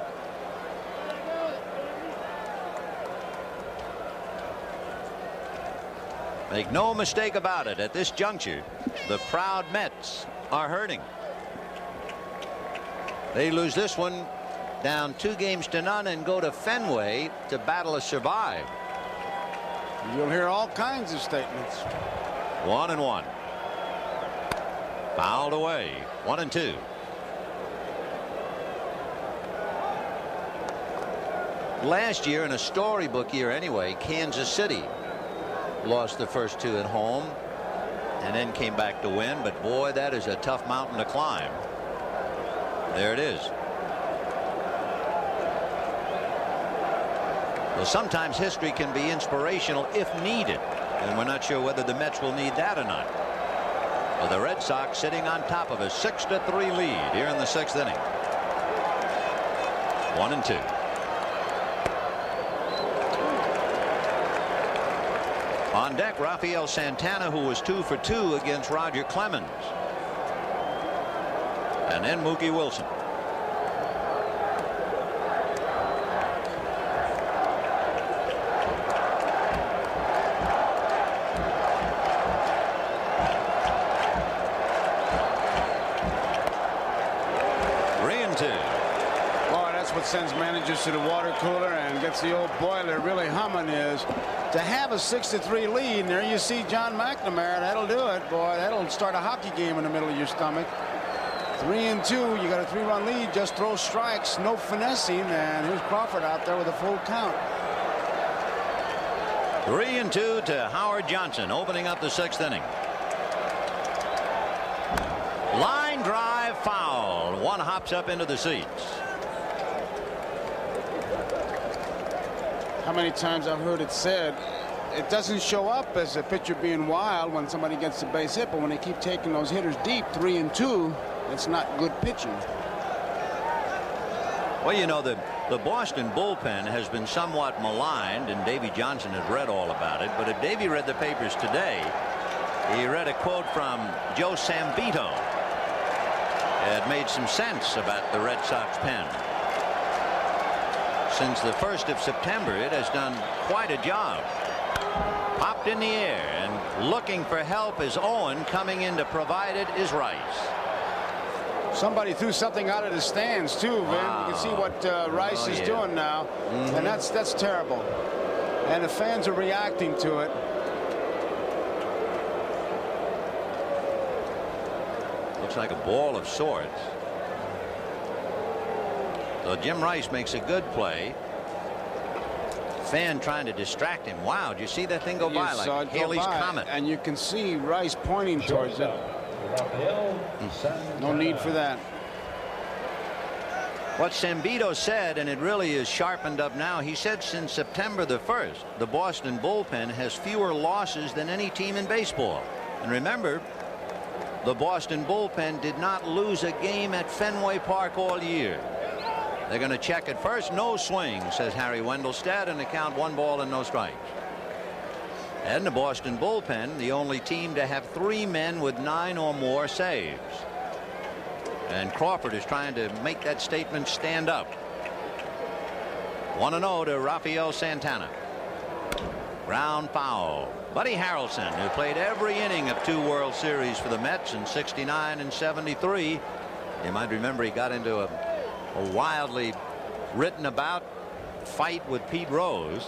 Make no mistake about it, at this juncture, the proud Mets are hurting. They lose this one, down 2-0 and go to Fenway to battle to survive. You'll hear all kinds of statements. 1-1. Fouled away. 1-2. Last year, in a storybook year anyway, Kansas City lost the first 2 at home and then came back to win. But boy, that is a tough mountain to climb. There it is. Well, sometimes history can be inspirational if needed, and we're not sure whether the Mets will need that or not. Well, the Red Sox sitting on top of a 6-3 lead here in the 6th inning. 1-2. On deck, Rafael Santana, who was 2 for 2 against Roger Clemens. And then Mookie Wilson. What sends managers to the water cooler and gets the old boiler really humming is to have a 6-3 lead. And there you see John McNamara. That'll do it, boy. That'll start a hockey game in the middle of your stomach. 3-2. You got a 3-run lead. Just throw strikes, no finessing. And here's Crawford out there with a full count. 3-2 to Howard Johnson, opening up the 6th inning. Line drive foul. One hops up into the seats. How many times I've heard it said it doesn't show up as a pitcher being wild when somebody gets the base hit, but when they keep taking those hitters deep, 3-2, it's not good pitching. Well, you know, the Boston bullpen has been somewhat maligned, and Davy Johnson has read all about it. But if Davy read the papers today, he read a quote from Joe Sambito. It made some sense about the Red Sox pen. Since the 1st of September, it has done quite a job. Popped in the air, and looking for help is Owen. Coming in to provide it is Rice. Somebody threw something out of the stands too, Vin. Wow. You can see what Rice is doing now, and that's terrible. And the fans are reacting to it. Looks like a ball of sorts. So Jim Rice makes a good play. Fan trying to distract him. Wow, did you see that thing go by like Halley's Comet? And you can see Rice pointing towards it. No need for that. What Sambito said, and it really is sharpened up now, he said since September the 1st, the Boston bullpen has fewer losses than any team in baseball. And remember, the Boston bullpen did not lose a game at Fenway Park all year. They're going to check it first. No swing, says Harry Wendelstedt, and the count 1 ball and no strikes. And the Boston bullpen, the only team to have 3 men with 9 or more saves. And Crawford is trying to make that statement stand up. 1-0 to Rafael Santana. Ground foul. Buddy Harrelson, who played every inning of 2 World Series for the Mets in '69 and '73. You might remember he got into a wildly written about fight with Pete Rose.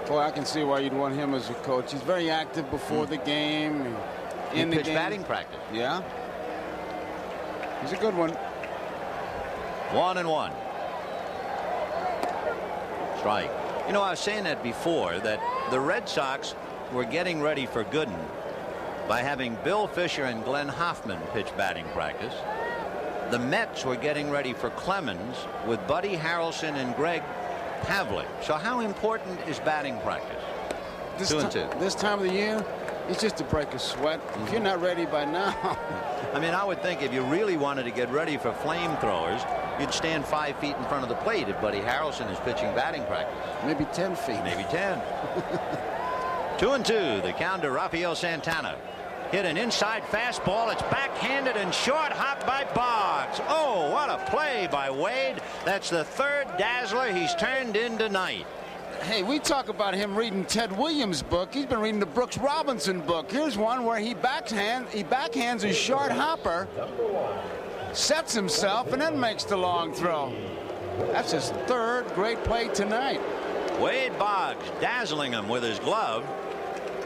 Boy, I can see why you'd want him as a coach. He's very active before the game. In the pitch batting practice. Yeah. He's a good one. 1-1. Strike. You know, I was saying that before, that the Red Sox were getting ready for Gooden by having Bill Fisher and Glenn Hoffman pitch batting practice. The Mets were getting ready for Clemens with Buddy Harrelson and Greg Pavlik. So how important is batting practice? 2-2. This time of the year, it's just to break a sweat. If you're not ready by now. I mean, I would think if you really wanted to get ready for flamethrowers, you'd stand 5 feet in front of the plate if Buddy Harrelson is pitching batting practice. Maybe 10 feet. Maybe 10. 2-2. The count to Rafael Santana. Hit an inside fastball. It's backhanded and short hop by Boggs. Oh, what a play by Wade. That's the 3rd dazzler he's turned in tonight. Hey, we talk about him reading Ted Williams' book. He's been reading the Brooks Robinson book. Here's one where he backhands a short hopper, sets himself, and then makes the long throw. That's his 3rd great play tonight. Wade Boggs dazzling him with his glove.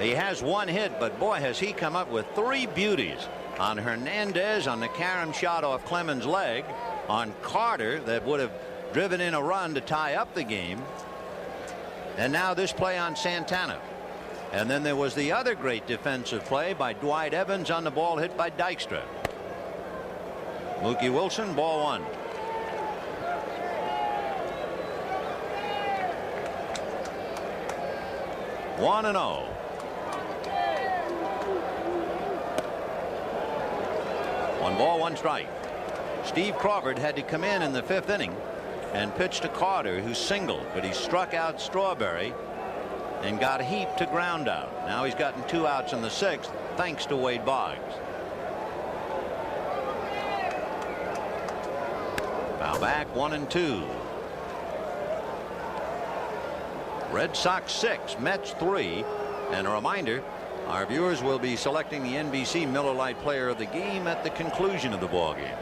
He has 1 hit, but boy, has he come up with 3 beauties. On Hernandez, on the carom shot off Clemens' leg, on Carter that would have driven in a run to tie up the game. And now this play on Santana. And then there was the other great defensive play by Dwight Evans on the ball hit by Dykstra. Mookie Wilson, ball one. One and 0. One ball, one strike. Steve Crawford had to come in the 5th inning and pitch to Carter, who singled, but he struck out Strawberry and got heaped to ground out. Now he's gotten 2 outs in the 6th thanks to Wade Boggs. Foul back, 1-2. Red Sox 6, Mets 3. And a reminder, our viewers will be selecting the NBC Miller Lite Player of the Game at the conclusion of the ball game.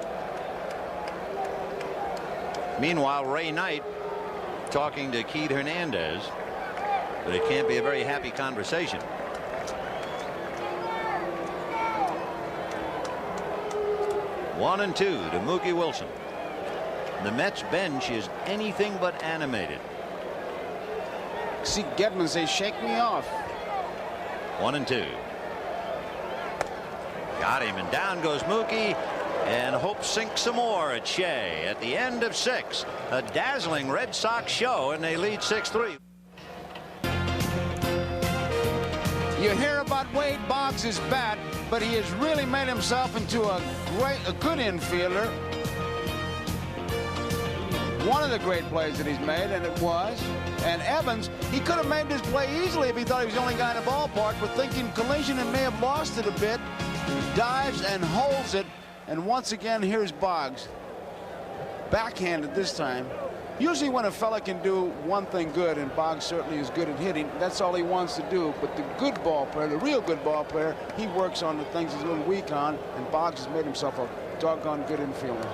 Meanwhile, Ray Knight talking to Keith Hernandez, but it can't be a very happy conversation. One and 2 to Mookie Wilson. The Mets bench is anything but animated. See Gedman say, shake me off. 1 and 2. Got him, and down goes Mookie, and Hope sinks some more at Shea at the end of 6. A dazzling Red Sox show, and they lead 6-3. You hear about Wade Boggs' bat, but he has really made himself into a good infielder. One of the great plays that he's made, and it was. And Evans, he could have made this play easily if he thought he was the only guy in the ballpark, but thinking collision and may have lost it a bit. He dives and holds it, and once again, here's Boggs. Backhanded this time. Usually when a fella can do one thing good, and Boggs certainly is good at hitting, that's all he wants to do. But the good ball player, the real good ball player, he works on the things he's a little weak on, and Boggs has made himself a doggone good infielder.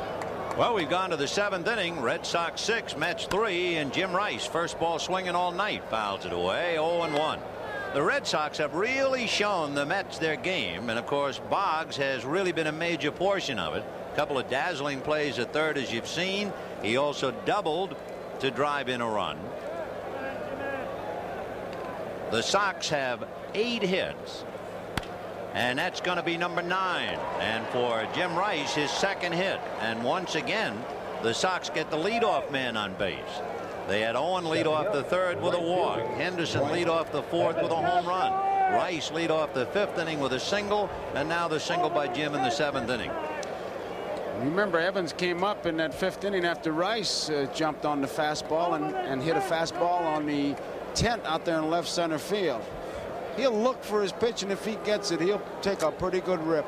Well, we've gone to the 7th inning. Red Sox 6, Mets 3, and Jim Rice, first ball swinging all night, fouls it away, 0-1. The Red Sox have really shown the Mets their game, and of course Boggs has really been a major portion of it. A couple of dazzling plays at third, as you've seen. He also doubled to drive in a run. The Sox have 8 hits, and that's going to be number 9. And for Jim Rice, his 2nd hit. And once again, the Sox get the leadoff man on base. They had Owen lead off the 3rd with a walk. Henderson lead off the 4th with a home run. Rice lead off the 5th inning with a single, and now the single by Jim in the 7th inning. Remember, Evans came up in that 5th inning after Rice jumped on the fastball and hit a fastball on the tent out there in left center field. He'll look for his pitch, and if he gets it, he'll take a pretty good rip.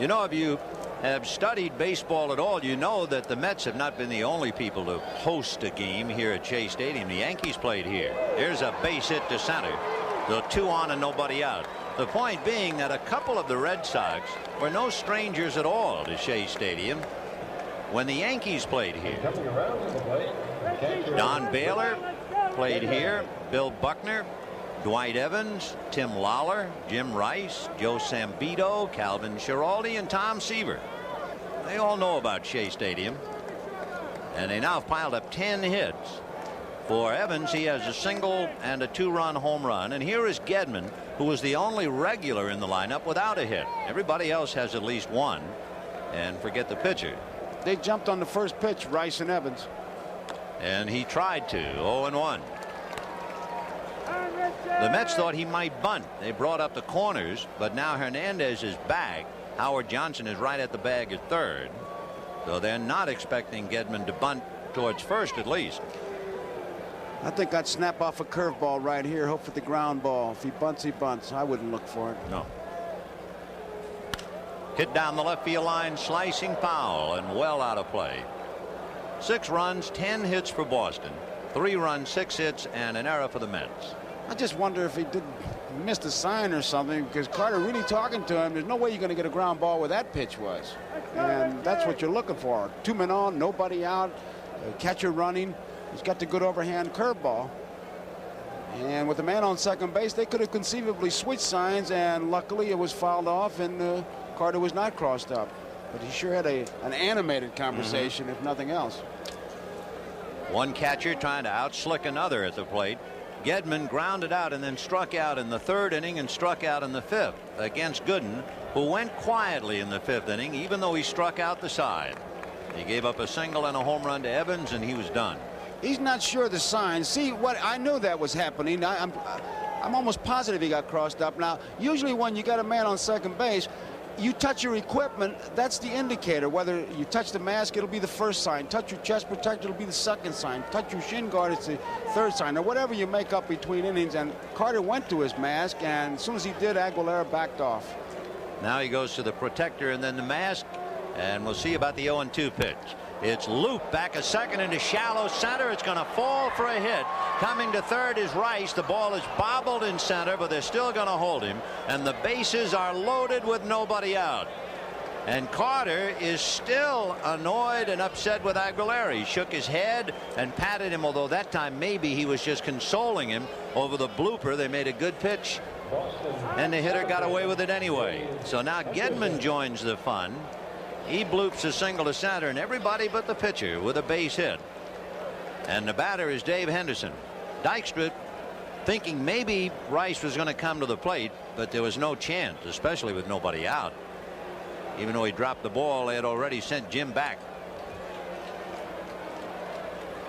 You know, if you have studied baseball at all, you know that the Mets have not been the only people to host a game here at Shea Stadium. The Yankees played here. Here's a base hit to center. The 2 on and nobody out. The point being that a couple of the Red Sox were no strangers at all to Shea Stadium when the Yankees played here. Don Baylor played here. Bill Buckner, Dwight Evans, Tim Lawler, Jim Rice, Joe Sambito, Calvin Schiraldi, and Tom Seaver. They all know about Shea Stadium, and they now have piled up 10 hits. For Evans, he has a single and a 2-run home run. And here is Gedman, who was the only regular in the lineup without a hit. Everybody else has at least one. And forget the pitcher. They jumped on the first pitch, Rice and Evans. And he tried to. 0-1. The Mets thought he might bunt. They brought up the corners, but now Hernandez is back. Howard Johnson is right at the bag at third. So they're not expecting Gedman to bunt towards first, at least. I think I'd snap off a curveball right here, hope for the ground ball. If he bunts, he bunts. I wouldn't look for it. No. Hit down the left field line, slicing foul, and well out of play. 6 runs, 10 hits for Boston. 3 runs, 6 hits, and an error for the Mets. I just wonder if he missed a sign or something, because Carter really talking to him. There's no way you're going to get a ground ball where that pitch was. And that's what you're looking for. 2 men on, nobody out, catcher running. He's got the good overhand curveball. And with the man on second base, they could have conceivably switched signs, and luckily it was fouled off, and Carter was not crossed up. But he sure had an animated conversation, if nothing else. One catcher trying to outslick another at the plate. Gedman grounded out and then struck out in the 3rd inning and struck out in the 5th against Gooden, who went quietly in the 5th inning even though he struck out the side. He gave up a single and a home run to Evans and he was done. He's not sure of the signs. See, what I knew that was happening. I'm almost positive he got crossed up. Now, usually when you got a man on second base, you touch your equipment, that's the indicator. Whether you touch the mask, it'll be the first sign. Touch your chest protector, it'll be the second sign. Touch your shin guard, it's the 3rd sign. Or whatever you make up between innings. And Carter went to his mask, and as soon as he did, Aguilera backed off. Now he goes to the protector and then the mask, and we'll see about the 0-2 pitch. It's Loop back a second into shallow center. It's going to fall for a hit. Coming to 3rd is Rice. The ball is bobbled in center, but they're still going to hold him. And the bases are loaded with nobody out. And Carter is still annoyed and upset with Aguilera. He shook his head and patted him, although that time maybe he was just consoling him over the blooper. They made a good pitch, and the hitter got away with it anyway. So now Gedman joins the fun. He bloops a single to center, and everybody but the pitcher with a base hit. And the batter is Dave Henderson. Dykstra thinking maybe Rice was going to come to the plate, but there was no chance, especially with nobody out. Even though he dropped the ball, they had already sent Jim back.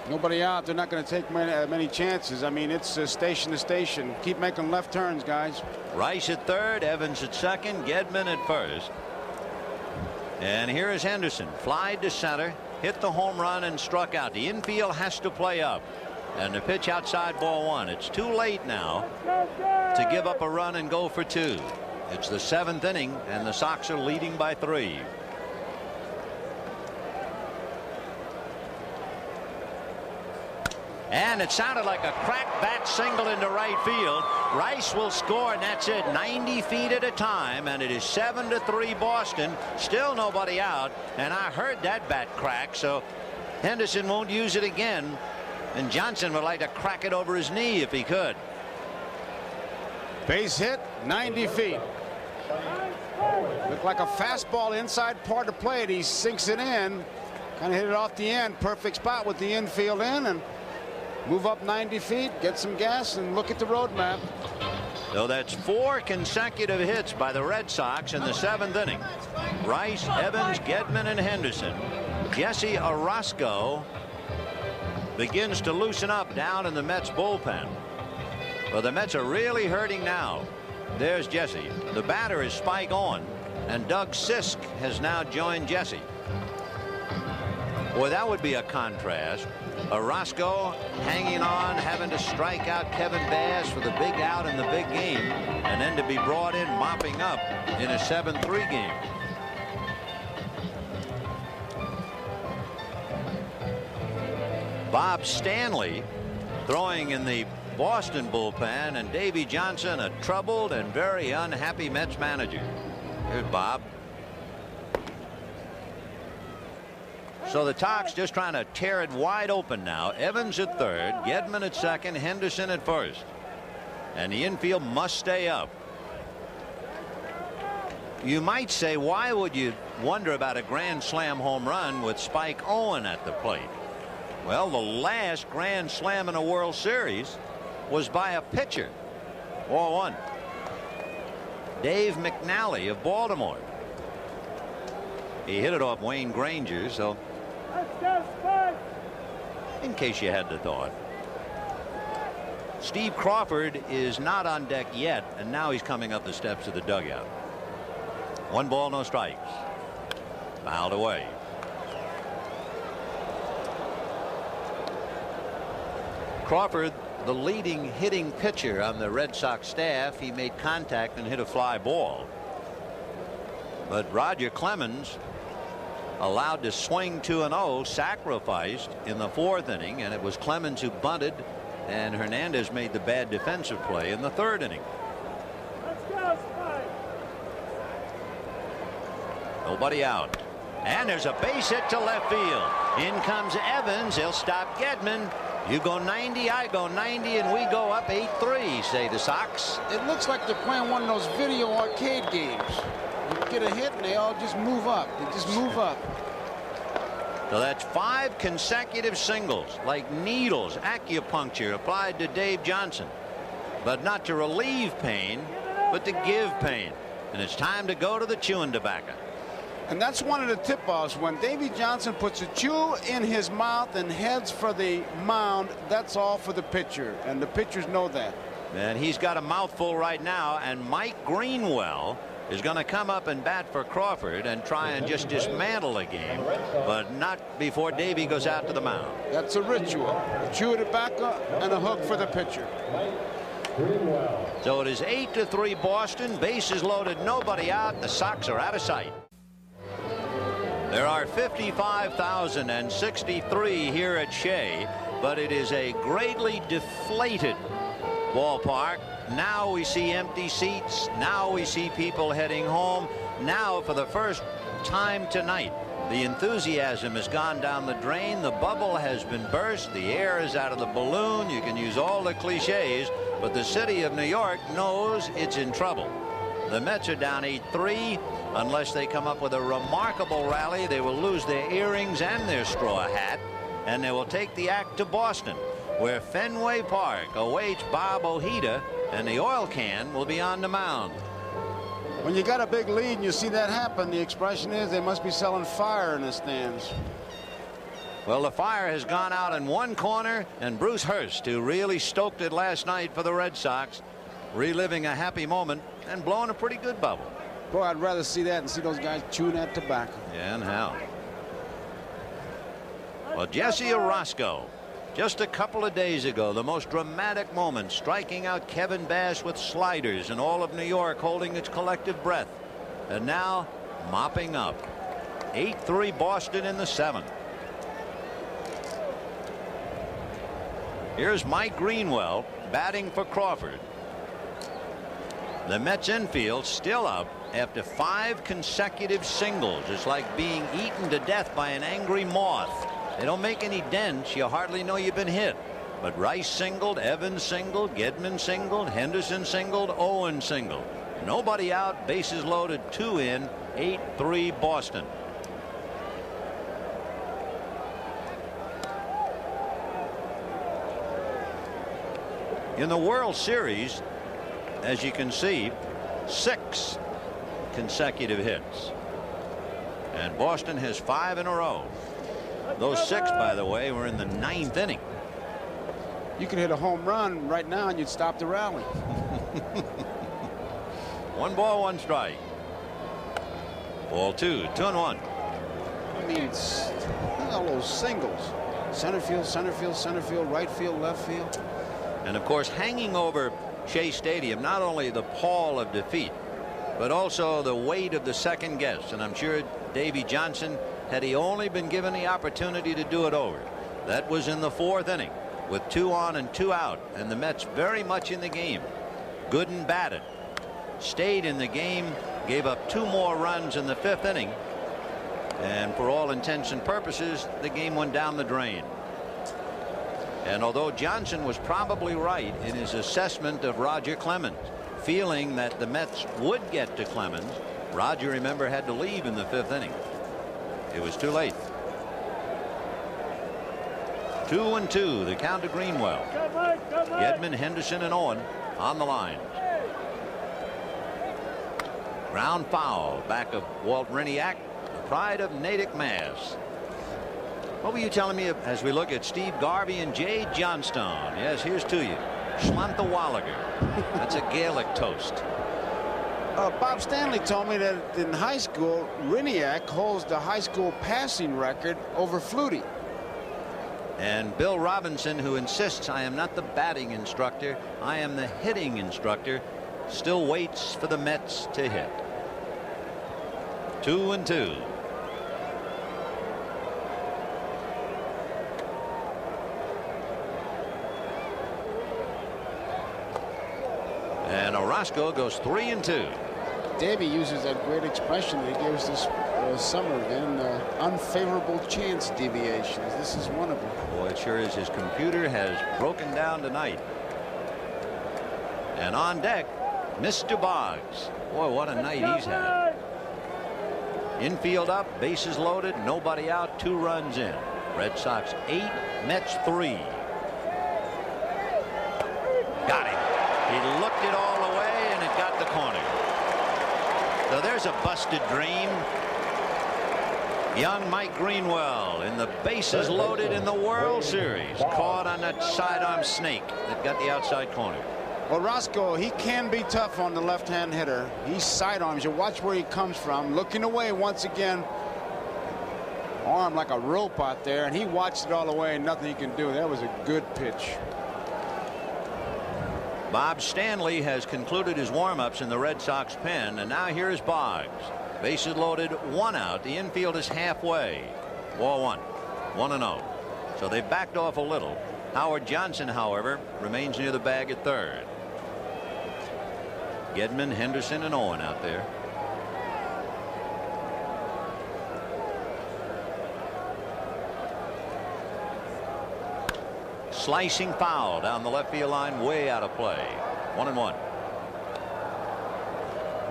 Nobody out. They're not going to take many chances. I mean, it's station to station. Keep making left turns, guys. Rice at 3rd, Evans at 2nd, Gedman at 1st. And here is Henderson. Flied to center, hit the home run and struck out. The infield has to play up. And the pitch outside ball 1. It's too late now to give up a run and go for 2. It's the 7th inning and the Sox are leading by 3. And it sounded like a cracked bat single into right field. Rice will score, and that's it. 90 feet at a time, and it is 7-3 Boston. Still nobody out, and I heard that bat crack, so Henderson won't use it again. And Johnson would like to crack it over his knee if he could. Base hit, 90 feet. Looked like a fastball inside part of plate. He sinks it in, kind of hit it off the end. Perfect spot with the infield in, and move up 90 feet, get some gas, and look at the road map. So that's 4 consecutive hits by the Red Sox in the 7th inning. Rice, Evans, Gedman, and Henderson. Jesse Orosco begins to loosen up down in the Mets bullpen. Well, the Mets are really hurting now. There's Jesse. The batter is Spike Owen, and Doug Sisk has now joined Jesse. Boy, that would be a contrast. Orosco hanging on, having to strike out Kevin Bass for the big out in the big game, and then to be brought in mopping up in a 7-3 game. Bob Stanley throwing in the Boston bullpen, and Davey Johnson, a troubled and very unhappy Mets manager. Here's Bob. So the Sox just trying to tear it wide open now. Evans at 3rd, Gedman at 2nd, Henderson at 1st. And the infield must stay up. You might say, why would you wonder about a grand slam home run with Spike Owen at the plate? Well, the last grand slam in a World Series was by a pitcher. 4-1. Dave McNally of Baltimore. He hit it off Wayne Granger, so in case you had the thought. Steve Crawford is not on deck yet, and now he's coming up the steps of the dugout. 1 ball, no strikes. Fouled away. Crawford, the leading hitting pitcher on the Red Sox staff, he made contact and hit a fly ball. But Roger Clemens allowed to swing 2-0, sacrificed in the 4th inning, and it was Clemens who bunted, and Hernandez made the bad defensive play in the 3rd inning. Nobody out, and there's a base hit to left field. In comes Evans. He'll stop Gedman. You go 90, I go 90, and we go up 8-3, say the Sox. It looks like they're playing one of those video arcade games. You get a hit and they all just move up. They just move up. So that's 5 consecutive singles, like needles, acupuncture applied to Dave Johnson, but not to relieve pain, but to give pain. And it's time to go to the chewing tobacco. And that's one of the tip-offs. When Davy Johnson puts a chew in his mouth and heads for the mound, that's all for the pitcher, and the pitchers know that. And he's got a mouthful right now, and Mike Greenwell is going to come up and bat for Crawford and try and just dismantle the game, but not before Davy goes out to the mound. That's a ritual. A chew of tobacco and a hook for the pitcher. So it is 8-3 Boston. Bases loaded, nobody out. The Sox are out of sight. There are 55,063 here at Shea, but it is a greatly deflated ballpark. Now we see empty seats. Now we see people heading home. Now, for the first time tonight, the enthusiasm has gone down the drain. The bubble has been burst. The air is out of the balloon. You can use all the cliches, but the city of New York knows it's in trouble. The Mets are down 8-3. Unless they come up with a remarkable rally, they will lose their earrings and their straw hat, and they will take the act to Boston, where Fenway Park awaits Bob Ojeda, and the oil can will be on the mound. When you got a big lead and you see that happen, the expression is they must be selling fire in the stands. Well, the fire has gone out in one corner, and Bruce Hurst, who really stoked it last night for the Red Sox, reliving a happy moment and blowing a pretty good bubble. Boy, I'd rather see that than see those guys chewing that tobacco. Yeah, and how? Well, Jesse Orosco, just a couple of days ago, the most dramatic moment, striking out Kevin Bass with sliders, and all of New York holding its collective breath. And now mopping up. 8-3 Boston in the 7th. Here's Mike Greenwell batting for Crawford. The Mets infield still up after 5 consecutive singles. It's like being eaten to death by an angry moth. They don't make any dents. You hardly know you've been hit. But Rice singled, Evans singled, Gedman singled, Henderson singled, Owen singled. Nobody out, bases loaded, 2 in, 8-3 Boston. In the World Series, as you can see, 6 consecutive hits, and Boston has 5 in a row. Those 6, by the way, were in the 9th inning. You could hit a home run right now and you'd stop the rally. 1 ball, 1 strike. Ball 2, 2-1. I mean, look at all those singles. Center field, center field, center field, right field, left field. And of course, hanging over Shea Stadium, not only the pall of defeat, but also the weight of the second guess. And I'm sure Davy Johnson, had he only been given the opportunity to do it over, that was in the 4th inning with 2 on and 2 out, and the Mets very much in the game. Gooden batted, stayed in the game, gave up 2 more runs in the 5th inning, and for all intents and purposes, the game went down the drain. And although Johnson was probably right in his assessment of Roger Clemens, feeling that the Mets would get to Clemens, Roger, remember, had to leave in the 5th inning. It was too late. 2-2, the count to Greenwell. Gedman, Henderson, and Owen on the line. Ground foul back of Walt Hriniak, the pride of Natick, Mass. What were you telling me as we look at Steve Garvey and Jay Johnstone? Yes, here's to you. Schlanthawallager. That's a Gaelic toast. Bob Stanley told me that in high school, Hriniak holds the high school passing record over Flutie. And Bill Robinson, who insists I am not the batting instructor, I am the hitting instructor, still waits for the Mets to hit. 2-2. And Orosco goes 3-2. Davey uses that great expression that he gave us this summer, then unfavorable chance deviations. This is one of them. Boy, it sure is. His computer has broken down tonight. And on deck, Mr. Boggs. Boy, what a night he's had. Infield up, bases loaded, nobody out, 2 runs in. Red Sox 8, Mets 3. Got him. He looked it all the way, and it got the corner. So there's a busted dream. Young Mike Greenwell in the bases loaded in the World Series, caught on that sidearm snake that got the outside corner. Well, Roscoe, he can be tough on the left-hand hitter. He sidearms. You watch where he comes from, looking away once again. Arm like a rope out there, and he watched it all the way, and nothing he can do. That was a good pitch. Bob Stanley has concluded his warm-ups in the Red Sox pen, and now here's Boggs. Bases loaded, 1 out. The infield is halfway. Ball 1. 1-0. So they backed off a little. Howard Johnson, however, remains near the bag at third. Gedman, Henderson, and Owen out there. Slicing foul down the left field line, way out of play. 1-1.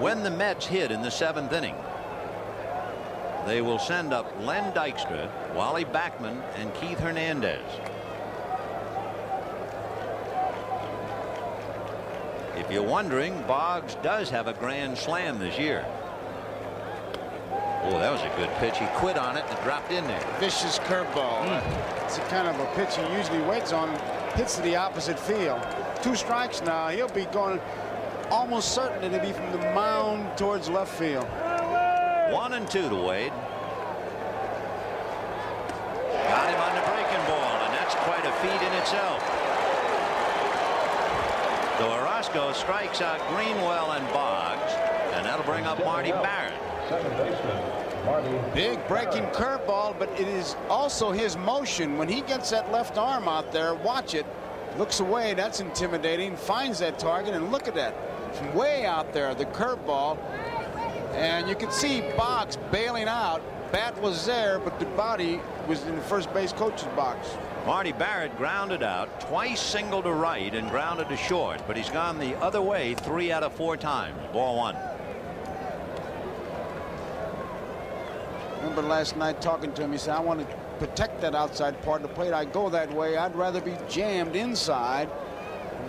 When the Mets hit in the 7th inning, they will send up Len Dykstra, Wally Backman, and Keith Hernandez. If you're wondering, Boggs does have a grand slam this year. Oh, that was a good pitch. He quit on it and dropped in there. Vicious curveball. It's the kind of a pitch he usually waits on. Hits to the opposite field. 2 strikes now. He'll be going almost certain to be from the mound towards left field. 1-2 to Wade. Got him on the breaking ball, and that's quite a feat in itself. So Orozco strikes out Greenwell and Boggs, and that'll bring up Marty Barrett. Second baseman, Marty. Big breaking curveball, but it is also his motion. When he gets that left arm out there, watch it. Looks away. That's intimidating. Finds that target, and look at that. From way out there, the curveball. And you can see Boggs bailing out. Bat was there, but the body was in the first base coach's box. Marty Barrett grounded out, twice singled to right and grounded to short, but he's gone the other way 3 out of 4 times. Ball 1. Remember last night talking to him, he said, I want to protect that outside part of the plate. I go that way. I'd rather be jammed inside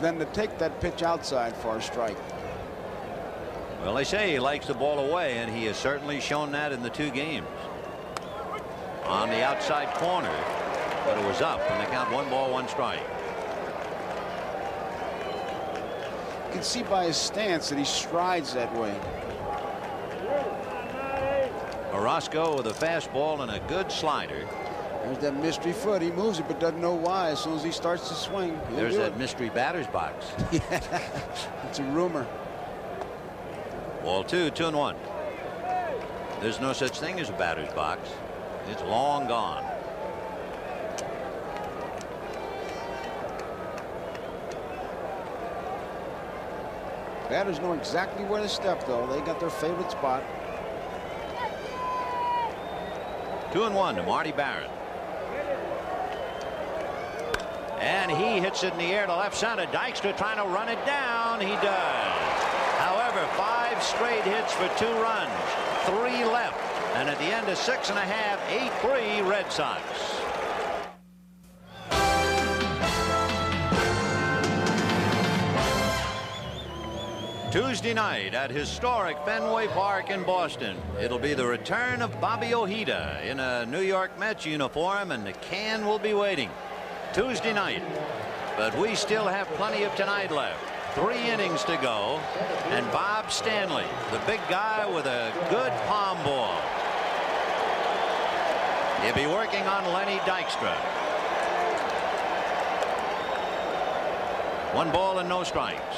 than to take that pitch outside for a strike. Well, they say he likes the ball away, and he has certainly shown that in the 2 games. On the outside corner, but it was up, and they count 1 ball, 1 strike. You can see by his stance that he strides that way. Orozco with a fastball and a good slider. There's that mystery foot. He moves it, but doesn't know why. As soon as he starts to swing, there's that mystery batter's box. Yeah, it's a rumor. Ball 2, 2-1. There's no such thing as a batter's box. It's long gone. Batters know exactly where to step, though. They got their favorite spot. 2-1 to Marty Barrett. And he hits it in the air to left center. Dykstra trying to run it down. He does. However, 5 straight hits for 2 runs. 3 left. And at the end of 6 1/2, 8-3 Red Sox. Tuesday night at historic Fenway Park in Boston. It'll be the return of Bobby Ojeda in a New York Mets uniform, and the can will be waiting. Tuesday night. But we still have plenty of tonight left. 3 innings to go. And Bob Stanley, the big guy with a good palm ball. He'll be working on Lenny Dykstra. 1 ball and no strikes.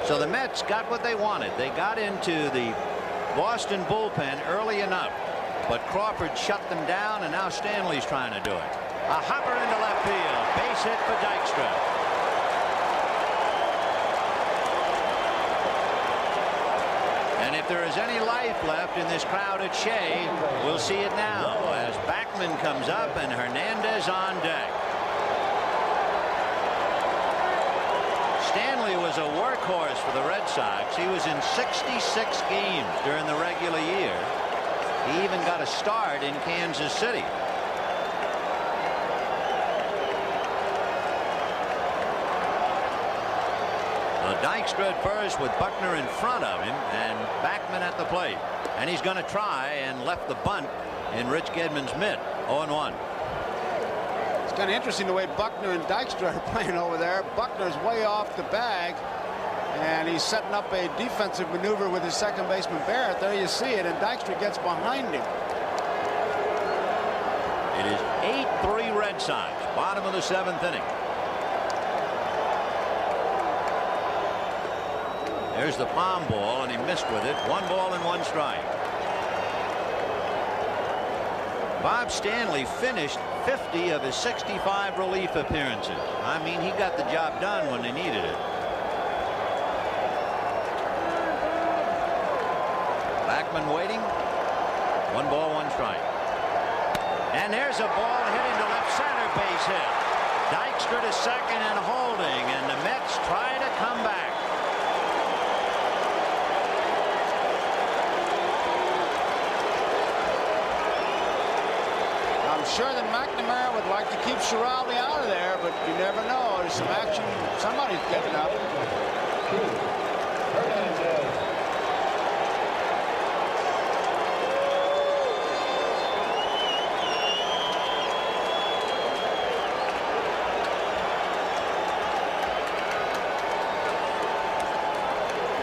So the Mets got what they wanted. They got into the Boston bullpen early enough, but Crawford shut them down, and now Stanley's trying to do it. A hopper into left field. Base hit for Dykstra. And if there is any life left in this crowd at Shea, we'll see it now as Backman comes up and Hernandez on deck. Stanley was a workhorse for the Red Sox. He was in 66 games during the regular year. He even got a start in Kansas City. Dykstra at first with Buckner in front of him and Backman at the plate. And he's going to try and left the bunt in Rich Gedman's mitt. 0-1. It's kind of interesting the way Buckner and Dykstra are playing over there. Buckner's way off the bag, and he's setting up a defensive maneuver with his second baseman Barrett. There you see it, and Dykstra gets behind him. It is 8-3 Red Sox. Bottom of the 7th inning. There's the palm ball, and he missed with it. 1 ball and 1 strike. Bob Stanley finished 50 of his 65 relief appearances. I mean, he got the job done when they needed it. Backman waiting. 1 ball, 1 strike. And there's a ball hit into left center, base hit. Dykstra to second and holding, and the Mets try to come back. I'm sure that McNamara would like to keep Schiraldi out of there, but you never know. There's some action. Somebody's getting up.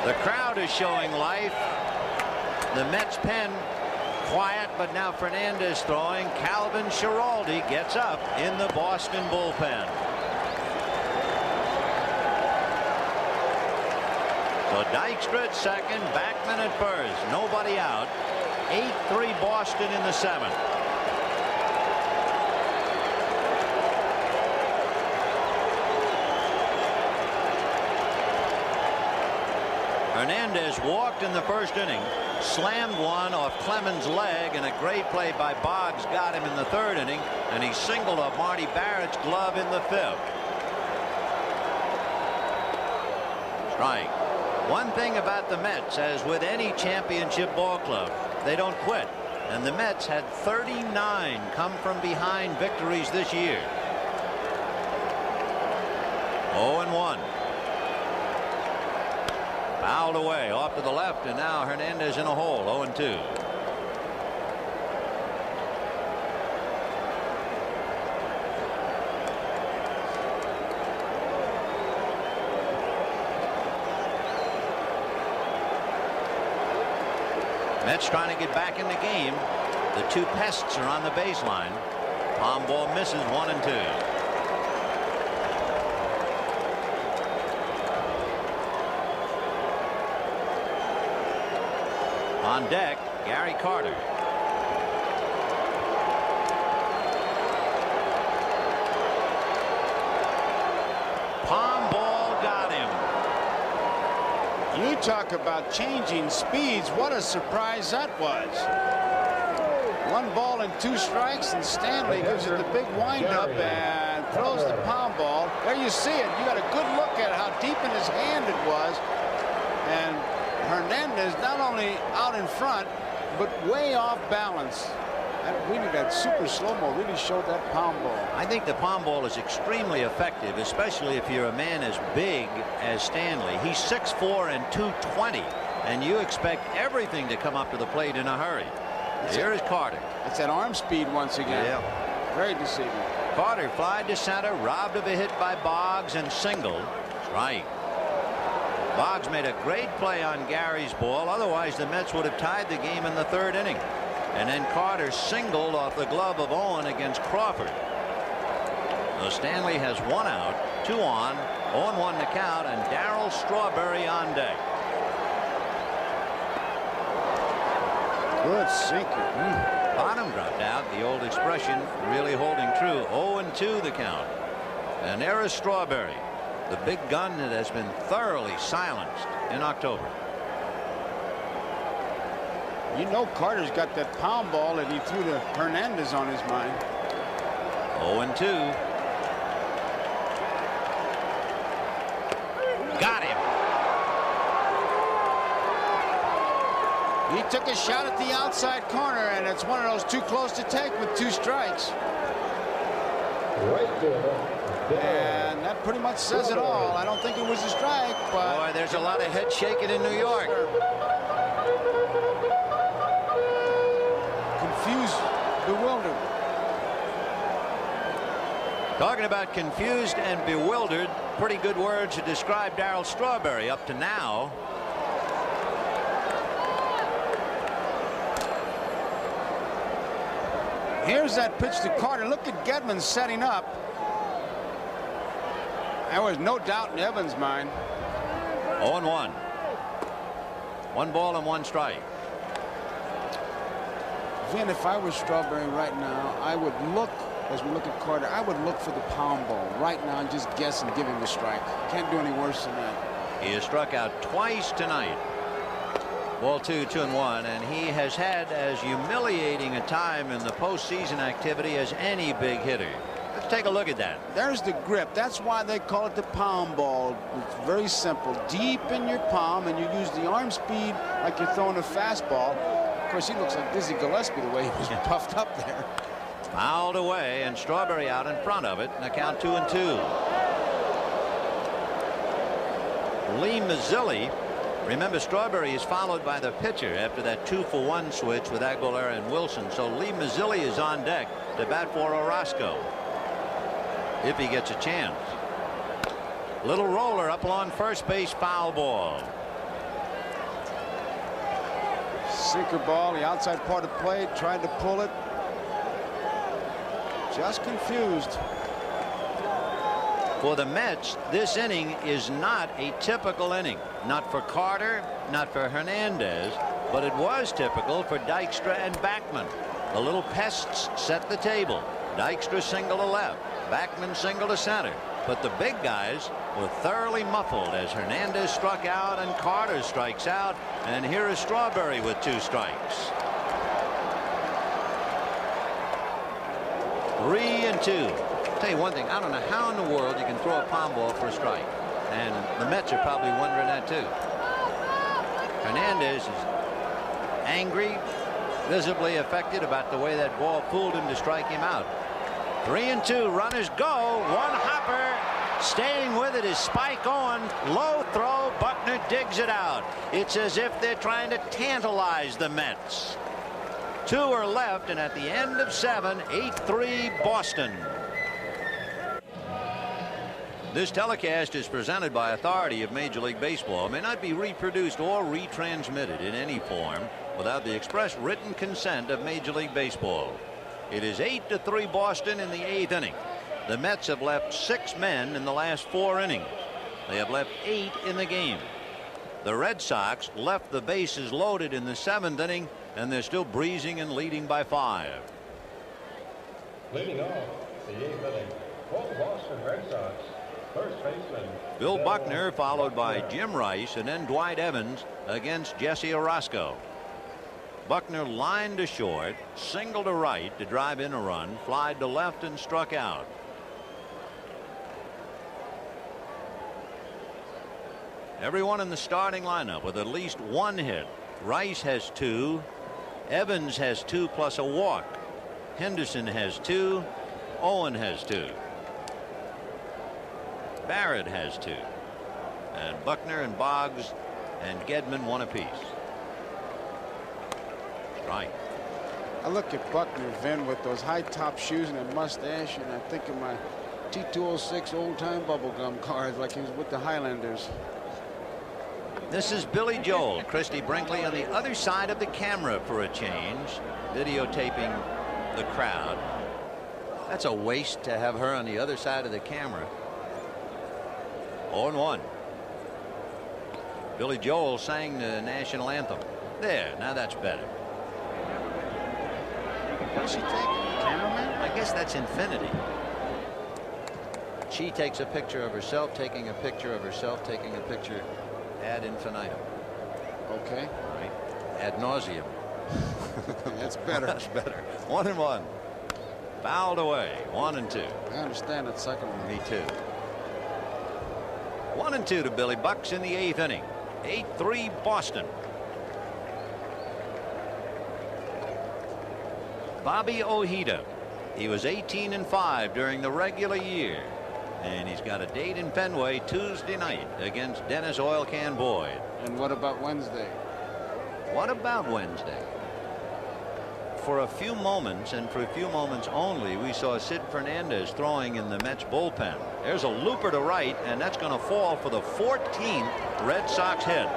The crowd is showing life. The Mets pen quiet, but now Fernandez throwing. Calvin Schiraldi gets up in the Boston bullpen. So Dykstra at second, Backman at first, nobody out. 8-3 Boston in the 7th. Hernandez walked in the first inning, slammed one off Clemens' leg, and a great play by Boggs got him in the 3rd inning, and he singled up Marty Barrett's glove in the 5th. Strike. One thing about the Mets, as with any championship ball club, they don't quit, and the Mets had 39 come from behind victories this year. 0-1. Fouled away off to the left, and now Hernandez in a hole. 0-2. Mets trying to get back in the game. The 2 pests are on the baseline. Palm ball misses. 1-2. On deck, Gary Carter. Palm ball got him. You talk about changing speeds. What a surprise that was. 1 ball and 2 strikes, and Stanley gives it the big windup and throws the palm ball. There you see it. You got a good look at how deep in his hand it was. And Hernandez not only out in front, but way off balance. That super slow-mo really showed that palm ball. I think the palm ball is extremely effective, especially if you're a man as big as Stanley. He's 6'4" and 220, and you expect everything to come up to the plate in a hurry. Here is Carter. It's that arm speed once again. Yeah. Very deceiving. Carter flied to center, robbed of a hit by Boggs, and singled. Strike. Boggs made a great play on Gary's ball. Otherwise, the Mets would have tied the game in the 3rd inning. And then Carter singled off the glove of Owen against Crawford. So Stanley has 1 out, 2 on, 0-1 to count, and Darryl Strawberry on deck. Good sinker. Bottom dropped out. The old expression really holding true. 0-2 the count. And there is Strawberry, the big gun that has been thoroughly silenced in October. You know Carter's got that palm ball that he threw to Hernandez on his mind. 0-2. took a shot at the outside corner, and it's one of those too close to take with 2 strikes. Right fielder, And that pretty much says it all. I don't think it was a strike, but... Boy, there's a lot of head shaking in New York. Confused, bewildered. Talking about confused and bewildered, pretty good words to describe Darryl Strawberry up to now. Here's that pitch to Carter. Look at Gedman setting up. There was no doubt in Evans' mind. 0-1. 1 ball and 1 strike. Vin, if I was Strawberry right now, I would look, as we look at Carter, I would look for the pound ball right now and just guess and give him the strike. Can't do any worse than that. He has struck out twice tonight. Ball 2, 2-1, and he has had as humiliating a time in the postseason activity as any big hitter. Let's take a look at that. There's the grip. That's why they call it the pound ball. It's very simple. Deep in your palm, and you use the arm speed like you're throwing a fastball. Of course, he looks like Dizzy Gillespie the way he was puffed up there. Fouled away, and Strawberry out in front of it. And a count 2-2. Lee Mazzilli. Remember, Strawberry is followed by the pitcher after that 2-for-1 switch with Aguilar and Wilson. So Lee Mazzilli is on deck to bat for Orozco, if he gets a chance. Little roller up along first base, foul ball. Sinker ball, the outside part of the plate, tried to pull it. Just confused. For the Mets, this inning is not a typical inning. Not for Carter, not for Hernandez, but it was typical for Dykstra and Backman. The little pests set the table. Dykstra single to left, Backman single to center. But the big guys were thoroughly muffled as Hernandez struck out and Carter strikes out. And here is Strawberry with 2 strikes. 3-2. Tell you one thing, I don't know how in the world you can throw a pound ball for a strike. And the Mets are probably wondering that too. Hernandez is angry, visibly affected about the way that ball fooled him to strike him out. 3-2, runners go. 1 hopper, staying with it is Spike on. Low throw, Buckner digs it out. It's as if they're trying to tantalize the Mets. 2 are left, and at the end of 7, 8-3 Boston. This telecast is presented by authority of Major League Baseball. It may not be reproduced or retransmitted in any form without the express written consent of Major League Baseball. It is 8-3 Boston in the 8th inning. The Mets have left 6 men in the last 4 innings. They have left 8 in the game. The Red Sox left the bases loaded in the 7th inning, and they're still breezing and leading by 5. leading off the 8th inning for the Boston Red Sox. First baseman Bill Buckner, followed by Jim Rice, and then Dwight Evans against Jesse Orozco. Buckner lined to short, single to right to drive in a run, flied to left and struck out. Everyone in the starting lineup with at least 1 hit. Rice has 2. Evans has 2 plus a walk. Henderson has 2. Owen has 2. Barrett has 2. And Buckner and Boggs and Gedman 1 apiece. Right. I look at Buckner, Vin, with those high top shoes and that mustache, and I think of my T206 old time bubblegum cards like he was with the Highlanders. This is Billy Joel. Christy Brinkley on the other side of the camera for a change, videotaping the crowd. That's a waste to have her on the other side of the camera. 0-1. Billy Joel sang the national anthem. There, now that's better. What's she taking? Cameraman? I guess that's infinity. She takes a picture of herself, taking a picture of herself, taking a picture ad infinitum. Okay. Right. Ad nauseum. That's better. That's better. 1-1. Fouled away. 1-2. I understand that second one. Me too. 1-2 to Billy Bucks in the 8th inning. 8-3 Boston. Bobby Ojeda. He was 18-5 during the regular year, and he's got a date in Fenway Tuesday night against Dennis Oil Can Boyd. And what about Wednesday? What about Wednesday? For a few moments, and for a few moments only, we saw Sid Fernandez throwing in the Mets bullpen. There's a looper to right, and that's going to fall for the 14th Red Sox hit.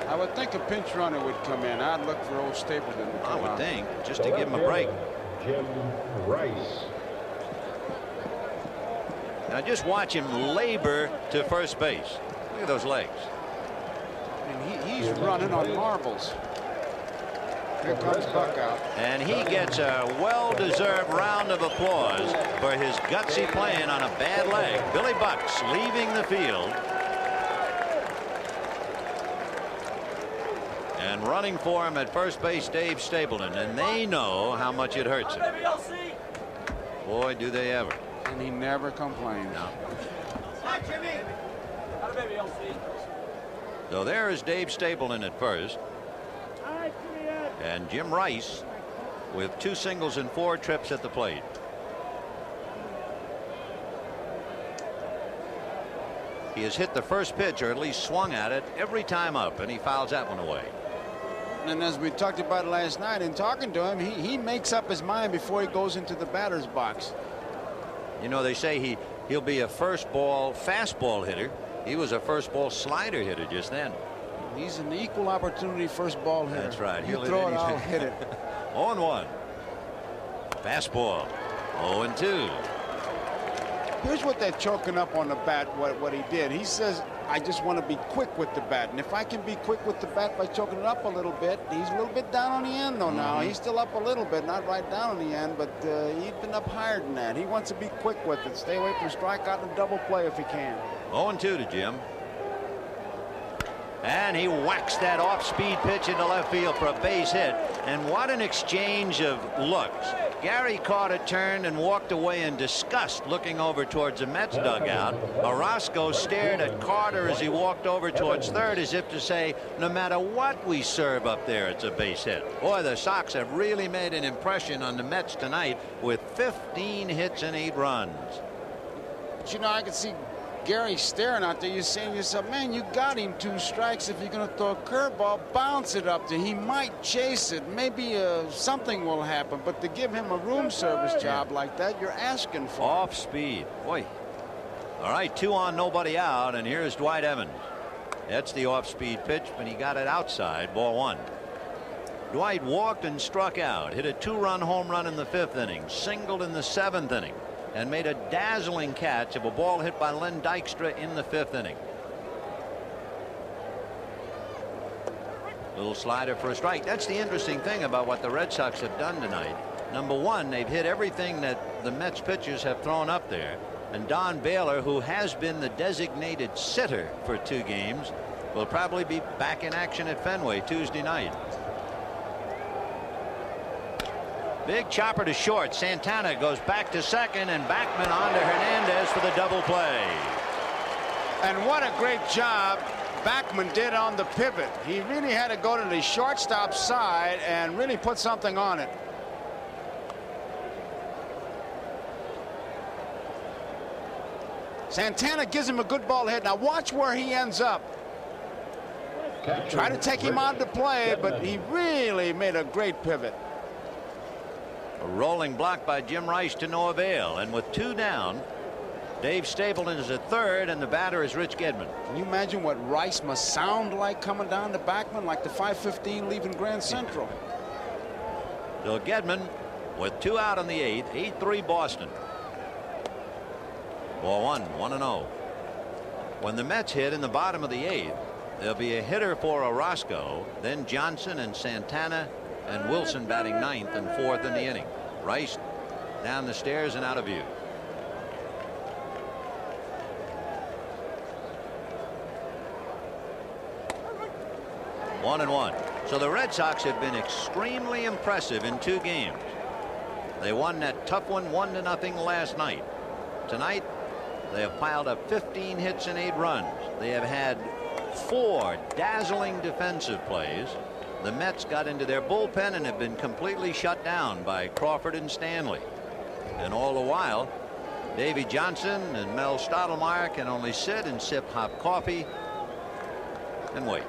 I would think a pinch runner would come in. I'd look for old Stapleton to come I would out. think, just to give him a break. Jim Rice. Now just watch him labor to first base. Look at those legs. And he's running on marbles. Here comes Buck out. And he gets a well-deserved round of applause for his gutsy playing on a bad leg. Billy Bucks leaving the field. And running for him at first base, Dave Stapleton. And they know how much it hurts him. Boy, do they ever. And he never complains. No. So there is Dave Stapleton at first. And Jim Rice with 2 singles and 4 trips at the plate. He has hit the first pitch, or at least swung at it, every time up, and he fouls that one away. And as we talked about last night in talking to him, he makes up his mind before he goes into the batter's box. You know, they say he'll be a first ball fastball hitter. He was a first ball slider hitter just then. He's an equal opportunity first ball hitter. That's right. You He'll throw hit it, I'll anything. hit it. 0-1. Fastball. 0-2. Here's what they're choking up on the bat, what he did. He says, I just want to be quick with the bat. And if I can be quick with the bat by choking it up a little bit, he's a little bit down on the end, though, now. He's still up a little bit, not right down on the end, but he's been up higher than that. He wants to be quick with it. Stay away from strikeout and double play if he can. 0-2 to Jim. And he whacks that off-speed pitch into left field for a base hit. And what an exchange of looks. Gary Carter turned and walked away in disgust, looking over towards the Mets dugout. Orozco stared at Carter as he walked over towards third, as if to say, no matter what we serve up there, it's a base hit. Boy, the Sox have really made an impression on the Mets tonight with 15 hits and 8 runs. But, you know, I can see Gary staring out there. You're saying to yourself, man, you got him 2 strikes. If you're going to throw a curveball, bounce it up there. He might chase it. Maybe something will happen. But to give him a room service job like that, you're asking for off speed. Boy. All right, 2 on, nobody out, and here's Dwight Evans. That's the off-speed pitch, but he got it outside. Ball 1. Dwight walked and struck out. Hit a 2-run home run in the 5th inning. Singled in the 7th inning. And made a dazzling catch of a ball hit by Len Dykstra in the 5th inning. Little slider for a strike. That's the interesting thing about what the Red Sox have done tonight. Number one, they've hit everything that the Mets pitchers have thrown up there. And Don Baylor, who has been the designated sitter for 2 games, will probably be back in action at Fenway Tuesday night. Big chopper to short. Santana goes back to second, and Backman on to Hernandez for the double play. And what a great job Backman did on the pivot. He really had to go to the shortstop side and really put something on it. Santana gives him a good ball hit. Now watch where he ends up. Try to take him out to play, but he really made a great pivot. A rolling block by Jim Rice to no avail, and with 2 down, Dave Stapleton is at third, and the batter is Rich Gedman. Can you imagine what Rice must sound like coming down to Backman, like the 5:15 leaving Grand Central? So Gedman with 2 out in the 8th, 8-3 Boston. Ball 1, 1-0. When the Mets hit in the bottom of the 8th, there'll be a hitter for Orozco, then Johnson and Santana and Wilson batting 9th and 4th in the inning. Rice down the stairs and out of view. One and 1. So the Red Sox have been extremely impressive in 2 games. They won that tough one 1-0 last night. Tonight they have piled up 15 hits and 8 runs. They have had 4 dazzling defensive plays. the Mets got into their bullpen and have been completely shut down by Crawford and Stanley. And all the while, Davy Johnson and Mel Stottlemyre can only sit and sip hot coffee and wait.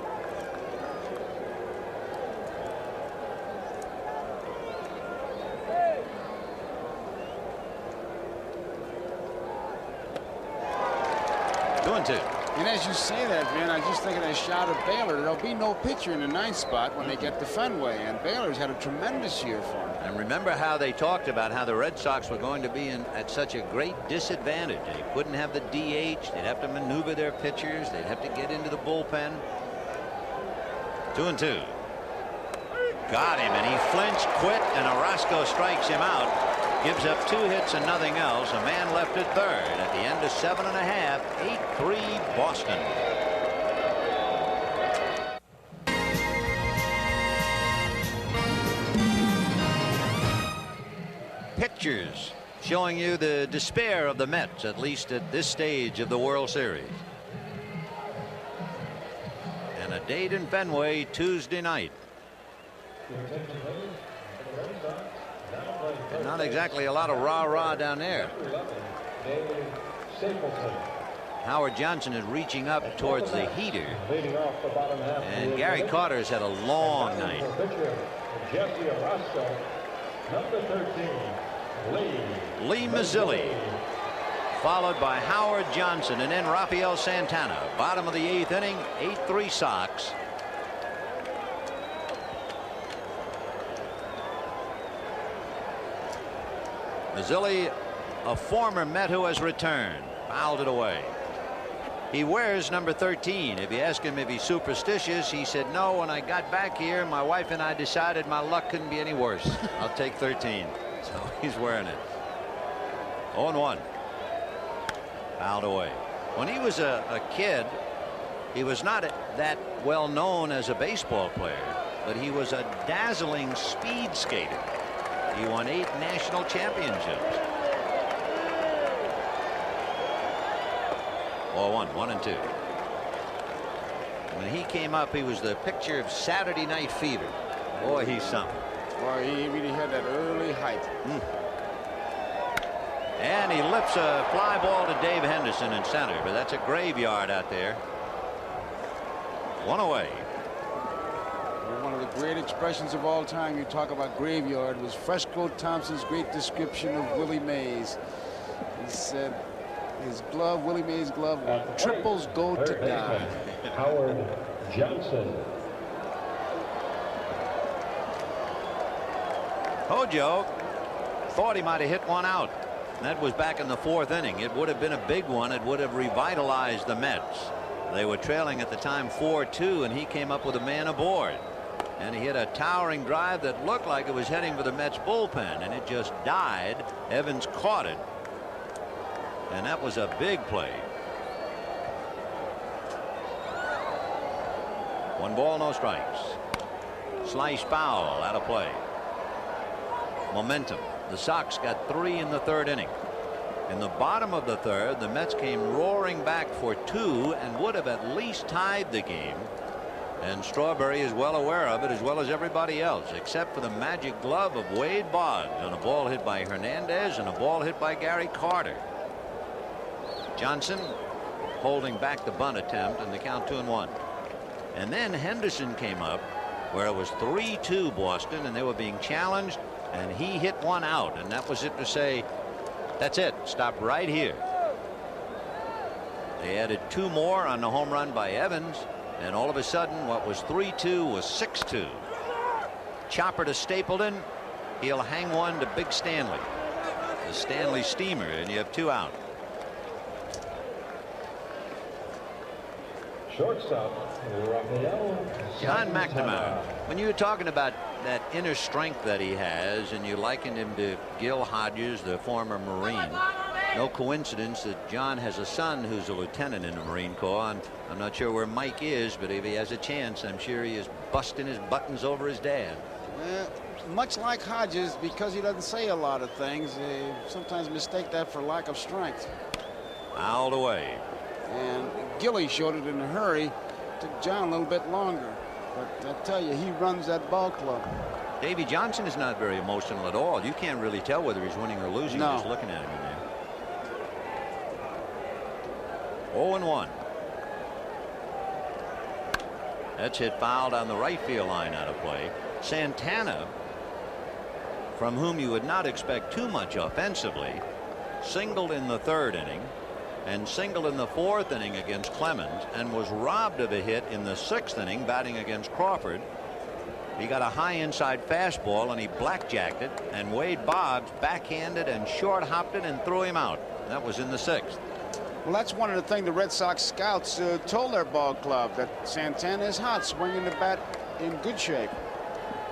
Two. And as you say that, man, I just think of that shot of Baylor. There'll be no pitcher in the ninth spot when they get to Fenway, and Baylor's had a tremendous year for him. And remember how they talked about how the Red Sox were going to be at such a great disadvantage. They couldn't have the DH. They'd have to maneuver their pitchers. They'd have to get into the bullpen. 2-2. Got him, and he flinched, quit, and Orozco strikes him out. Gives up 2 hits and nothing else. A man left at third at the end of 7 1/2. 8-3 Boston. Pictures showing you the despair of the Mets, at least at this stage of the World Series. And a date in Fenway Tuesday night. And not exactly a lot of rah-rah down there. Howard Johnson is reaching up towards the heater. And Gary Carter's had a long night. Jesse Orozco, number 13, Lee Mazzilli, followed by Howard Johnson, and then Rafael Santana. Bottom of the 8th inning, 8-3 Sox. Mazzilli, a former Met who has returned, fouled it away. He wears number 13. If you ask him if he's superstitious, he said, no, when I got back here, my wife and I decided my luck couldn't be any worse. I'll take 13. So he's wearing it. 0-1. Fouled away. When he was a kid, he was not that well known as a baseball player, but he was a dazzling speed skater. He won 8 national championships. 0-1, 1-2. When he came up, he was the picture of Saturday Night Fever. Boy, he's something. Boy, he really had that early height. And he lifts a fly ball to Dave Henderson in center, but that's a graveyard out there. 1 away. One of the great expressions of all time, you talk about graveyard, was Fresco Thompson's great description of Willie Mays. He said his glove, Willie Mays' glove, triples go to die. Howard Johnson. Hojo thought he might have hit one out. That was back in the 4th inning. It would have been a big one. It would have revitalized the Mets. They were trailing at the time 4-2, and he came up with a man aboard. And he hit a towering drive that looked like it was heading for the Mets bullpen, and it just died. Evans caught it. And that was a big play. 1 ball, no strikes. Slice foul, out of play. Momentum. The Sox got 3 in the 3rd inning. In the bottom of the 3rd, the Mets came roaring back for 2 and would have at least tied the game. And Strawberry is well aware of it, as well as everybody else, except for the magic glove of Wade Boggs on a ball hit by Hernandez and a ball hit by Gary Carter. Johnson holding back the bunt attempt, and the count 2-1. And then Henderson came up where it was 3-2 Boston, and they were being challenged, and he hit one out, and that was it to say, that's it, stop right here. They added 2 more on the home run by Evans, and all of a sudden what was 3-2 was 6-2. Chopper to Stapleton. He'll hang one to Big Stanley, the Stanley Steamer, and you have 2 out. Shortstop, John McNamara. When you were talking about that inner strength that he has, and you likened him to Gil Hodges, the former Marine, no coincidence that John has a son who's a lieutenant in the Marine Corps. And I'm not sure where Mike is, but if he has a chance, I'm sure he is busting his buttons over his dad. Much like Hodges, because he doesn't say a lot of things, they sometimes mistake that for lack of strength. Fouled away. And Gilly showed it in a hurry. Took John a little bit longer. But I tell you, he runs that ball club. Davey Johnson is not very emotional at all. You can't really tell whether he's winning or losing just looking at him in there. 0-1. That's hit foul down the right field line out of play. Santana, from whom you would not expect too much offensively, singled in the 3rd inning and singled in the 4th inning against Clemens and was robbed of a hit in the 6th inning batting against Crawford. He got a high inside fastball and he blackjacked it, and Wade Boggs backhanded and short hopped it and threw him out. That was in the 6th. Well, that's one of the things the Red Sox scouts told their ball club, that Santana is hot, swinging the bat in good shape.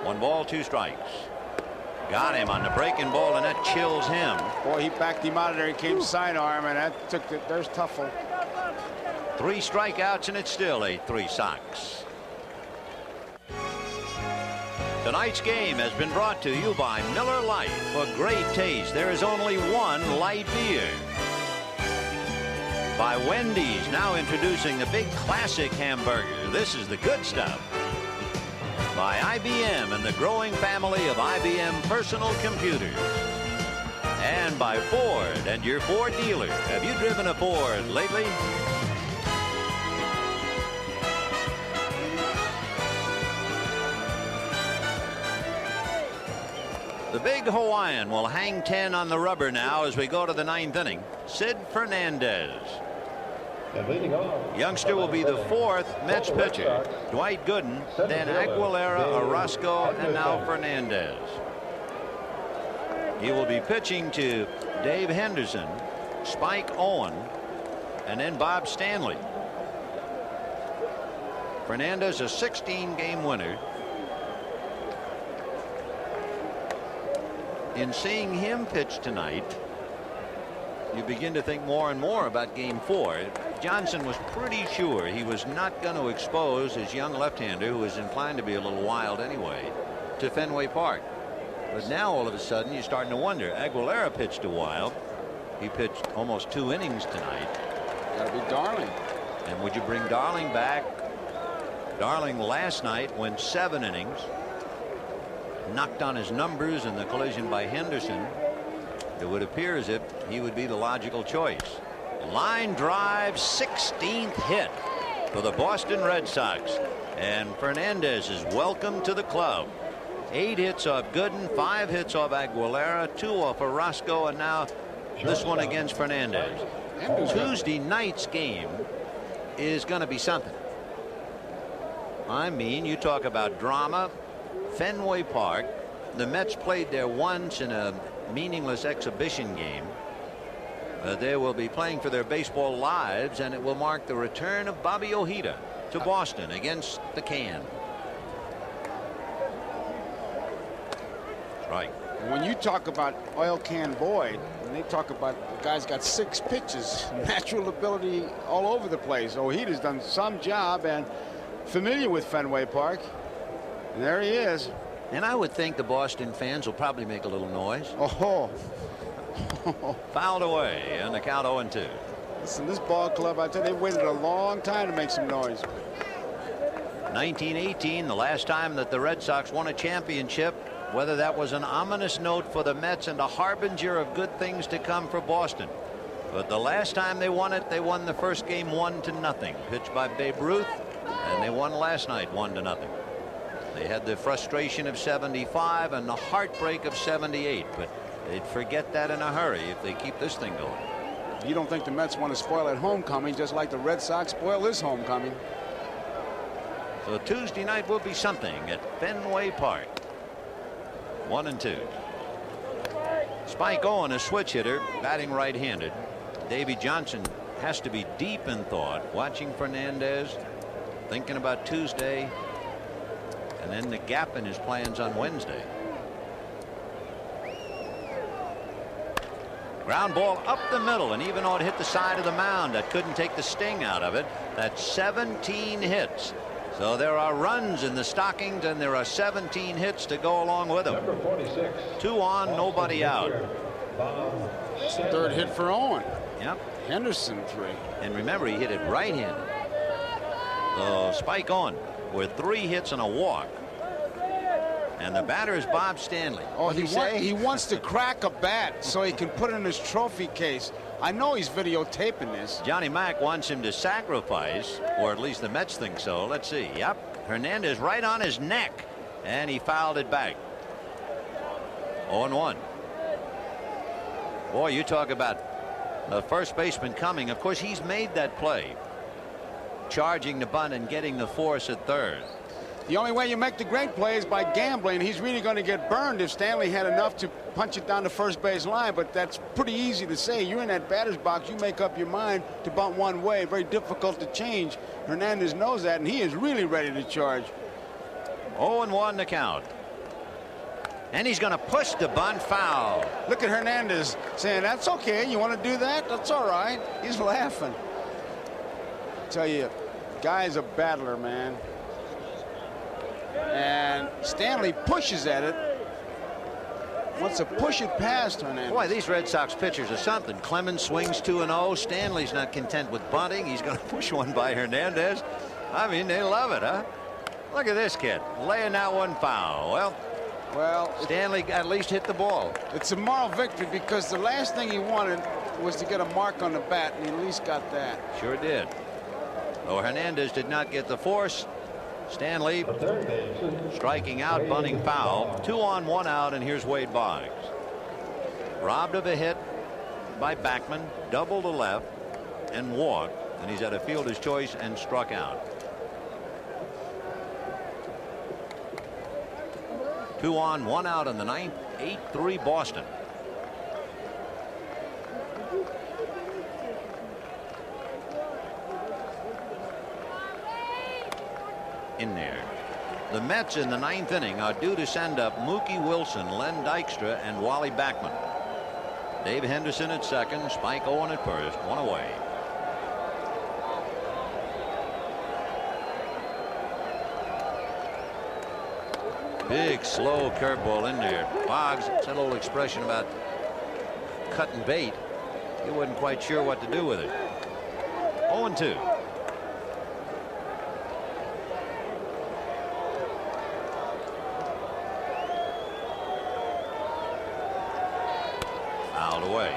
1 ball, 2 strikes. Got him on the breaking ball, and that chills him. Boy, he backed him out of there. He came sidearm, and that took the, there's Tuffle. 3 strikeouts, and it's still 8-3 Sox. Tonight's game has been brought to you by Miller Lite. For great taste, there is only one light beer. By Wendy's, now introducing the big classic hamburger. This is the good stuff. By IBM and the growing family of IBM personal computers. And by Ford and your Ford dealer. Have you driven a Ford lately? The big Hawaiian will hang 10 on the rubber now as we go to the 9th inning. Sid Fernandez. And leading off, Youngster will be the 4th Mets pitcher. Dwight Gooden, then Aguilera, Orozco, and now Fernandez. He will be pitching to Dave Henderson, Spike Owen, and then Bob Stanley. Fernandez, a 16-game winner. In seeing him pitch tonight, you begin to think more and more about Game 4. Johnson was pretty sure he was not going to expose his young left-hander, who was inclined to be a little wild anyway, to Fenway Park. But now all of a sudden you're starting to wonder. Aguilera pitched a while. He pitched almost 2 innings tonight. Got to be Darling. And would you bring Darling back? Darling last night went 7 innings. Knocked on his numbers in the collision by Henderson. It would appear as if he would be the logical choice. Line drive, 16th hit for the Boston Red Sox. And Fernandez is welcome to the club. 8 hits off Gooden, 5 hits off Aguilera, 2 off Orozco, and now this one against Fernandez. Tuesday night's game is going to be something. I mean, you talk about drama. Fenway Park. The Mets played there once in a meaningless exhibition game. They will be playing for their baseball lives, and it will mark the return of Bobby Ojeda to Boston against the Can. Right. When you talk about Oil Can Boyd, and they talk about the guy's got 6 pitches, natural ability all over the place. Ojeda's done some job and familiar with Fenway Park. And there he is. And I would think the Boston fans will probably make a little noise. Oh. Fouled away, and the count 0-2. Listen, this ball club, I tell you, they waited a long time to make some noise. 1918, the last time that the Red Sox won a championship. Whether that was an ominous note for the Mets and a harbinger of good things to come for Boston. But the last time they won it, they won the first game 1-0, pitched by Babe Ruth, and they won last night 1-0. They had the frustration of 75 and the heartbreak of 78, but they'd forget that in a hurry if they keep this thing going. You don't think the Mets want to spoil that homecoming just like the Red Sox spoil this homecoming. So Tuesday night will be something at Fenway Park. 1-2. Spike Owen, a switch hitter, batting right-handed. Davey Johnson has to be deep in thought, watching Fernandez, thinking about Tuesday, and then the gap in his plans on Wednesday. Ground ball up the middle, and even though it hit the side of the mound, that couldn't take the sting out of it. That's 17 hits. So there are runs in the stockings, and there are 17 hits to go along with them. Number 46. 2 on, nobody out. It's the 3rd hit for Owen. Yep. Henderson 3. And remember, he hit it right-handed. So Spike Owen with 3 hits and a walk. And the batter is Bob Stanley. Oh, he wants to crack a bat so he can put it in his trophy case. I know he's videotaping this. Johnny Mack wants him to sacrifice, or at least the Mets think so. Let's see. Yep, Hernandez right on his neck, and he fouled it back. 0-1. Boy, you talk about the first baseman coming. Of course, he's made that play, charging the bunt and getting the force at third. The only way you make the great play is by gambling. He's really going to get burned if Stanley had enough to punch it down the first base line, but that's pretty easy to say. You're in that batter's box. You make up your mind to bunt one way. Very difficult to change. Hernandez knows that, and he is really ready to charge. 0-1 the count. And he's going to push the bunt foul. Look at Hernandez saying, that's okay. You want to do that? That's all right. He's laughing. I tell you, guy's a battler, man. And Stanley pushes at it. Wants to push it past Hernandez. Boy, these Red Sox pitchers are something. Clemens swings 2-0. Stanley's not content with bunting. He's going to push one by Hernandez. I mean, they love it, huh? Look at this kid laying that one foul. Well, Stanley at least hit the ball. It's a moral victory because the last thing he wanted was to get a mark on the bat, and he at least got that. Sure did. Though Hernandez did not get the force, Stanley striking out, bunting foul. 2 on, 1 out, and here's Wade Boggs. Robbed of a hit by Backman, double to left, and walked, and he's at a fielder's choice and struck out. 2 on, 1 out in the ninth. 8-3 Boston. In there. The Mets in the ninth inning are due to send up Mookie Wilson, Len Dykstra, and Wally Backman. Dave Henderson at second, Spike Owen at first, 1 away. Big slow curveball in there. Boggs said a little expression about cutting bait. He wasn't quite sure what to do with it. 0-2. Fouled away.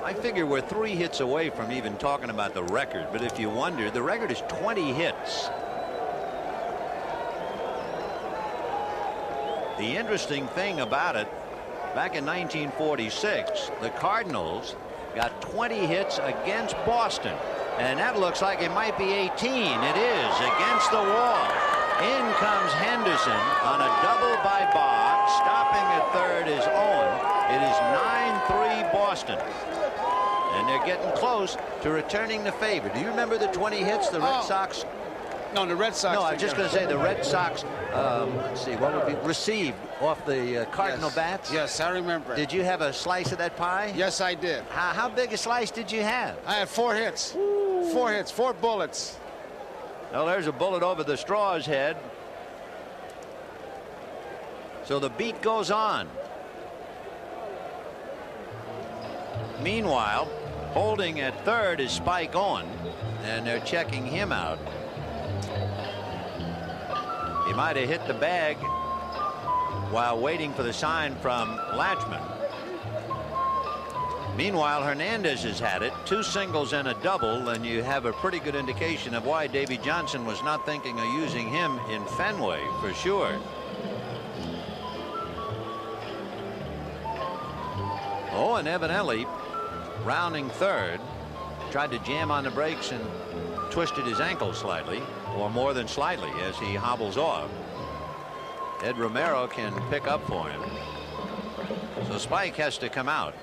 I figure we're 3 hits away from even talking about the record, but if you wonder, the record is 20 hits. The interesting thing about it, back in 1946, the Cardinals got 20 hits against Boston, and that looks like it might be 18. It is, against the wall. In comes Henderson on a double by Boggs. Stopping at third is Owen. It is 9-3 Boston. And they're getting close to returning the favor. Do you remember the 20 hits the Red Sox? No, the Red Sox. No, I was just going to say the Red Sox, let's see, what would be received off the Cardinal bats? Yes, I remember. Did you have a slice of that pie? Yes, I did. How big a slice did you have? I had 4 hits. 4 hits, 4 bullets. Well, there's a bullet over the Straw's head. So the beat goes on. Meanwhile, holding at third is Spike Owen, and they're checking him out. He might have hit the bag while waiting for the sign from Latchman. Meanwhile, Hernandez has had it, 2 singles and a double, and you have a pretty good indication of why Davy Johnson was not thinking of using him in Fenway for sure. Oh, and evidently rounding third, tried to jam on the brakes and twisted his ankle slightly, or more than slightly, as he hobbles off. Ed Romero can pick up for him. So Spike has to come out.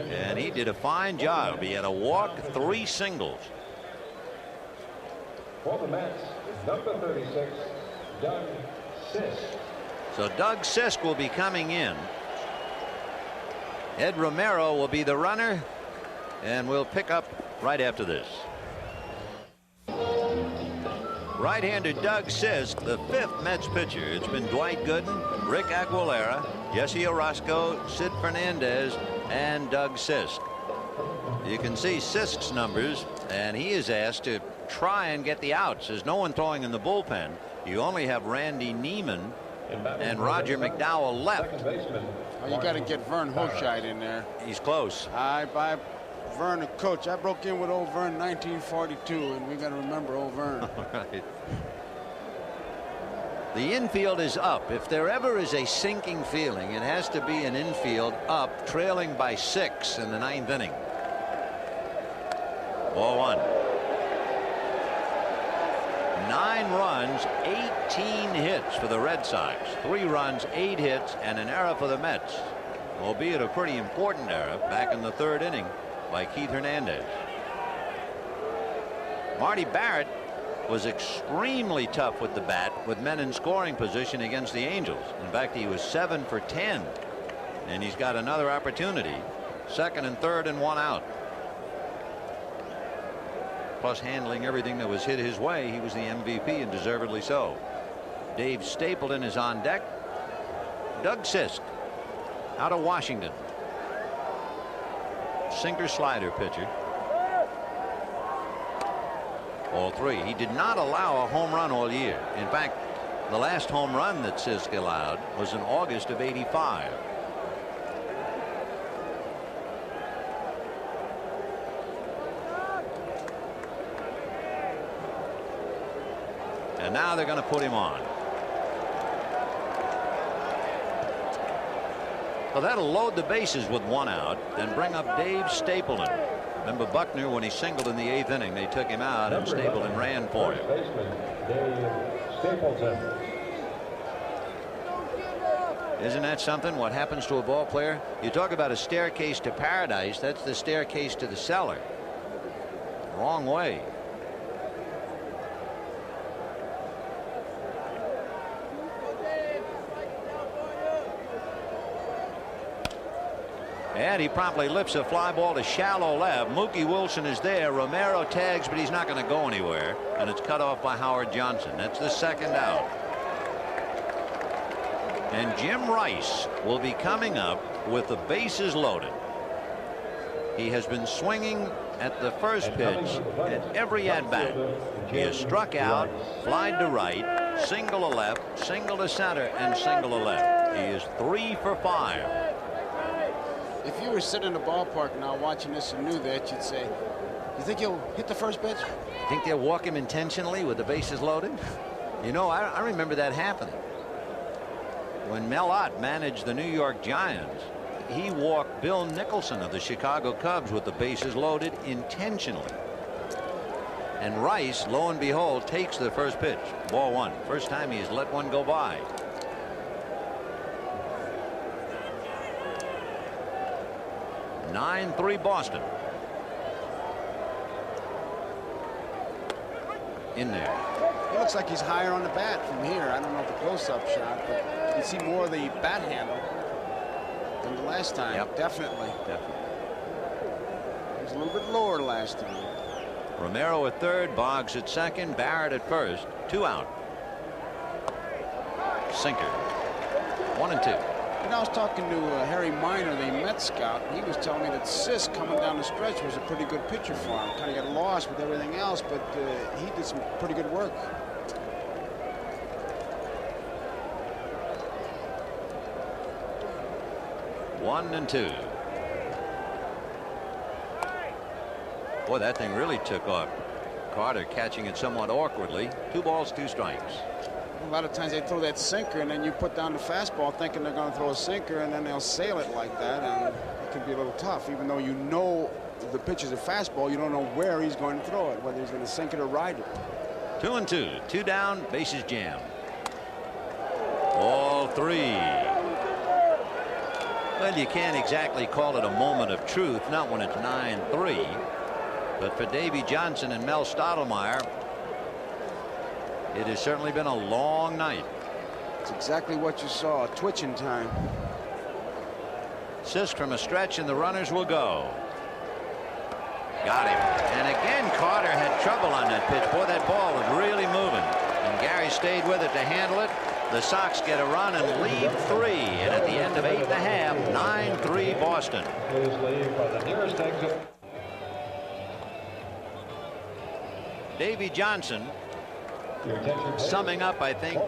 And he did a fine job. He had a walk, 3 singles. For the Mets, number 36, Doug Sisk. So Doug Sisk will be coming in. Ed Romero will be the runner, and we'll pick up right after this. Right-hander Doug Sisk, the 5th Mets pitcher. It's been Dwight Gooden, Rick Aguilera, Jesse Orosco, Sid Fernandez, and Doug Sisk. You can see Sisk's numbers, and he is asked to try and get the outs. There's no one throwing in the bullpen. You only have Randy Neiman and Roger McDowell left. Oh, you got to get Vern Hochschild in there. He's close. Vern, coach. I broke in with old Vern in 1942, and we got to remember old Vern. Right. The infield is up. If there ever is a sinking feeling, it has to be an infield up, trailing by 6 in the 9th inning. Ball 1. 9 runs, 18 hits for the Red Sox. 3 runs, 8 hits, and an error for the Mets. Albeit a pretty important error back in the 3rd inning by Keith Hernandez. Marty Barrett was extremely tough with the bat with men in scoring position against the Angels. In fact, he was 7 for 10, and he's got another opportunity. 2nd and 3rd and 1 out. Plus handling everything that was hit his way. He was the MVP, and deservedly so. Dave Stapleton is on deck. Doug Sisk out of Washington. Sinker slider pitcher. All 3. He did not allow a home run all year. In fact, the last home run that Sisk allowed was in August of '85. And now they're going to put him on. Well, that'll load the bases with 1 out and bring up Dave Stapleton. Remember Buckner, when he singled in the 8th inning, they took him out and Stapleton ran for him. Isn't that something? What happens to a ball player? You talk about a staircase to paradise. That's the staircase to the cellar. Wrong way. And he promptly lifts a fly ball to shallow left. Mookie Wilson is there. Romero tags, but he's not going to go anywhere. And it's cut off by Howard Johnson. That's the 2nd out. And Jim Rice will be coming up with the bases loaded. He has been swinging at the first pitch at every at-bat. He has struck out, flied to right, single to left, single to center, and single to left. He is 3 for 5. If you were sitting in the ballpark now watching this and knew that, you'd say, you think he'll hit the first pitch? Think they'll walk him intentionally with the bases loaded? You know, I remember that happening. When Mel Ott managed the New York Giants, he walked Bill Nicholson of the Chicago Cubs with the bases loaded intentionally. And Rice, lo and behold, takes the first pitch. Ball 1. First time he has let one go by. 9-3 Boston. In there. He looks like he's higher on the bat from here. I don't know the close-up shot, but you can see more of the bat handle than the last time. Yep. Definitely. He was a little bit lower last time. Romero at 3rd, Boggs at 2nd, Barrett at 1st. 2 out. Sinker. 1 and 2. And I was talking to Harry Minor, the Mets scout. He was telling me that Sisk coming down the stretch was a pretty good pitcher for him. Kind of got lost with everything else, but he did some pretty good work. One and 2. Boy, that thing really took off. Carter catching it somewhat awkwardly. 2 balls, 2 strikes. A lot of times they throw that sinker, and then you put down the fastball thinking they're going to throw a sinker, and then they'll sail it like that, and it can be a little tough. Even though you know the pitch is a fastball, you don't know where he's going to throw it, whether he's going to sink it or ride it. 2 and 2. 2 down, bases jammed. All 3. Well, you can't exactly call it a moment of truth, not when it's 9-3. But for Davy Johnson and Mel Stottlemyre, it has certainly been a long night. It's exactly what you saw, twitching time. Sisk from a stretch, and the runners will go. Got him. And again, Carter had trouble on that pitch. Boy, that ball was really moving. And Gary stayed with it to handle it. The Sox get a run and lead 3. And at the end of 8 1/2, 9-3 Boston. Please leave by the nearest exit. Davy Johnson summing up, I think,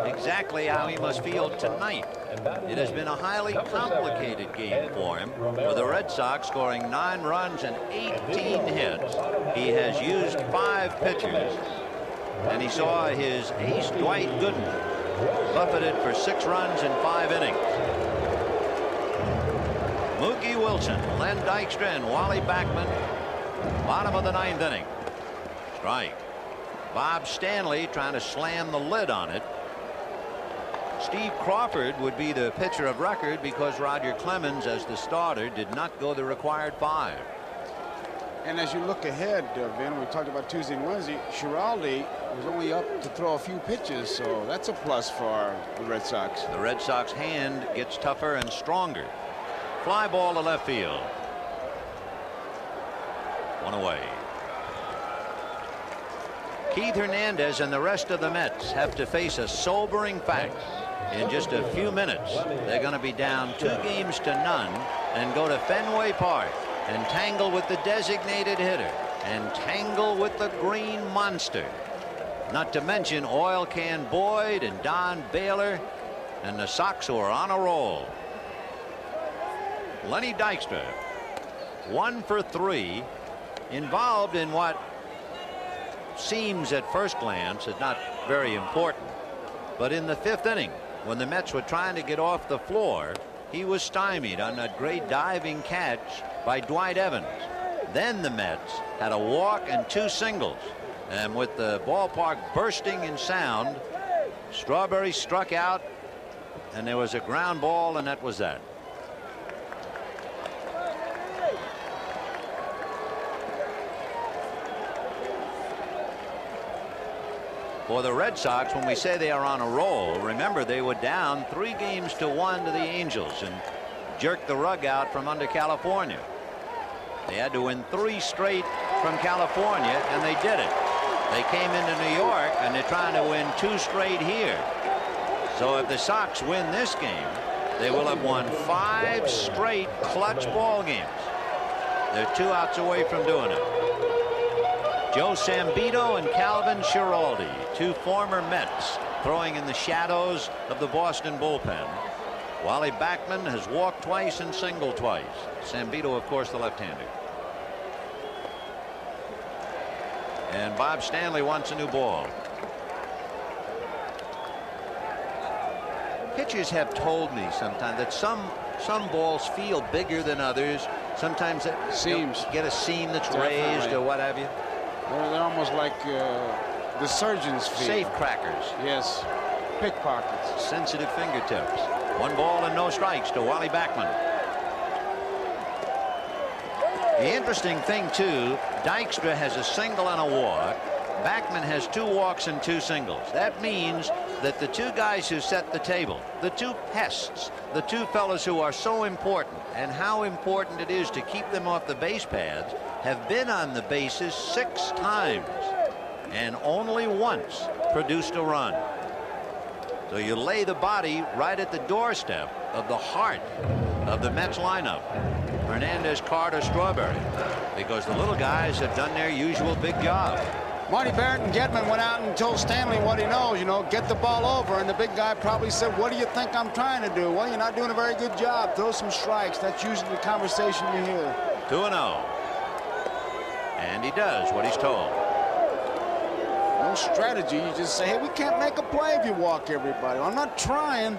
exactly how he must feel tonight. It has been a highly complicated game for him, with the Red Sox scoring 9 runs and 18 hits. He has used 5 pitchers, and he saw his ace Dwight Gooden buffeted for 6 runs in 5 innings. Mookie Wilson, Len Dykstra, and Wally Backman, bottom of the 9th inning. Strike. Bob Stanley trying to slam the lid on it. Steve Crawford would be the pitcher of record because Roger Clemens, as the starter, did not go the required 5. And as you look ahead, Vin, we talked about Tuesday and Wednesday, Schiraldi was only up to throw a few pitches, so that's a plus for the Red Sox. The Red Sox hand gets tougher and stronger. Fly ball to left field. 1 away. Keith Hernandez and the rest of the Mets have to face a sobering fact. In just a few minutes, they're going to be down 2 games to none and go to Fenway Park and tangle with the designated hitter and tangle with the Green Monster. Not to mention Oil Can Boyd and Don Baylor and the Sox who are on a roll. Lenny Dykstra, 1 for 3, involved in what seems at first glance is not very important, but in the 5th inning, when the Mets were trying to get off the floor, he was stymied on that great diving catch by Dwight Evans. Then the Mets had a walk and 2 singles, and with the ballpark bursting in sound, Strawberry struck out, and there was a ground ball, and that was that. For the Red Sox, when we say they are on a roll, remember they were down 3 games to 1 to the Angels and jerked the rug out from under California. They had to win 3 straight from California, and they did it. They came into New York, and they're trying to win 2 straight here. So if the Sox win this game, they will have won 5 straight clutch ball games. They're 2 outs away from doing it. Joe Sambito and Calvin Schiraldi, 2 former Mets, throwing in the shadows of the Boston bullpen. Wally Backman has walked twice and singled twice. Sambito, of course, the left-hander. And Bob Stanley wants a new ball. Pitchers have told me sometimes that some balls feel bigger than others. Sometimes it seems get a seam that's definitely raised or what have you. They're almost like the surgeon's feel. Safe crackers. Yes. Pickpockets. Sensitive fingertips. 1 ball and no strikes to Wally Backman. The interesting thing, too, Dykstra has a single and a walk. Backman has 2 walks and 2 singles. That means that the 2 guys who set the table, the 2 pests, the 2 fellas who are so important, and how important it is to keep them off the base paths, have been on the bases 6 times and only once produced a run. So you lay the body right at the doorstep of the heart of the Mets lineup. Hernandez, Carter, Strawberry, because the little guys have done their usual big job. Marty Barrett and Gedman went out and told Stanley what he knows, you know, get the ball over, and the big guy probably said, what do you think I'm trying to do? Well, you're not doing a very good job. Throw some strikes. That's usually the conversation you hear. 2-0. And he does what he's told. No strategy. You just say, hey, we can't make a play if you walk everybody. I'm not trying.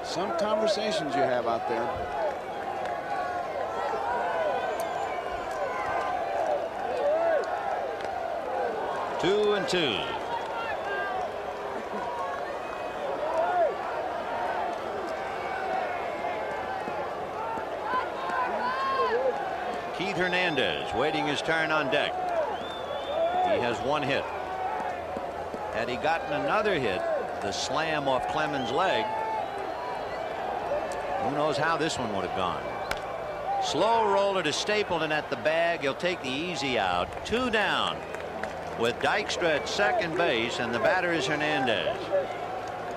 Some conversations you have out there. Two and 2. Keith Hernandez waiting his turn on deck. He has 1 hit. Had he gotten another hit, the slam off Clemens' leg, who knows how this one would have gone. Slow roller to Stapleton at the bag. He'll take the easy out. 2 down with Dykstra at second base, and the batter is Hernandez.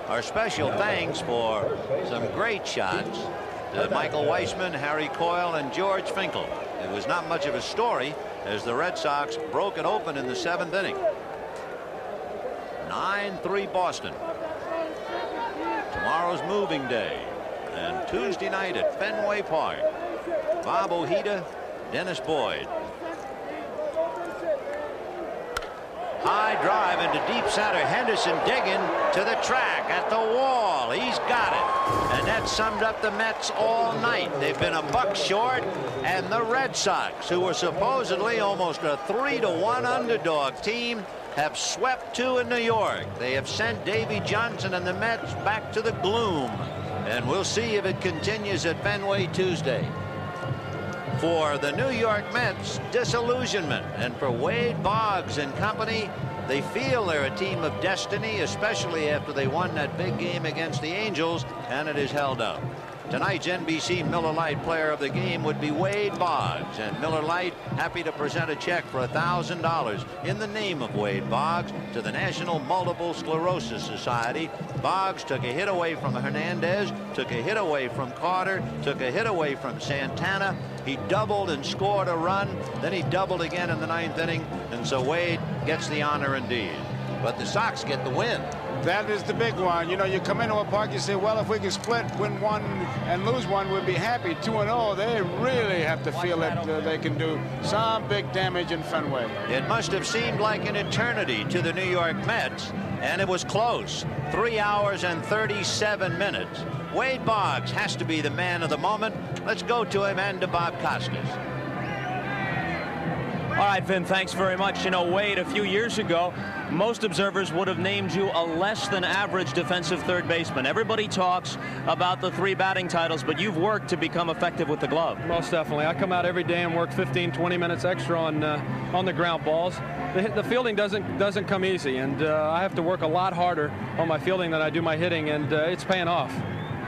Our special thanks for some great shots to Michael Weissman, Harry Coyle, and George Finkel. It was not much of a story, as the Red Sox broke it open in the 7th inning. 9-3 Boston. Tomorrow's moving day, and Tuesday night at Fenway Park. Bob Ojeda, Dennis Boyd. High drive into deep center. Henderson digging to the track at the wall. He's got it. And that summed up the Mets all night. They've been a buck short, and the Red Sox, who were supposedly almost a 3-1 underdog team, have swept 2 in New York. They have sent Davy Johnson and the Mets back to the gloom. And we'll see if it continues at Fenway Tuesday. For the New York Mets, disillusionment, and for Wade Boggs and company, they feel they're a team of destiny, especially after they won that big game against the Angels, and it is held up. Tonight's NBC Miller Lite player of the game would be Wade Boggs, and Miller Lite happy to present a check for $1,000 in the name of Wade Boggs to the National Multiple Sclerosis Society. Boggs took a hit away from Hernandez, took a hit away from Carter, took a hit away from Santana. He doubled and scored a run, then he doubled again in the 9th inning, and so Wade gets the honor indeed. But the Sox get the win. That is the big one. You know, you come into a park, you say, well, if we can split, win one and lose one, we'll be happy. 2-0, they really have to feel that they can do some big damage in Fenway. It must have seemed like an eternity to the New York Mets, and it was close. 3 hours and 37 minutes. Wade Boggs has to be the man of the moment. Let's go to him and to Bob Costas. All right, Vin, thanks very much. You know, Wade, a few years ago, most observers would have named you a less than average defensive third baseman. Everybody talks about the 3 batting titles, but you've worked to become effective with the glove. Most definitely. I come out every day and work 15, 20 minutes extra on the ground balls. The fielding doesn't come easy, and I have to work a lot harder on my fielding than I do my hitting, and it's paying off.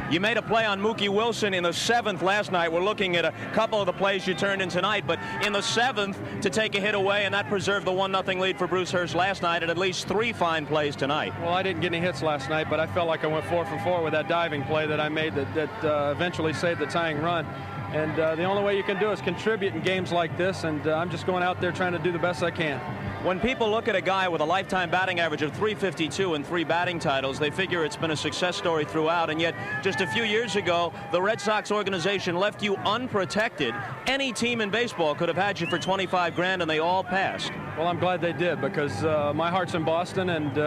You made a play on Mookie Wilson in the 7th last night. We're looking at a couple of the plays you turned in tonight, but in the 7th to take a hit away, and that preserved the 1-0 lead for Bruce Hurst last night, and at least 3 fine plays tonight. Well, I didn't get any hits last night, but I felt like I went 4 for 4 with that diving play that I made that eventually saved the tying run. And the only way you can do is contribute in games like this, and I'm just going out there trying to do the best I can. When people look at a guy with a lifetime batting average of .352 and 3 batting titles, they figure it's been a success story throughout, and yet just a few years ago, the Red Sox organization left you unprotected. Any team in baseball could have had you for 25 grand, and they all passed. Well, I'm glad they did, because my heart's in Boston, and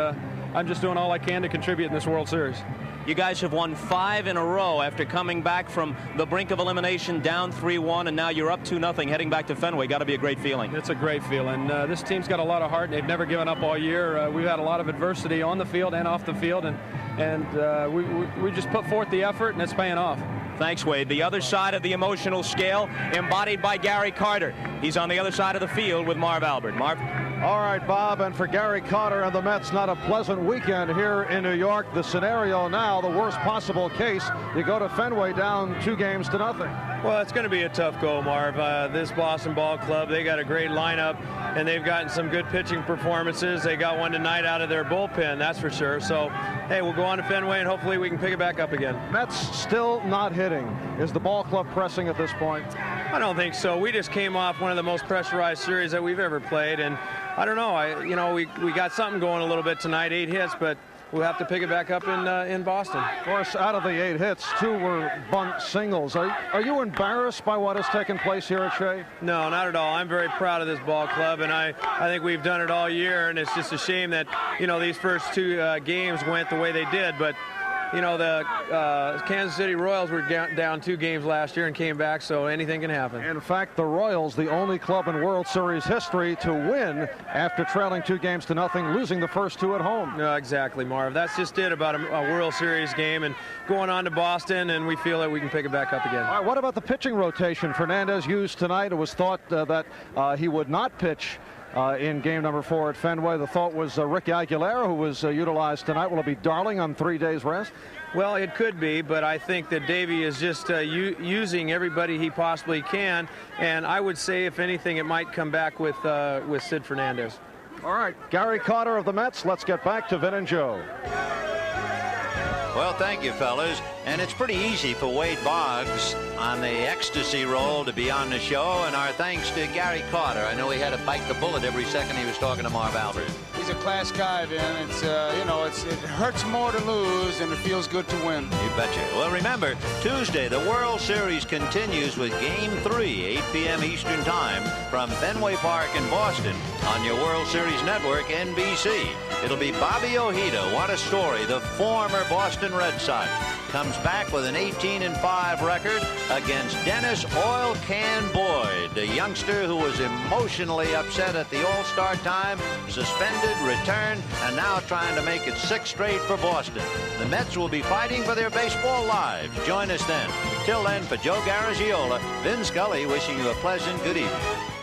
I'm just doing all I can to contribute in this World Series. You guys have won 5 in a row after coming back from the brink of elimination, down 3-1, and now you're up 2-0 heading back to Fenway. Got to be a great feeling. It's a great feeling. This team's got a lot of heart. They've never given up all year. We've had a lot of adversity on the field and off the field, and we just put forth the effort, and it's paying off. Thanks, Wade. The other side of the emotional scale, embodied by Gary Carter. He's on the other side of the field with Marv Albert. Marv? All right, Bob, and for Gary Carter and the Mets, not a pleasant weekend here in New York. The scenario now, the worst possible case, you go to Fenway down 2-0. Well, it's going to be a tough go, Marv. This Boston Ball Club, they got a great lineup, and they've gotten some good pitching performances. They got one tonight out of their bullpen, that's for sure. So, hey, we'll go on to Fenway, and hopefully we can pick it back up again. Mets still not hitting. Is the ball club pressing at this point? I don't think so. We just came off one of the most pressurized series that we've ever played, and I don't know. We got something going a little bit tonight, 8 hits, but we'll have to pick it back up in Boston. Of course, out of the 8 hits, 2 were bunt singles. Are you embarrassed by what has taken place here at Shea? No, not at all. I'm very proud of this ball club, and I think we've done it all year, and it's just a shame that, these first 2 games went the way they did, but the Kansas City Royals were down 2 games last year and came back, so anything can happen. In fact, the Royals, the only club in World Series history to win after trailing 2-0, losing the first 2 at home. No, exactly, Marv. That's just it about a World Series game, and going on to Boston, and we feel that we can pick it back up again. All right, what about the pitching rotation Fernandez used tonight? It was thought that he would not pitch in game number 4 at Fenway. The thought was Ricky Aguilera, who was utilized tonight. Will it be Darling on 3 days rest? Well, it could be, but I think that Davey is just using everybody he possibly can, and I would say, if anything, it might come back with Sid Fernandez. All right, Gary Carter of the Mets. Let's get back to Vin and Joe. Well, thank you, fellas. And it's pretty easy for Wade Boggs on the ecstasy roll to be on the show. And our thanks to Gary Carter. I know he had to bite the bullet every second he was talking to Marv Albert. He's a class guy, Vin. It's, you know, it hurts more to lose than it feels good to win. You betcha. Well, remember, Tuesday, the World Series continues with Game 3, 8 p.m. Eastern Time from Fenway Park in Boston on your World Series network, NBC. It'll be Bobby Ojeda. What a story. The former Boston Red Sox comes back with an 18-5 record against Dennis Oil Can Boyd, the youngster who was emotionally upset at the All-Star time, suspended, returned, and now trying to make it 6 straight for Boston. The Mets will be fighting for their baseball lives. Join us then. Till then, for Joe Garagiola, Vin Scully wishing you a pleasant good evening.